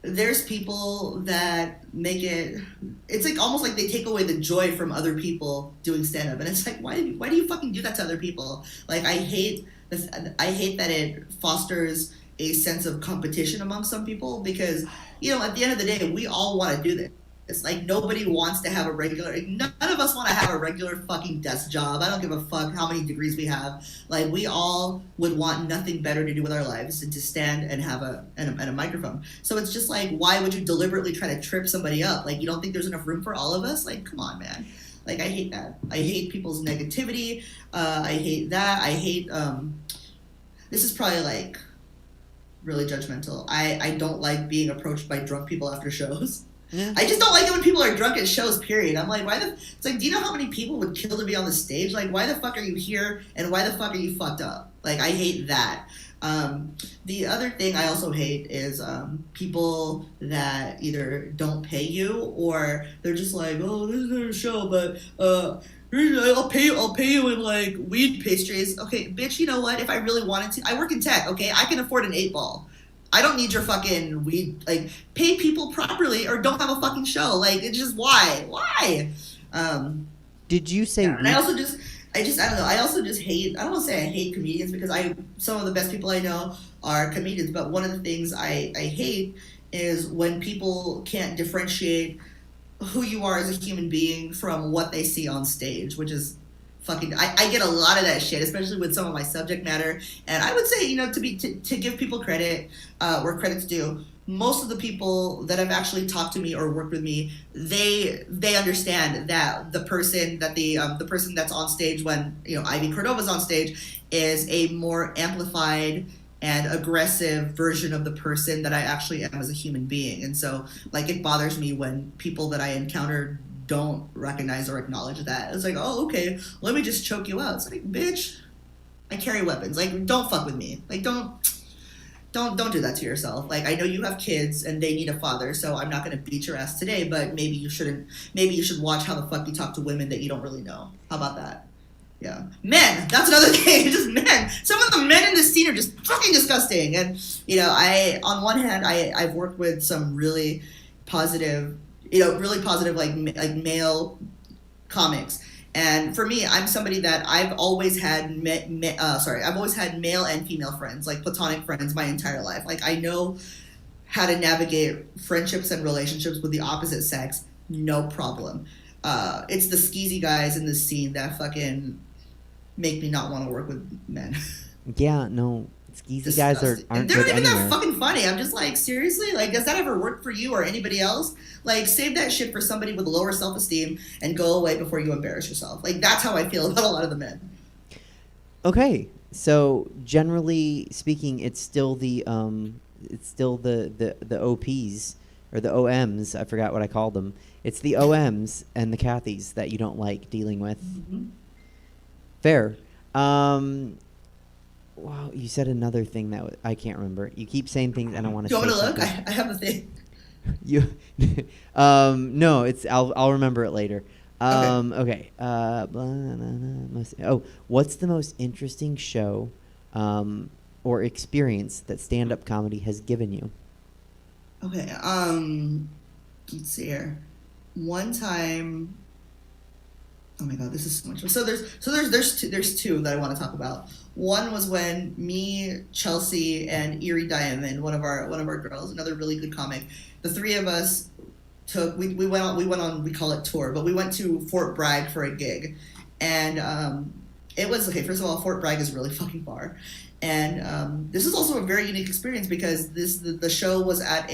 there's people that make it. It's like almost like they take away the joy from other people doing stand-up, and it's like, why do you fucking do that to other people? Like, I hate that it fosters a sense of competition among some people, because, you know, at the end of the day, we all want to do this. It's like nobody wants to have none of us want to have a regular fucking desk job. I don't give a fuck how many degrees we have. Like, we all would want nothing better to do with our lives than to stand and have a microphone. So it's just like, why would you deliberately try to trip somebody up? Like, you don't think there's enough room for all of us? Like, come on, man. Like, I hate that. I hate people's negativity. I hate that. I hate, this is probably like really judgmental. I don't like being approached by drunk people after shows. Yeah. I just don't like it when people are drunk at shows, period. I'm like, it's like, do you know how many people would kill to be on the stage? Like, why the fuck are you here, and why the fuck are you fucked up? Like, I hate that. The other thing I also hate is people that either don't pay you, or they're just like, oh, this is a show, but I'll pay you in like weed pastries. Okay, bitch, you know what? If I really wanted to, I work in tech, okay? I can afford an 8-ball. I don't need your fucking weed. Like, pay people properly or don't have a fucking show. Like, it's just why? Did you say? Yeah, and I don't know. I also just hate. I don't want to say I hate comedians, because some of the best people I know are comedians. But one of the things I hate is when people can't differentiate who you are as a human being from what they see on stage, which is fucking. I get a lot of that shit, especially with some of my subject matter. And I would say, you know, to give people credit where credit's due, most of the people that have actually talked to me or worked with me, they understand that the person that's on stage when, you know, Aivy Cordova's on stage is a more amplified and aggressive version of the person that I actually am as a human being. And so, like, it bothers me when people that I encounter don't recognize or acknowledge that. It's like, oh, okay, let me just choke you out. It's like, bitch, I carry weapons. Like, don't fuck with me. Like, don't do that to yourself. Like, I know you have kids and they need a father, so I'm not going to beat your ass today, but maybe you shouldn't. Maybe you should watch how the fuck you talk to women that you don't really know. How about that? Yeah. Men, that's another thing. Just men. Some of the men in this scene are just fucking disgusting. And, you know, on one hand, I've worked with some really positive, like male comics. And for me, I'm somebody that I've always had male and female friends, like platonic friends, my entire life. Like, I know how to navigate friendships and relationships with the opposite sex, no problem. It's the skeezy guys in this scene that fucking make me not want to work with men. Yeah, no, skeezy guys aren't They're good not even anywhere. that fucking funny. I'm just like, seriously? Like, does that ever work for you or anybody else? Like, save that shit for somebody with lower self-esteem and go away before you embarrass yourself. Like, that's how I feel about a lot of the men. Okay, so generally speaking, it's still the OPs or the OMs. I forgot what I called them. It's the OMs and the Cathys that you don't like dealing with. Mm-hmm. Fair. Wow, you said another thing that I can't remember. You keep saying things, and I want to. Do you say want me to look? something. I have a thing. You, no, it's I'll remember it later. Okay. What's the most interesting show or experience that stand-up comedy has given you? Okay. Let's see here. One time. Oh my God, this is so much. There's two that I want to talk about. One was when me, Chelsea, and Erie Diamond, one of our girls, another really good comic, the three of us we went on, we call it tour, but we went to Fort Bragg for a gig, and it was okay. First of all, Fort Bragg is really fucking far, and this is also a very unique experience because the show was at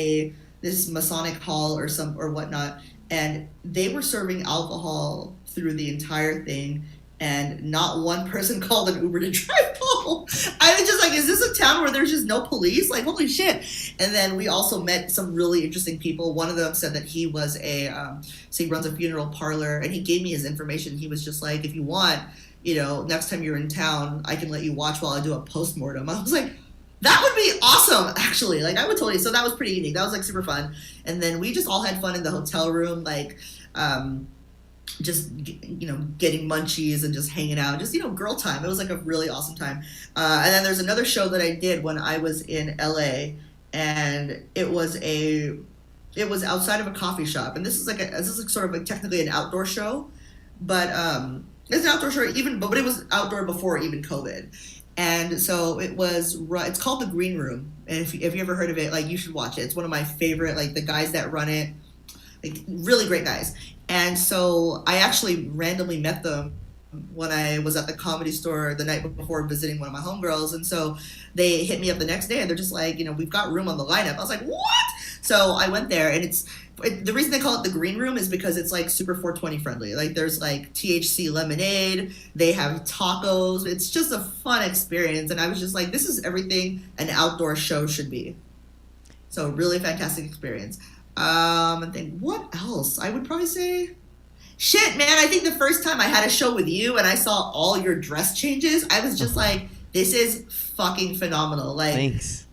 this Masonic hall or whatnot, and they were serving alcohol through the entire thing, and not one person called an Uber to drive home. I was just like, is this a town where there's just no police? Like, holy shit. And then we also met some really interesting people. One of them said that he was so he runs a funeral parlor, and he gave me his information. He was just like, if you want, next time you're in town, I can let you watch while I do a postmortem. I was like, that would be awesome, actually. Like, I would totally. So that was pretty unique. That was like super fun. And then we just all had fun in the hotel room, like, just getting munchies and just hanging out, just girl time. It was like a really awesome time. And then there's another show that I did when I was in LA, and it was outside of a coffee shop, and this is sort of like technically an outdoor show, but it's an outdoor show but it was outdoor before even COVID. And so it's called The Green Room, and if you ever heard of it, like, you should watch it. It's one of my favorite, like, the guys that run it, like, really great guys. And so I actually randomly met them when I was at the Comedy Store the night before visiting one of my homegirls. And so they hit me up the next day, and they're just like, we've got room on the lineup. I was like, what? So I went there, and the reason they call it The Green Room is because it's like super 420 friendly. Like, there's like THC lemonade, they have tacos. It's just a fun experience. And I was just like, this is everything an outdoor show should be. So really fantastic experience. And then what else? I would probably say, shit, man, I think the first time I had a show with you and I saw all your dress changes, I was just like, this is fucking phenomenal. Like, thanks.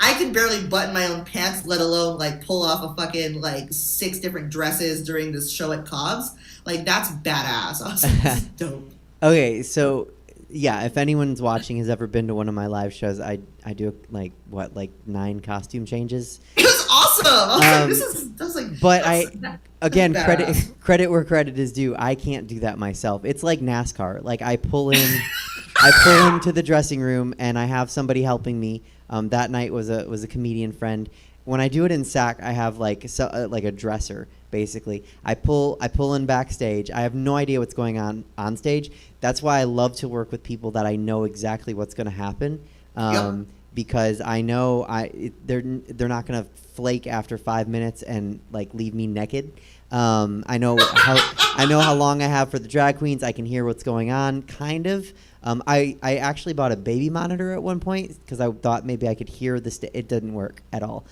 I could barely button my own pants, let alone like pull off a fucking like 6 different dresses during this show at Cobb's. Like, that's badass. I was like, this is dope. Okay, so yeah, if anyone's watching has ever been to one of my live shows, I do like 9 costume changes. It was awesome. I was like, that's like. But again, credit where credit is due. I can't do that myself. It's like NASCAR. Like, I pull into the dressing room, and I have somebody helping me. That night was a comedian friend. When I do it in SAC, I have like a dresser. Basically, I pull in backstage. I have no idea what's going on stage. That's why I love to work with people that I know exactly what's going to happen, because I know they're not going to flake after 5 minutes and like leave me naked. I know how long I have for the drag queens. I can hear what's going on, kind of. I actually bought a baby monitor at one point because I thought maybe I could hear it didn't work at all.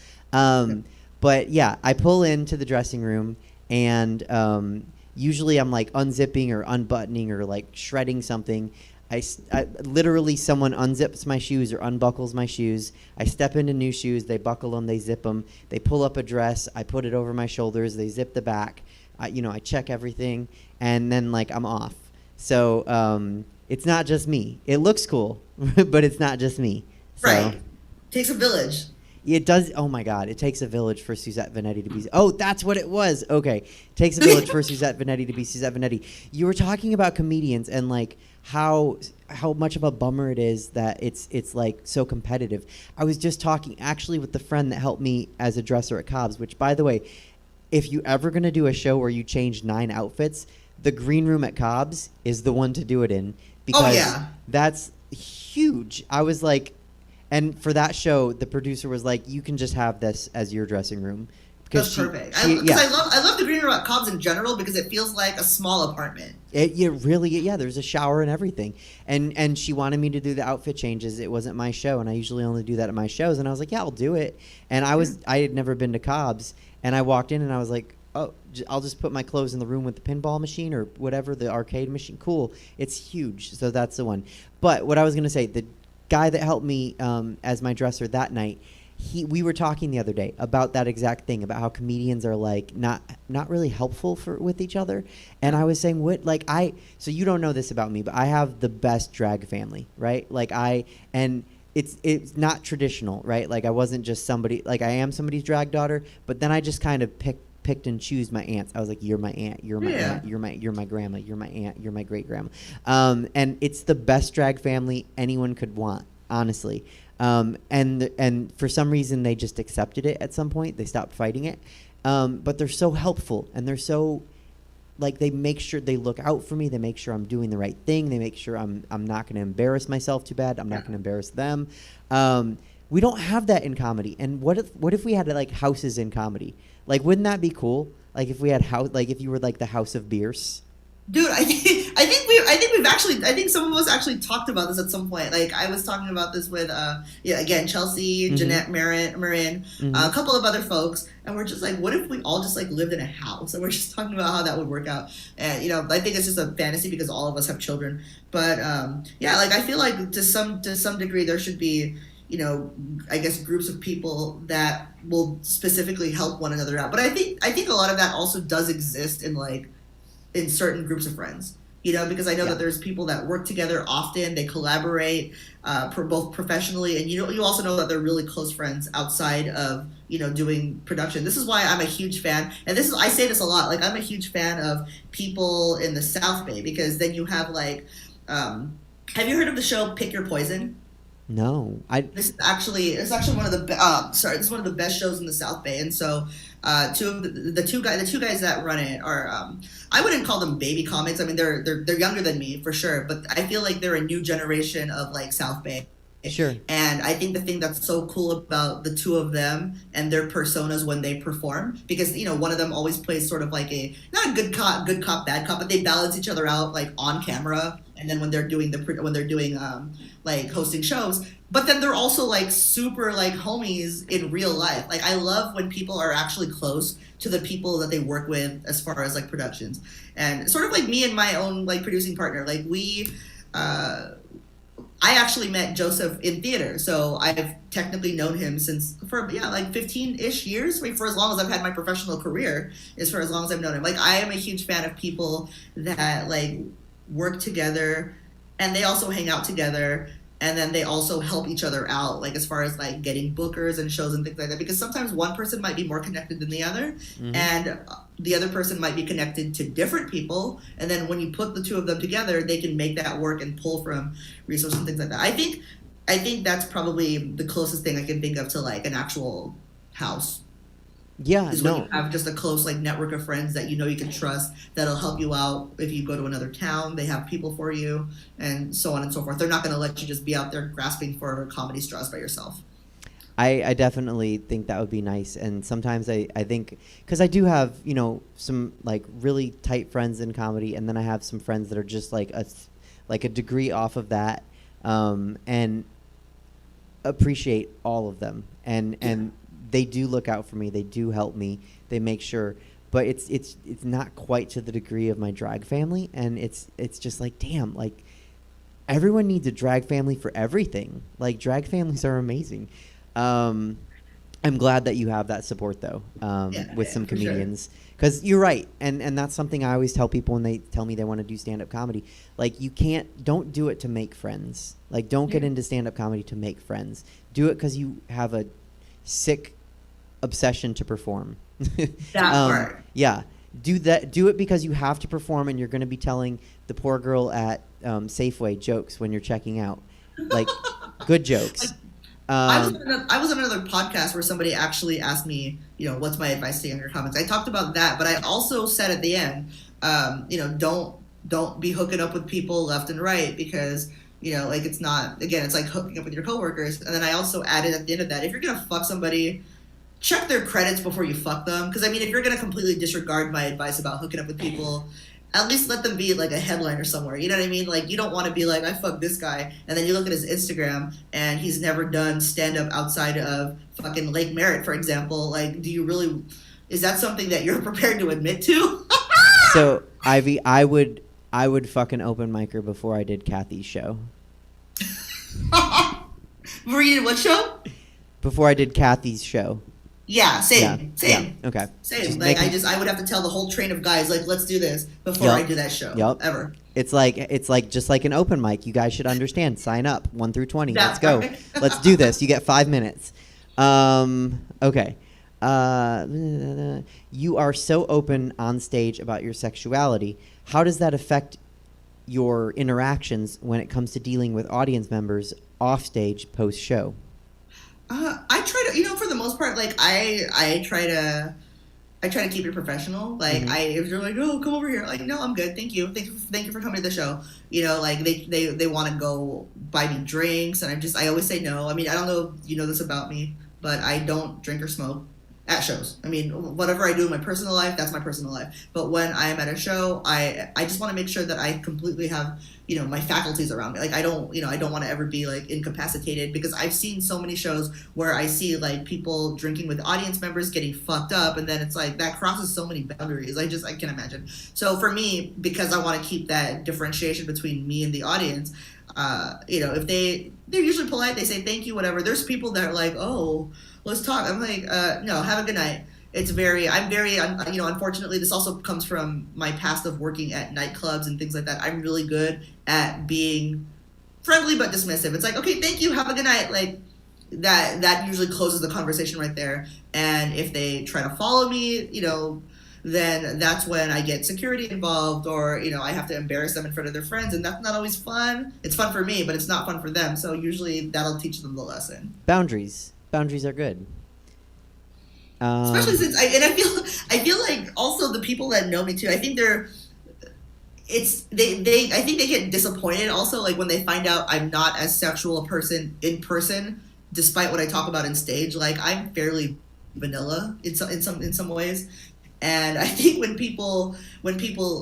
But yeah, I pull into the dressing room, and usually I'm like unzipping or unbuttoning or like shredding something. I literally, someone unzips my shoes or unbuckles my shoes. I step into new shoes. They buckle them. They zip them. They pull up a dress. I put it over my shoulders. They zip the back. I check everything, and then like I'm off. So it's not just me. It looks cool, but it's not just me. So, right. Takes a village. It does. Oh my God! It takes a village for Suzette Veneti to be. Oh, that's what it was. Okay, takes a village for Suzette Veneti to be Suzette Veneti. You were talking about comedians and like how much of a bummer it is that it's like so competitive. I was just talking actually with the friend that helped me as a dresser at Cobb's. Which, by the way, if you ever gonna do a show where you change 9 outfits, the green room at Cobb's is the one to do it in, because that's huge. I was like. And for that show, the producer was like, "You can just have this as your dressing room." That's perfect. I love the green room at Cobb's in general because it feels like a small apartment. There's a shower and everything. And she wanted me to do the outfit changes. It wasn't my show, and I usually only do that at my shows. And I was like, "Yeah, I'll do it." And I had never been to Cobb's, and I walked in and I was like, "Oh, I'll just put my clothes in the room with the pinball machine or whatever, the arcade machine. Cool. It's huge." So that's the one. But what I was gonna say, the guy that helped me as my dresser that night, we were talking the other day about that exact thing, about how comedians are like not really helpful with each other. And I was saying, so you don't know this about me, but I have the best drag family, right? Like and it's not traditional, right? Like I wasn't just somebody, like I am somebody's drag daughter, but then I just kind of picked and choose my aunts. I was like, you're my aunt, you're my aunt, you're my grandma, you're my aunt, you're my great grandma. And it's the best drag family anyone could want, honestly. And for some reason they just accepted it at some point. They stopped fighting it. But they're so helpful, and they're so, like, they make sure they look out for me. They make sure I'm doing the right thing. They make sure I'm not going to embarrass myself too bad. I'm not going to embarrass them. We don't have that in comedy. And what if we had like houses in comedy? Like, wouldn't that be cool? Like if we had if you were like the House of Bearce. Dude, I think some of us actually talked about this at some point. Like I was talking about this with again, Chelsea, Jeanette, Marin, a couple of other folks, and we're just like, what if we all just like lived in a house? And we're just talking about how that would work out. And I think it's just a fantasy because all of us have children. But like I feel like to some degree there should be, I guess groups of people that will specifically help one another out. But I think a lot of that also does exist in certain groups of friends, because I know that there's people that work together often, they collaborate both professionally, and you also know that they're really close friends outside of doing production. This is why I'm a huge fan, and I say this a lot, like I'm a huge fan of people in the South Bay, because then you have have you heard of the show Pick Your Poison? No, It's actually one of the this is one of the best shows in the South Bay, and so the two guys that run it are I wouldn't call them baby comics. I mean they're younger than me for sure, but I feel like they're a new generation of South Bay. Sure. And I think the thing that's so cool about the two of them and their personas when they perform, because one of them always plays sort of like not a good cop, bad cop, but they balance each other out on camera, and then when they're doing hosting shows, but then they're also super homies in real life. I love when people are actually close to the people that they work with as far as productions, and sort of like me and my own producing partner. I actually met Joseph in theater, so I've technically known him for 15-ish years, for as long as I've had my professional career, is for as long as I've known him. I am a huge fan of people that work together, and they also hang out together, and then they also help each other out, as far as getting bookers and shows and things like that, because sometimes one person might be more connected than the other, and the other person might be connected to different people, and then when you put the two of them together, they can make that work and pull from resources and things like that. I think that's probably the closest thing I can think of to an actual house. Yeah, is when you have just a close network of friends that you can trust, that'll help you out if you go to another town. They have people for you, and so on and so forth. They're not going to let you just be out there grasping for comedy straws by yourself. I definitely think that would be nice, and sometimes I think, because I do have some really tight friends in comedy, and then I have some friends that are just a degree off of that, and appreciate all of them, and they do look out for me, they do help me, they make sure, but it's not quite to the degree of my drag family, and it's just damn, everyone needs a drag family for everything. Drag families are amazing. I'm glad that you have that support though, with some comedians, because you're right, and that's something I always tell people when they tell me they want to do stand-up comedy. Don't do it to make friends. Don't get into stand-up comedy to make friends. Do it because you have a sick obsession to perform. That part. Yeah, do that. Do it because you have to perform, and you're going to be telling the poor girl at Safeway jokes when you're checking out, good jokes. I was on another podcast where somebody actually asked me, what's my advice to younger comics. I talked about that, but I also said at the end, don't be hooking up with people left and right, because it's not, again, it's like hooking up with your coworkers. And then I also added at the end of that, if you're gonna fuck somebody, check their credits before you fuck them. Because if you're gonna completely disregard my advice about hooking up with people, at least let them be a headliner somewhere. You know what I mean? You don't want to be I fucked this guy, and then you look at his Instagram and he's never done stand-up outside of fucking Lake Merritt, for example. Is that something that you're prepared to admit to? So, Ivy, I would fucking open micer before I did Kathy's show. Before you did what show? Before I did Kathy's show. Yeah, same. Yeah. Okay. Same. Like I would have to tell the whole train of guys, like, let's do this before I do that show. Yep. Ever. It's like just like an open mic. You guys should understand. Sign up 1 through 20. Let's That's go. right. Let's do this. You get 5 minutes. Okay. You are so open on stage about your sexuality. How does that affect your interactions when it comes to dealing with audience members off stage post show? I try to, for the most part, like I try to keep it professional. Like if you're like, oh, come over here, like, no, I'm good, thank you for coming to the show. Like they want to go buy me drinks, and I always say no. I mean, I don't know if you know this about me, but I don't drink or smoke at shows. I mean, whatever I do in my personal life, that's my personal life. But when I am at a show, I just want to make sure that I completely have, my faculties around me. Like I don't want to ever be like incapacitated, because I've seen so many shows where I see like people drinking with audience members getting fucked up, and then it's like that crosses so many boundaries. I can't imagine. So for me, because I want to keep that differentiation between me and the audience, if they're usually polite, they say thank you, whatever. There's people that are like, oh, let's talk. I'm like, no, have a good night. Unfortunately, this also comes from my past of working at nightclubs and things like that. I'm really good at being friendly but dismissive. It's like, okay, thank you, have a good night. Like that usually closes the conversation right there. And if they try to follow me, then that's when I get security involved, or, I have to embarrass them in front of their friends, and that's not always fun. It's fun for me, but it's not fun for them. So usually that'll teach them the lesson. Boundaries are good. Especially since I feel like also the people that know me too, I think I think they get disappointed also, like when they find out I'm not as sexual a person in person, despite what I talk about in stage. Like I'm fairly vanilla in some ways. And I think when people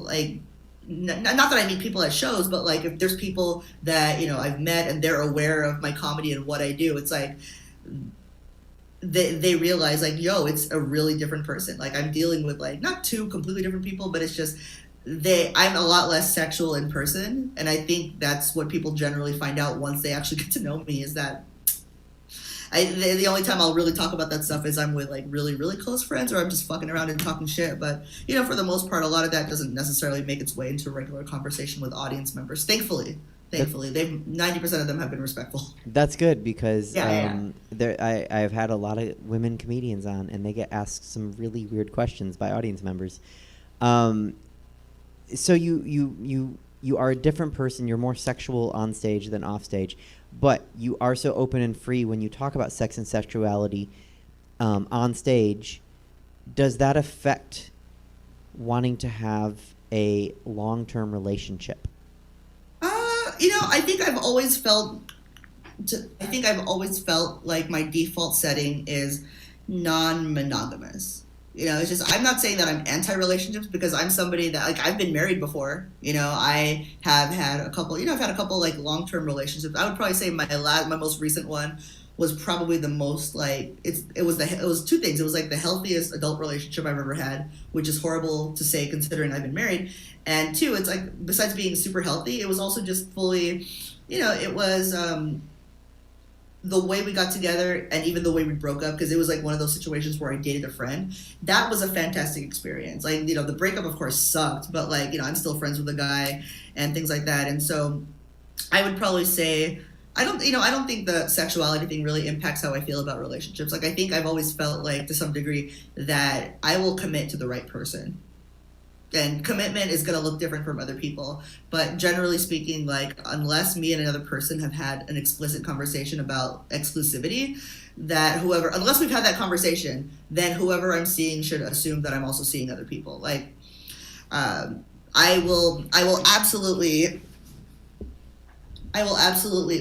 like, not that I meet people at shows, but like if there's people that, I've met and they're aware of my comedy and what I do, it's like they realize like, yo, it's a really different person. Like I'm dealing with like not two completely different people, but it's just I'm a lot less sexual in person. And I think that's what people generally find out once they actually get to know me, is that the only time I'll really talk about that stuff is I'm with like really, really close friends, or I'm just fucking around and talking shit. But, for the most part, a lot of that doesn't necessarily make its way into a regular conversation with audience members. Thankfully, 90% of them have been respectful. That's good, because I've had a lot of women comedians on, and they get asked some really weird questions by audience members. So you are a different person. You're more sexual on stage than off stage, but you are so open and free when you talk about sex and sexuality on stage. Does that affect wanting to have a long-term relationship? I think I've always felt like my default setting is non-monogamous. It's just, I'm not saying that I'm anti-relationships, because I'm somebody that, like, I've been married before. I have had a couple, I've had a couple like long-term relationships. I would probably say my most recent one was probably the most like, it was two things. It was like the healthiest adult relationship I've ever had, which is horrible to say considering I've been married. And two, it's like, besides being super healthy, it was also just fully, it was, the way we got together and even the way we broke up, because it was like one of those situations where I dated a friend. That was a fantastic experience. Like, the breakup of course sucked, but like, I'm still friends with the guy and things like that. And so I would probably say, I don't think the sexuality thing really impacts how I feel about relationships. Like, I think I've always felt like, to some degree, that I will commit to the right person. And commitment is going to look different from other people. But generally speaking, like, unless me and another person have had an explicit conversation about exclusivity, unless we've had that conversation, then whoever I'm seeing should assume that I'm also seeing other people. Like, I will absolutely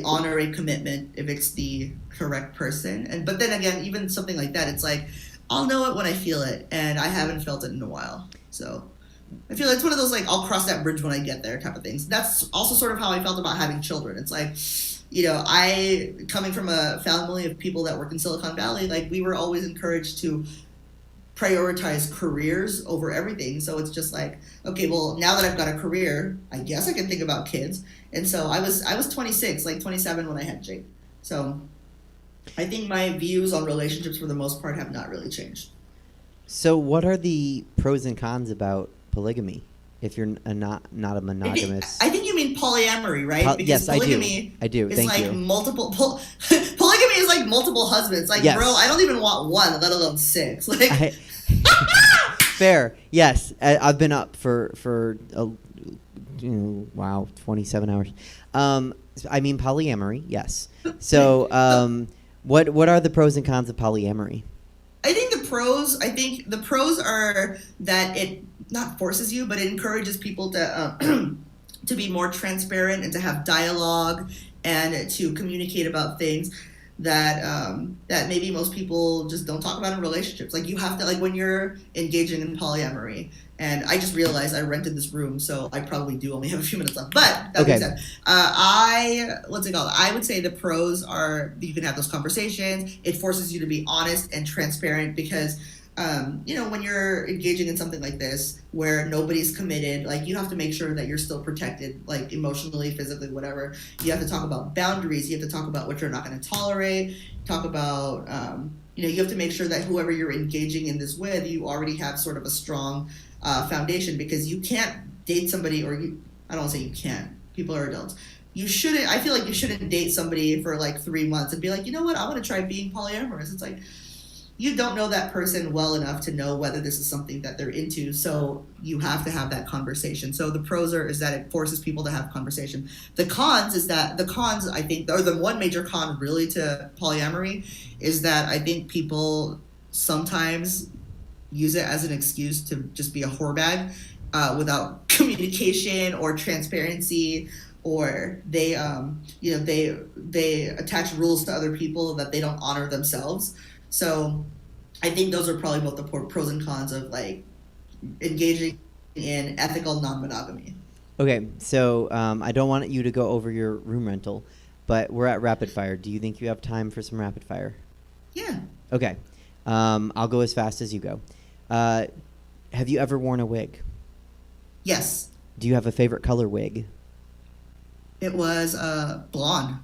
honor a commitment if it's the correct person. But then again, even something like that, it's like, I'll know it when I feel it, and I haven't felt it in a while. So I feel like it's one of those, like, I'll cross that bridge when I get there type of things. That's also sort of how I felt about having children. It's like, I, coming from a family of people that work in Silicon Valley, like, we were always encouraged to prioritize careers over everything. So it's just like, okay, well, now that I've got a career, I guess I can think about kids. And so I was 26, like 27 when I had Jake. So I think my views on relationships for the most part have not really changed. So, what are the pros and cons about polygamy? If you're not a monogamous, I think you mean polyamory, right? Yes, polygamy I do. Is Thank like you. Polygamy is like multiple husbands. Like, Yes. bro, I don't even want one, let alone 6. Like, Fair. Yes, I've been up for 27 hours. I mean polyamory. Yes. So, what are the pros and cons of polyamory? I think the pros are that it not forces you, but it encourages people to to be more transparent and to have dialogue and to communicate about things that that maybe most people just don't talk about in relationships. Like, you have to, like, when you're engaging in polyamory. And I just realized I rented this room, so I probably do only have a few minutes left. But that being said, what's it called? I would say the pros are you can have those conversations. It forces you to be honest and transparent because, when you're engaging in something like this where nobody's committed, like, you have to make sure that you're still protected, like, emotionally, physically, whatever. You have to talk about boundaries. You have to talk about what you're not going to tolerate. Talk about, you have to make sure that whoever you're engaging in this with, you already have sort of a strong foundation, because you can't date somebody, I don't want to say you can't. People are adults. I feel like you shouldn't date somebody for like 3 months and be like, you know what, I want to try being polyamorous. It's like, you don't know that person well enough to know whether this is something that they're into. So you have to have that conversation. So the pros is that it forces people to have conversation. The cons, I think, or the one major con really to polyamory is that I think people sometimes use it as an excuse to just be a whore bag without communication or transparency, or they attach rules to other people that they don't honor themselves. So I think those are probably both the pros and cons of, like, engaging in ethical non-monogamy. Okay, so I don't want you to go over your room rental, but we're at rapid fire. Do you think you have time for some rapid fire? Yeah. Okay. I'll go as fast as you go. Have you ever worn a wig? Yes. Do you have a favorite color wig? It was blonde.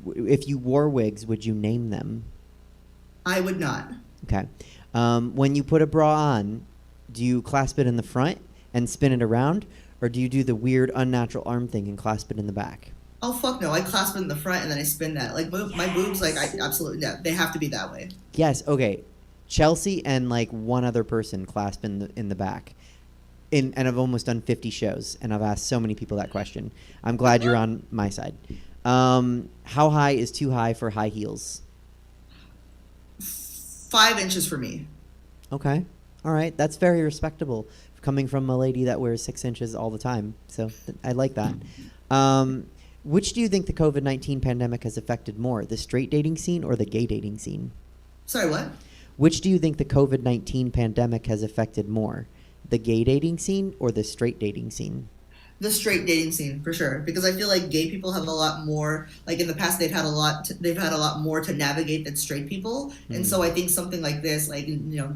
If you wore wigs, would you name them? I would not. Okay. When you put a bra on, do you clasp it in the front and spin it around, or do you do the weird unnatural arm thing and clasp it in the back? Oh, fuck no. I clasp it in the front and then I spin that. Like, my boobs, like, I absolutely, yeah, they have to be that way. Yes. Okay. Chelsea and like one other person clasp in the back. And I've almost done 50 shows, and I've asked so many people that question. I'm glad you're on my side. How high is too high for high heels? 5 inches for me. Okay. All right. That's very respectable, coming from a lady that wears 6 inches all the time. So I like that. Which do you think the COVID-19 pandemic has affected more, the straight dating scene or the gay dating scene? Sorry, what? Which do you think the COVID-19 pandemic has affected more, the gay dating scene or the straight dating scene? The straight dating scene, for sure, because I feel like gay people have a lot more, like, in the past they've had a lot more to navigate than straight people. And so I think something like this, like,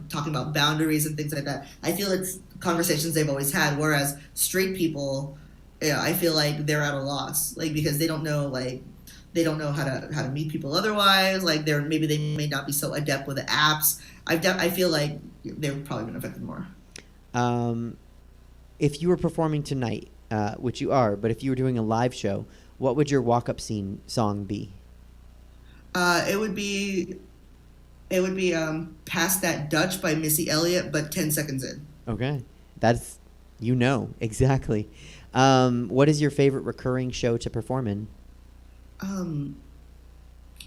talking about boundaries and things like that, I feel it's conversations they've always had, whereas straight people, I feel like they're at a loss, like, because they don't know how to meet people otherwise. Like, they may not be so adept with the apps. I feel like they've probably been affected more. If you were performing tonight, which you are, but if you were doing a live show, what would your walk-up song be? It would be Past That Dutch by Missy Elliott, but 10 seconds in. Okay. That's, exactly. What is your favorite recurring show to perform in? Let's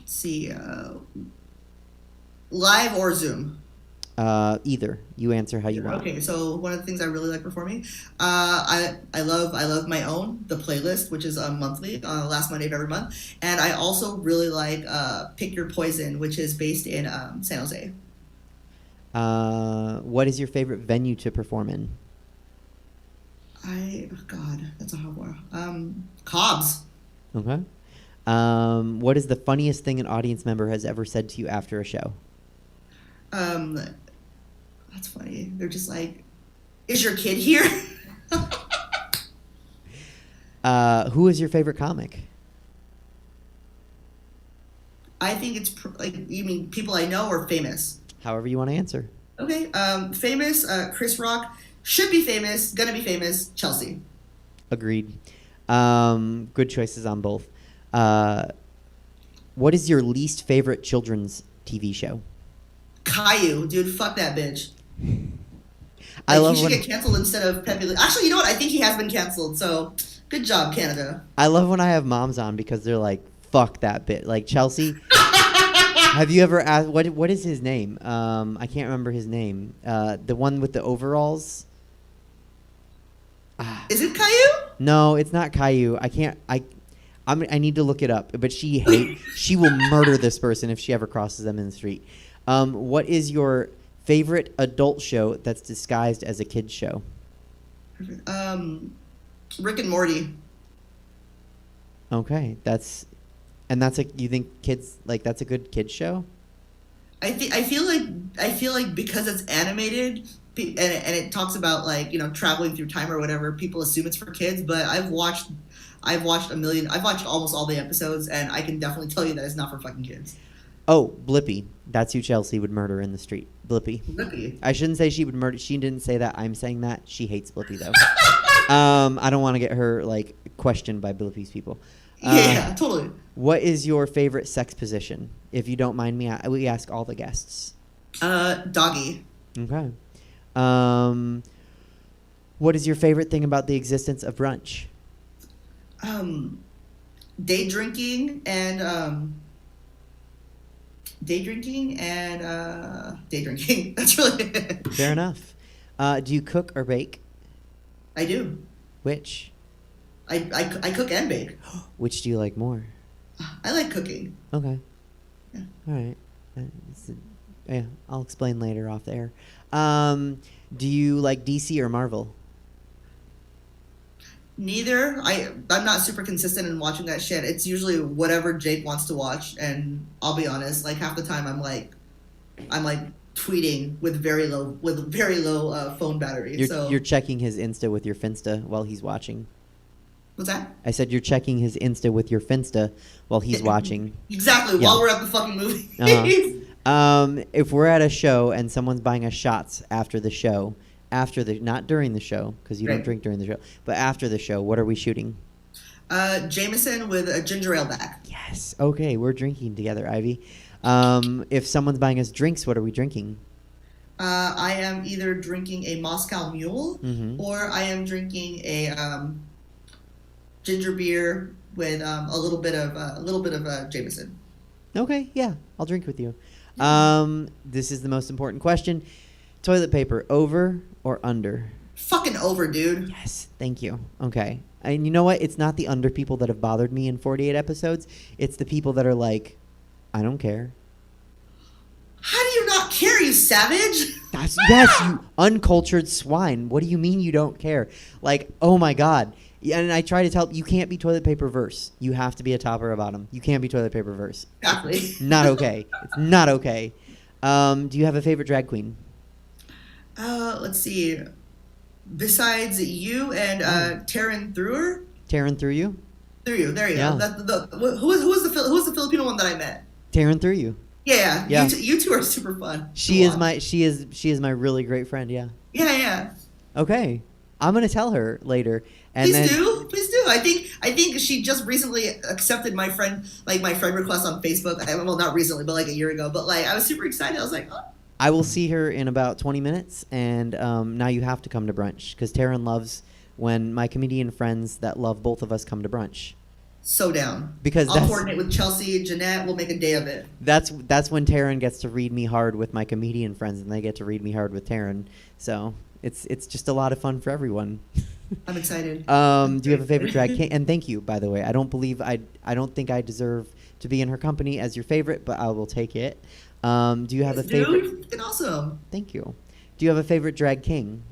see, live or Zoom? Either. You answer how you want. Okay, so one of the things I really like performing, I love my own, the playlist, which is monthly, last Monday of every month, and I also really like Pick Your Poison, which is based in San Jose. What is your favorite venue to perform in? God, that's a hard one. Cobb's. Okay. What is the funniest thing an audience member has ever said to you after a show? That's funny. They're just like, "Is your kid here?" Who is your favorite comic? I think it's like, you mean people I know or famous? However you want to answer. Okay. Famous, Chris Rock. Should be famous, gonna be famous, Chelsea. Agreed. Good choices on both. What is your least favorite children's TV show? Caillou, dude, fuck that bitch. I love he should when get canceled instead of Pepe Le. Actually, you know what? I think he has been canceled. So good job, Canada. I love when I have moms on because they're like, "Fuck that bit." Like Chelsea. Have you ever asked what is his name? I can't remember his name. The one with the overalls. Is it Caillou? No, it's not Caillou. I need to look it up. But she will murder this person if she ever crosses them in the street. What is your favorite adult show that's disguised as a kid's show? Rick and Morty. Okay, you think kids like that's a good kids show? I feel like because it's animated and it talks about like, you know, traveling through time or whatever, people assume it's for kids. But I've watched almost all the episodes, and I can definitely tell you that it's not for fucking kids. Oh, Blippi. That's who Chelsea would murder in the street. Blippi. Blippi. I shouldn't say she would murder. She didn't say that. I'm saying that. She hates Blippi, though. I don't want to get her, like, questioned by Blippi's people. Yeah, totally. What is your favorite sex position? If you don't mind me, we ask all the guests. Doggy. Okay. What is your favorite thing about the existence of brunch? Day drinking and day drinking. That's really it. Fair enough. Do you cook or bake? I do. Which? I cook and bake. Which do you like more? I like cooking. Okay. Yeah. All right. Yeah, I'll explain later off the air. Do you like DC or Marvel? Neither. I'm not super consistent in watching that shit. It's usually whatever Jake wants to watch, and I'll be honest, like half the time I'm like tweeting with very low phone battery. You're checking his Insta with your Finsta while he's watching. What's that? I said you're checking his Insta with your Finsta while he's watching. Exactly. Yeah. While we're at the fucking movie. If we're at a show and someone's buying us shots after the show, not during the show because you don't drink during the show, but after the show, what are we shooting? Jameson with a ginger ale back. Yes. Okay, we're drinking together, Ivy. If someone's buying us drinks, what are we drinking? I am either drinking a Moscow Mule or I am drinking a ginger beer with a little bit of Jameson. Okay, yeah, I'll drink with you. This is the most important question. Toilet paper, over or under? Fucking over, dude. Yes, thank you. Okay. And you know what? It's not the under people that have bothered me in 48 episodes. It's the people that are like, I don't care. How do you not care, you savage? Yes, you uncultured swine. What do you mean you don't care? Like, oh my God. And I try to tell you can't be toilet paper verse. You have to be a top or a bottom. You can't be toilet paper verse. Exactly. Not okay. It's not okay. Do you have a favorite drag queen? Let's see. Besides you and Taryn Thruer? Taryn Through You? Through You. There you Yeah. go. Who was the Filipino one that I met? Taryn Through You. Yeah. Yeah. You two are super fun. She is my really great friend. Yeah. Yeah. Okay. I'm gonna tell her later. And Please do. I think she just recently accepted my friend request on Facebook. Well, not recently, but like a year ago. But like, I was super excited. I was like, oh. I will see her in about 20 minutes, and now you have to come to brunch because Taryn loves when my comedian friends that love both of us come to brunch. So down. Because I'll coordinate with Chelsea and Jeanette. We'll make a day of it. That's when Taryn gets to read me hard with my comedian friends, and they get to read me hard with Taryn. So it's just a lot of fun for everyone. I'm excited. Do you have a favorite drag king? And thank you, by the way. I don't think I deserve to be in her company as your favorite, but I will take it. Do you have a favorite? Dude, fucking awesome. Thank you. Do you have a favorite drag king?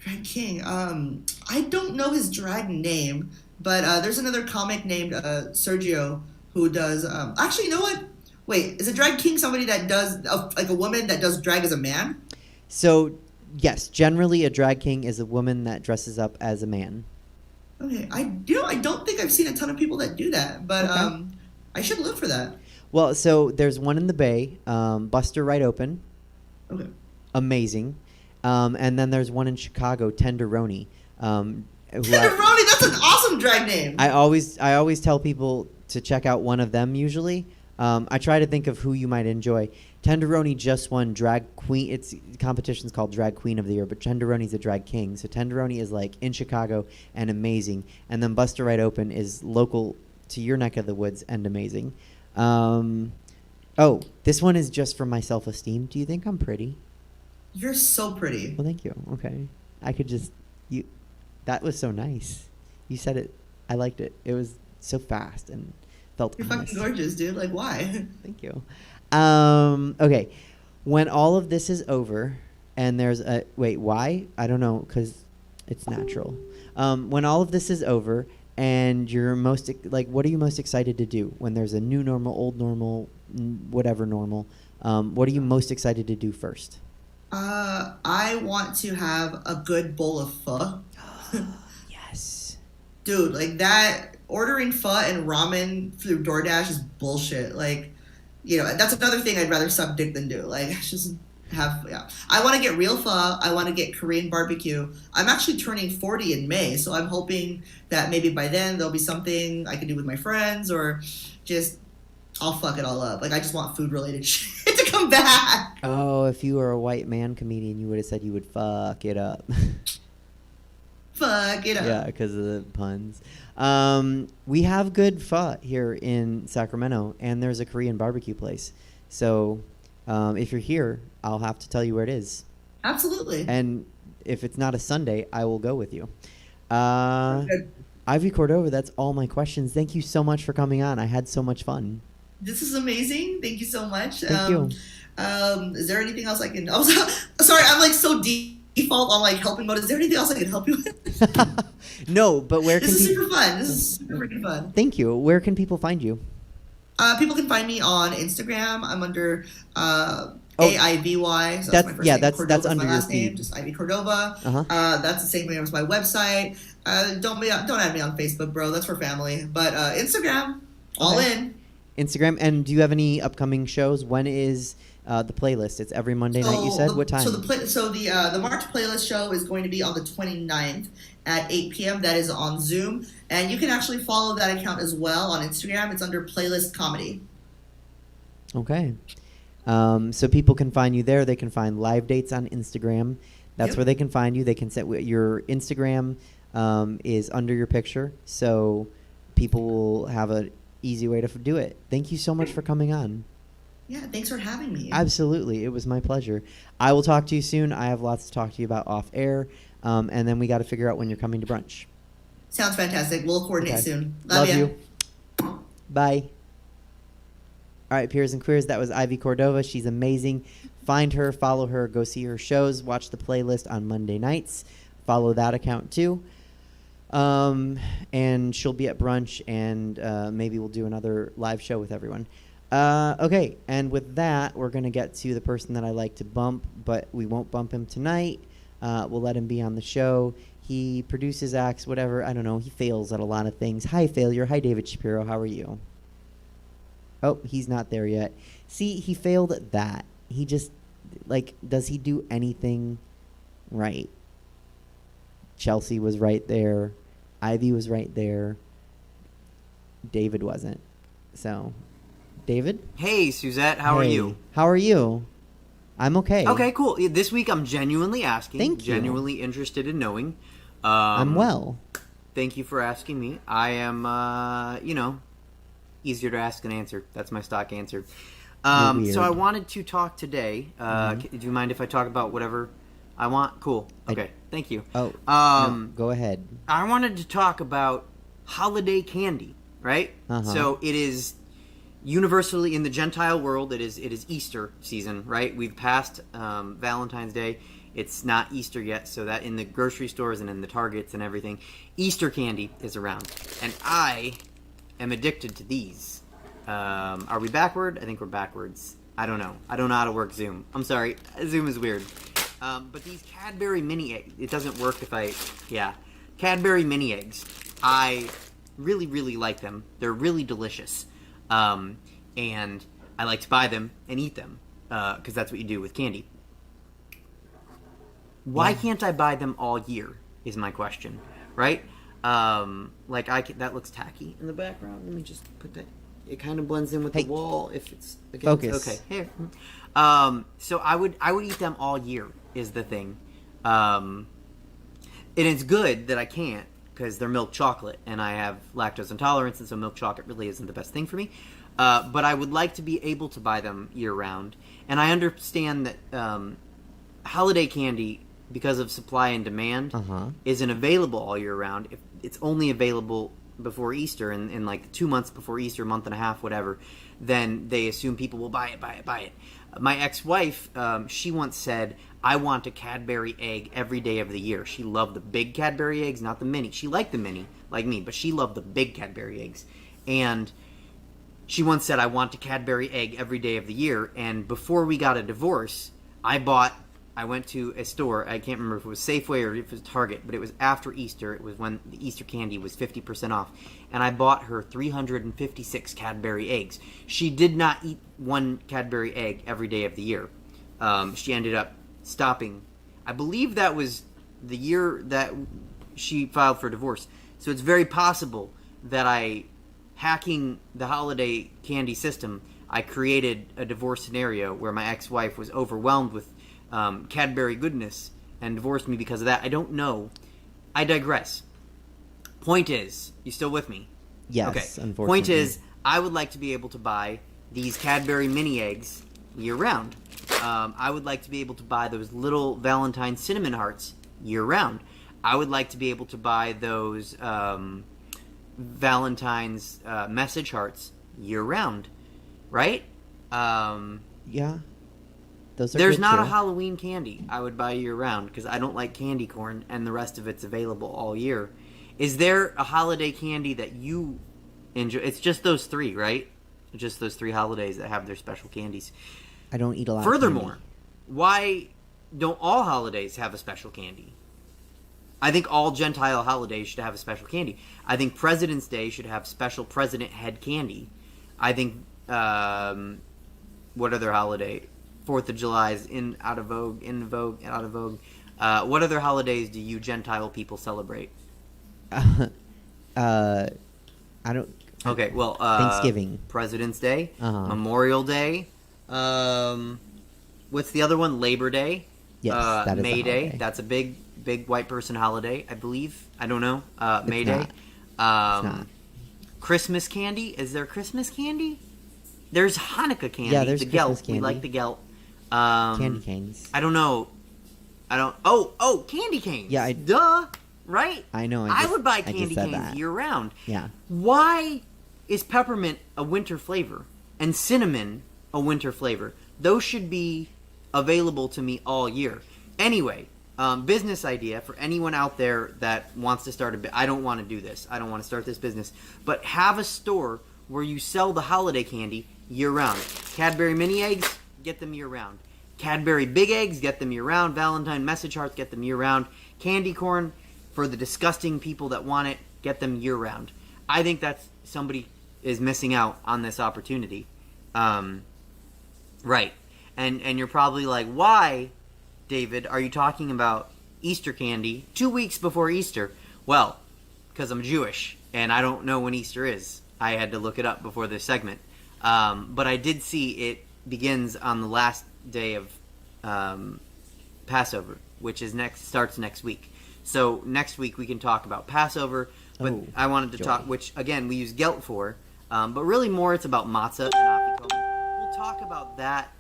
Drag king. I don't know his drag name, but there's another comic named Sergio who does. Actually, you know what? Wait, is a drag king somebody that does like a woman that does drag as a man? So yes, generally a drag king is a woman that dresses up as a man. Okay, I don't think I've seen a ton of people that do that, but Okay. I should look for that. Well, so there's one in the Bay, Buster Right Open. Okay. Amazing. And then there's one in Chicago, Tenderoni. Tenderoni, that's an awesome drag name. I always tell people to check out one of them usually. I try to think of who you might enjoy. Tenderoni just won Drag Queen. Its competition's called Drag Queen of the Year, but Tenderoni's a Drag King. So Tenderoni is like in Chicago and amazing. And then Buster Right Open is local to your neck of the woods and amazing. Oh, this one is just for my self-esteem. Do you think I'm pretty? You're so pretty. Well, thank you. Okay. I could just... That was so nice. You said it. I liked it. It was so fast and felt You're honest. fucking gorgeous, dude. Like, why? Thank you. Okay. When all of this is over and there's a... Wait, why? I don't know, because it's natural. When all of this is over and you're most... Like, what are you most excited to do when there's a new normal, old normal, whatever normal? What are you most excited to do first? I want to have a good bowl of pho. Yes. Dude, like that, ordering pho and ramen through DoorDash is bullshit. Like, you know, that's another thing I'd rather suck dick than do. Like, just have, yeah. I want to get real pho. I want to get Korean barbecue. I'm actually turning 40 in May, so I'm hoping that maybe by then there'll be something I can do with my friends or just... I'll fuck it all up. Like, I just want food-related shit to come back. Oh, if you were a white man comedian, you would have said you would fuck it up. Fuck it up. Yeah, because of the puns. We have good pho here in Sacramento, and there's a Korean barbecue place. So if you're here, I'll have to tell you where it is. Absolutely. And if it's not a Sunday, I will go with you. Good. Ivy Cordova, that's all my questions. Thank you so much for coming on. I had so much fun. This is amazing. Thank you so much. Thank you. Is there anything else I can... Oh, sorry, I'm like so default on like helping mode. Is there anything else I can help you with? No, but where can This is people... super fun. This is super freaking fun. Thank you. Where can people find you? People can find me on Instagram. I'm under AIVY. So That's- that's my first yeah, name. that's Cordova's under my your last name. feed. Just Ivy Cordova. Uh-huh. That's the same name as my website. Don't add me on Facebook, bro. That's for family. But Instagram, all Okay. in. Instagram. And do you have any upcoming shows? When is the playlist? It's every Monday night, you said? What time? So the March playlist show is going to be on the 29th at 8 p.m. That is on Zoom. And you can actually follow that account as well on Instagram. It's under Playlist Comedy. Okay. So people can find you there. They can find live dates on Instagram. That's Yep. where they can find you. They can set your Instagram is under your picture, so people will have an easy way to do it. Thank you so much for coming on. Yeah, thanks for having me. Absolutely. It was my pleasure. I will talk to you soon. I have lots to talk to you about off air, and then we got to figure out when you're coming to brunch. Sounds fantastic. We'll coordinate Okay. soon. Love ya. you. Bye. All right, peers and queers, that was Ivy Cordova. She's amazing. Find her, follow her, go see her shows, watch the playlist on Monday nights. Follow that account too. And she'll be at brunch, and maybe we'll do another live show with everyone. Okay, and with that, we're going to get to the person that I like to bump, but we won't bump him tonight. We'll let him be on the show. He produces acts, whatever. I don't know. He fails at a lot of things. Hi, failure. Hi, David Shapiro. How are you? Oh, he's not there yet. See, he failed at that. He just, like, does he do anything right? Chelsea was right there. Ivy was right there. David wasn't. So, David? Hey, Suzette, how are Hey, you? How are you? I'm okay. Okay, cool. Yeah, this week I'm genuinely asking. Thank you. Genuinely interested in knowing. I'm well. Thank you for asking me. I am, easier to ask than answer. That's my stock answer. You're weird. So I wanted to talk today. Mhm. Do you mind if I talk about whatever I want? Cool. Okay, thank you. Oh, no, go ahead. I wanted to talk about holiday candy, right? Uh-huh. So it is universally in the Gentile world. It is Easter season, right? We've passed Valentine's Day. It's not Easter yet, so that in the grocery stores and in the Targets and everything, Easter candy is around, and I am addicted to these. Are we backward? I think we're backwards. I don't know. I don't know how to work Zoom. I'm sorry. Zoom is weird. But these Cadbury mini eggs, it doesn't work if I, Cadbury mini eggs, I really, really like them. They're really delicious. and I like to buy them and eat them because that's what you do with candy. Why can't I buy them all year is my question, right? That looks tacky in the background. Let me just put that. It kind of blends in with the wall if it's focus. Okay, here. So I would eat them all year is the thing. And it's good that I can't because they're milk chocolate and I have lactose intolerance, and so milk chocolate really isn't the best thing for me. But I would like to be able to buy them year round. And I understand that holiday candy, because of supply and demand, isn't available all year round. If it's only available before Easter and like 2 months before Easter, month and a half, whatever, then they assume people will buy it. My ex-wife, she once said, I want a Cadbury egg every day of the year. She loved the big Cadbury eggs, not the mini. She liked the mini, like me, but she loved the big Cadbury eggs. And she once said, I want a Cadbury egg every day of the year. And before we got a divorce, I went to a store. I can't remember if it was Safeway or if it was Target, but it was after Easter. It was when the Easter candy was 50% off. And I bought her 356 Cadbury eggs. She did not eat one Cadbury egg every day of the year. She ended up stopping. I believe that was the year that she filed for divorce. So it's very possible that hacking the holiday candy system, I created a divorce scenario where my ex-wife was overwhelmed with Cadbury goodness and divorced me because of that. I don't know. I digress. Point is, you still with me? Yes, okay. Unfortunately. Point is, I would like to be able to buy these Cadbury mini eggs year round. I would like to be able to buy those little Valentine cinnamon hearts year round. I would like to be able to buy those Valentine's message hearts year round, right? Yeah. There's not a Halloween candy I would buy year round because I don't like candy corn and the rest of it's available all year. Is there a holiday candy that you enjoy? It's just those three, right? Just those three holidays that have their special candies. I don't eat a lot Furthermore, of candy. why don't all holidays have a special candy? I think all Gentile holidays should have a special candy. I think President's Day should have special president head candy. I think, what other holiday? 4th of July is out of vogue. What other holidays do you Gentile people celebrate? I don't. Okay, well, Thanksgiving, President's Day, Memorial Day. What's the other one? Labor Day. Yes, that is May a Day. holiday. That's a big white person holiday, I believe. I don't know. May It's Day. not. It's not. Christmas candy. Is there Christmas candy? There's Hanukkah candy. Yeah, there's the Christmas Gelt. candy. We like the Gelt. Candy canes. I don't know. Oh, candy canes. Yeah, duh. Right? I know. I would buy I just candy said canes that. year round. Yeah. Why is peppermint a winter flavor and cinnamon a winter flavor? Those should be available to me all year. Anyway, business idea for anyone out there that wants to start I don't want to do this. I don't want to start this business. But have a store where you sell the holiday candy year round. Cadbury mini eggs, get them year round. Cadbury big eggs, get them year round. Valentine message hearts, get them year round. Candy corn, for the disgusting people that want it, get them year round. I think that's somebody is missing out on this opportunity. Right. And you're probably like, why, David, are you talking about Easter candy 2 weeks before Easter? Well, because I'm Jewish and I don't know when Easter is. I had to look it up before this segment. But I did see it begins on the last day of Passover, which is starts next week. So next week we can talk about Passover, but I wanted to talk, which again we use gelt for, but really more it's about matzah and afikomen. We'll talk about that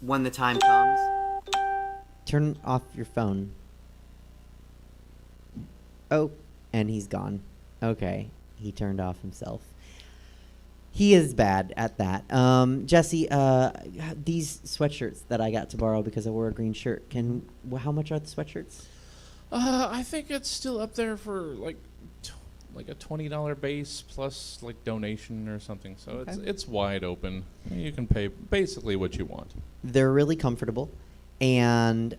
when the time comes. Turn off your phone. Oh, and he's gone. Okay, he turned off himself. He is bad at that. Jesse, these sweatshirts that I got to borrow because I wore a green shirt. How much are the sweatshirts? I think it's still up there for like a $20 base plus like donation or something. So Okay. it's wide open. You can pay basically what you want. They're really comfortable, and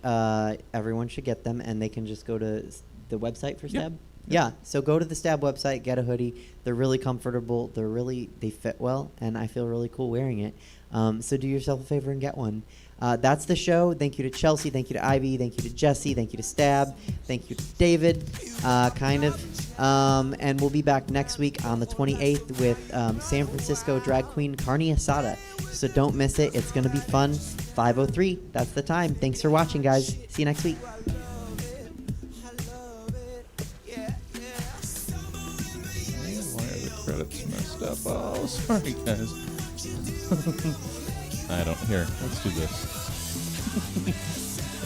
everyone should get them. And they can just go to the website for Stab. Yeah, so go to the Stab website, get a hoodie. They're really comfortable. They fit well, and I feel really cool wearing it. So do yourself a favor and get one. That's the show. Thank you to Chelsea. Thank you to Ivy. Thank you to Jesse. Thank you to Stab. Thank you to David, and we'll be back next week on the 28th with San Francisco drag queen Carne Asada. So don't miss it. It's going to be fun. 5:03. That's the time. Thanks for watching, guys. See you next week. Why are the credits messed up? Oh, sorry, guys. I don't. Here, let's do this.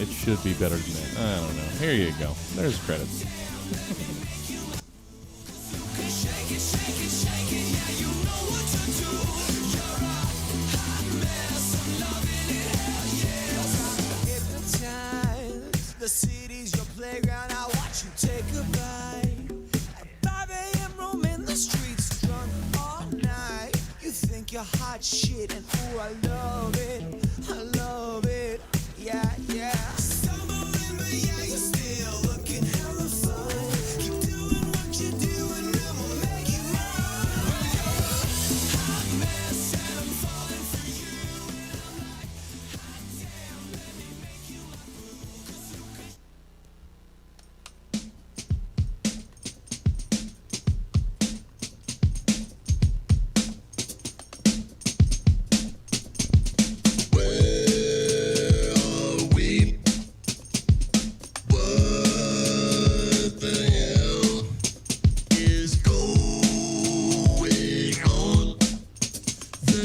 It should be better than that. I don't know. Here you go. There's credits. The city's your playground. I watch you take a bite. At 5 a.m. roaming the streets, drunk all night. You think you're hot shit, and ooh, I love it. I love it. Yeah, yeah. Stumbling, but yeah, you're still looking hella fun. Keep doing what you're doing, and we'll make it right. Hot mess, and I'm falling for you. And I'm like, hot damn, let me make you my boo. 'Cause you can.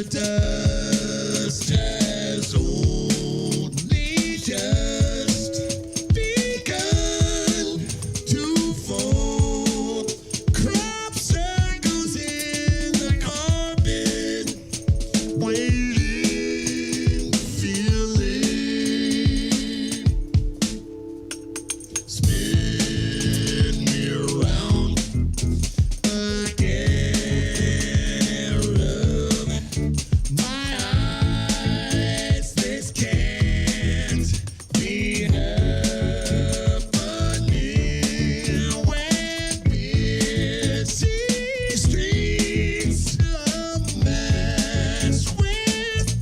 Dust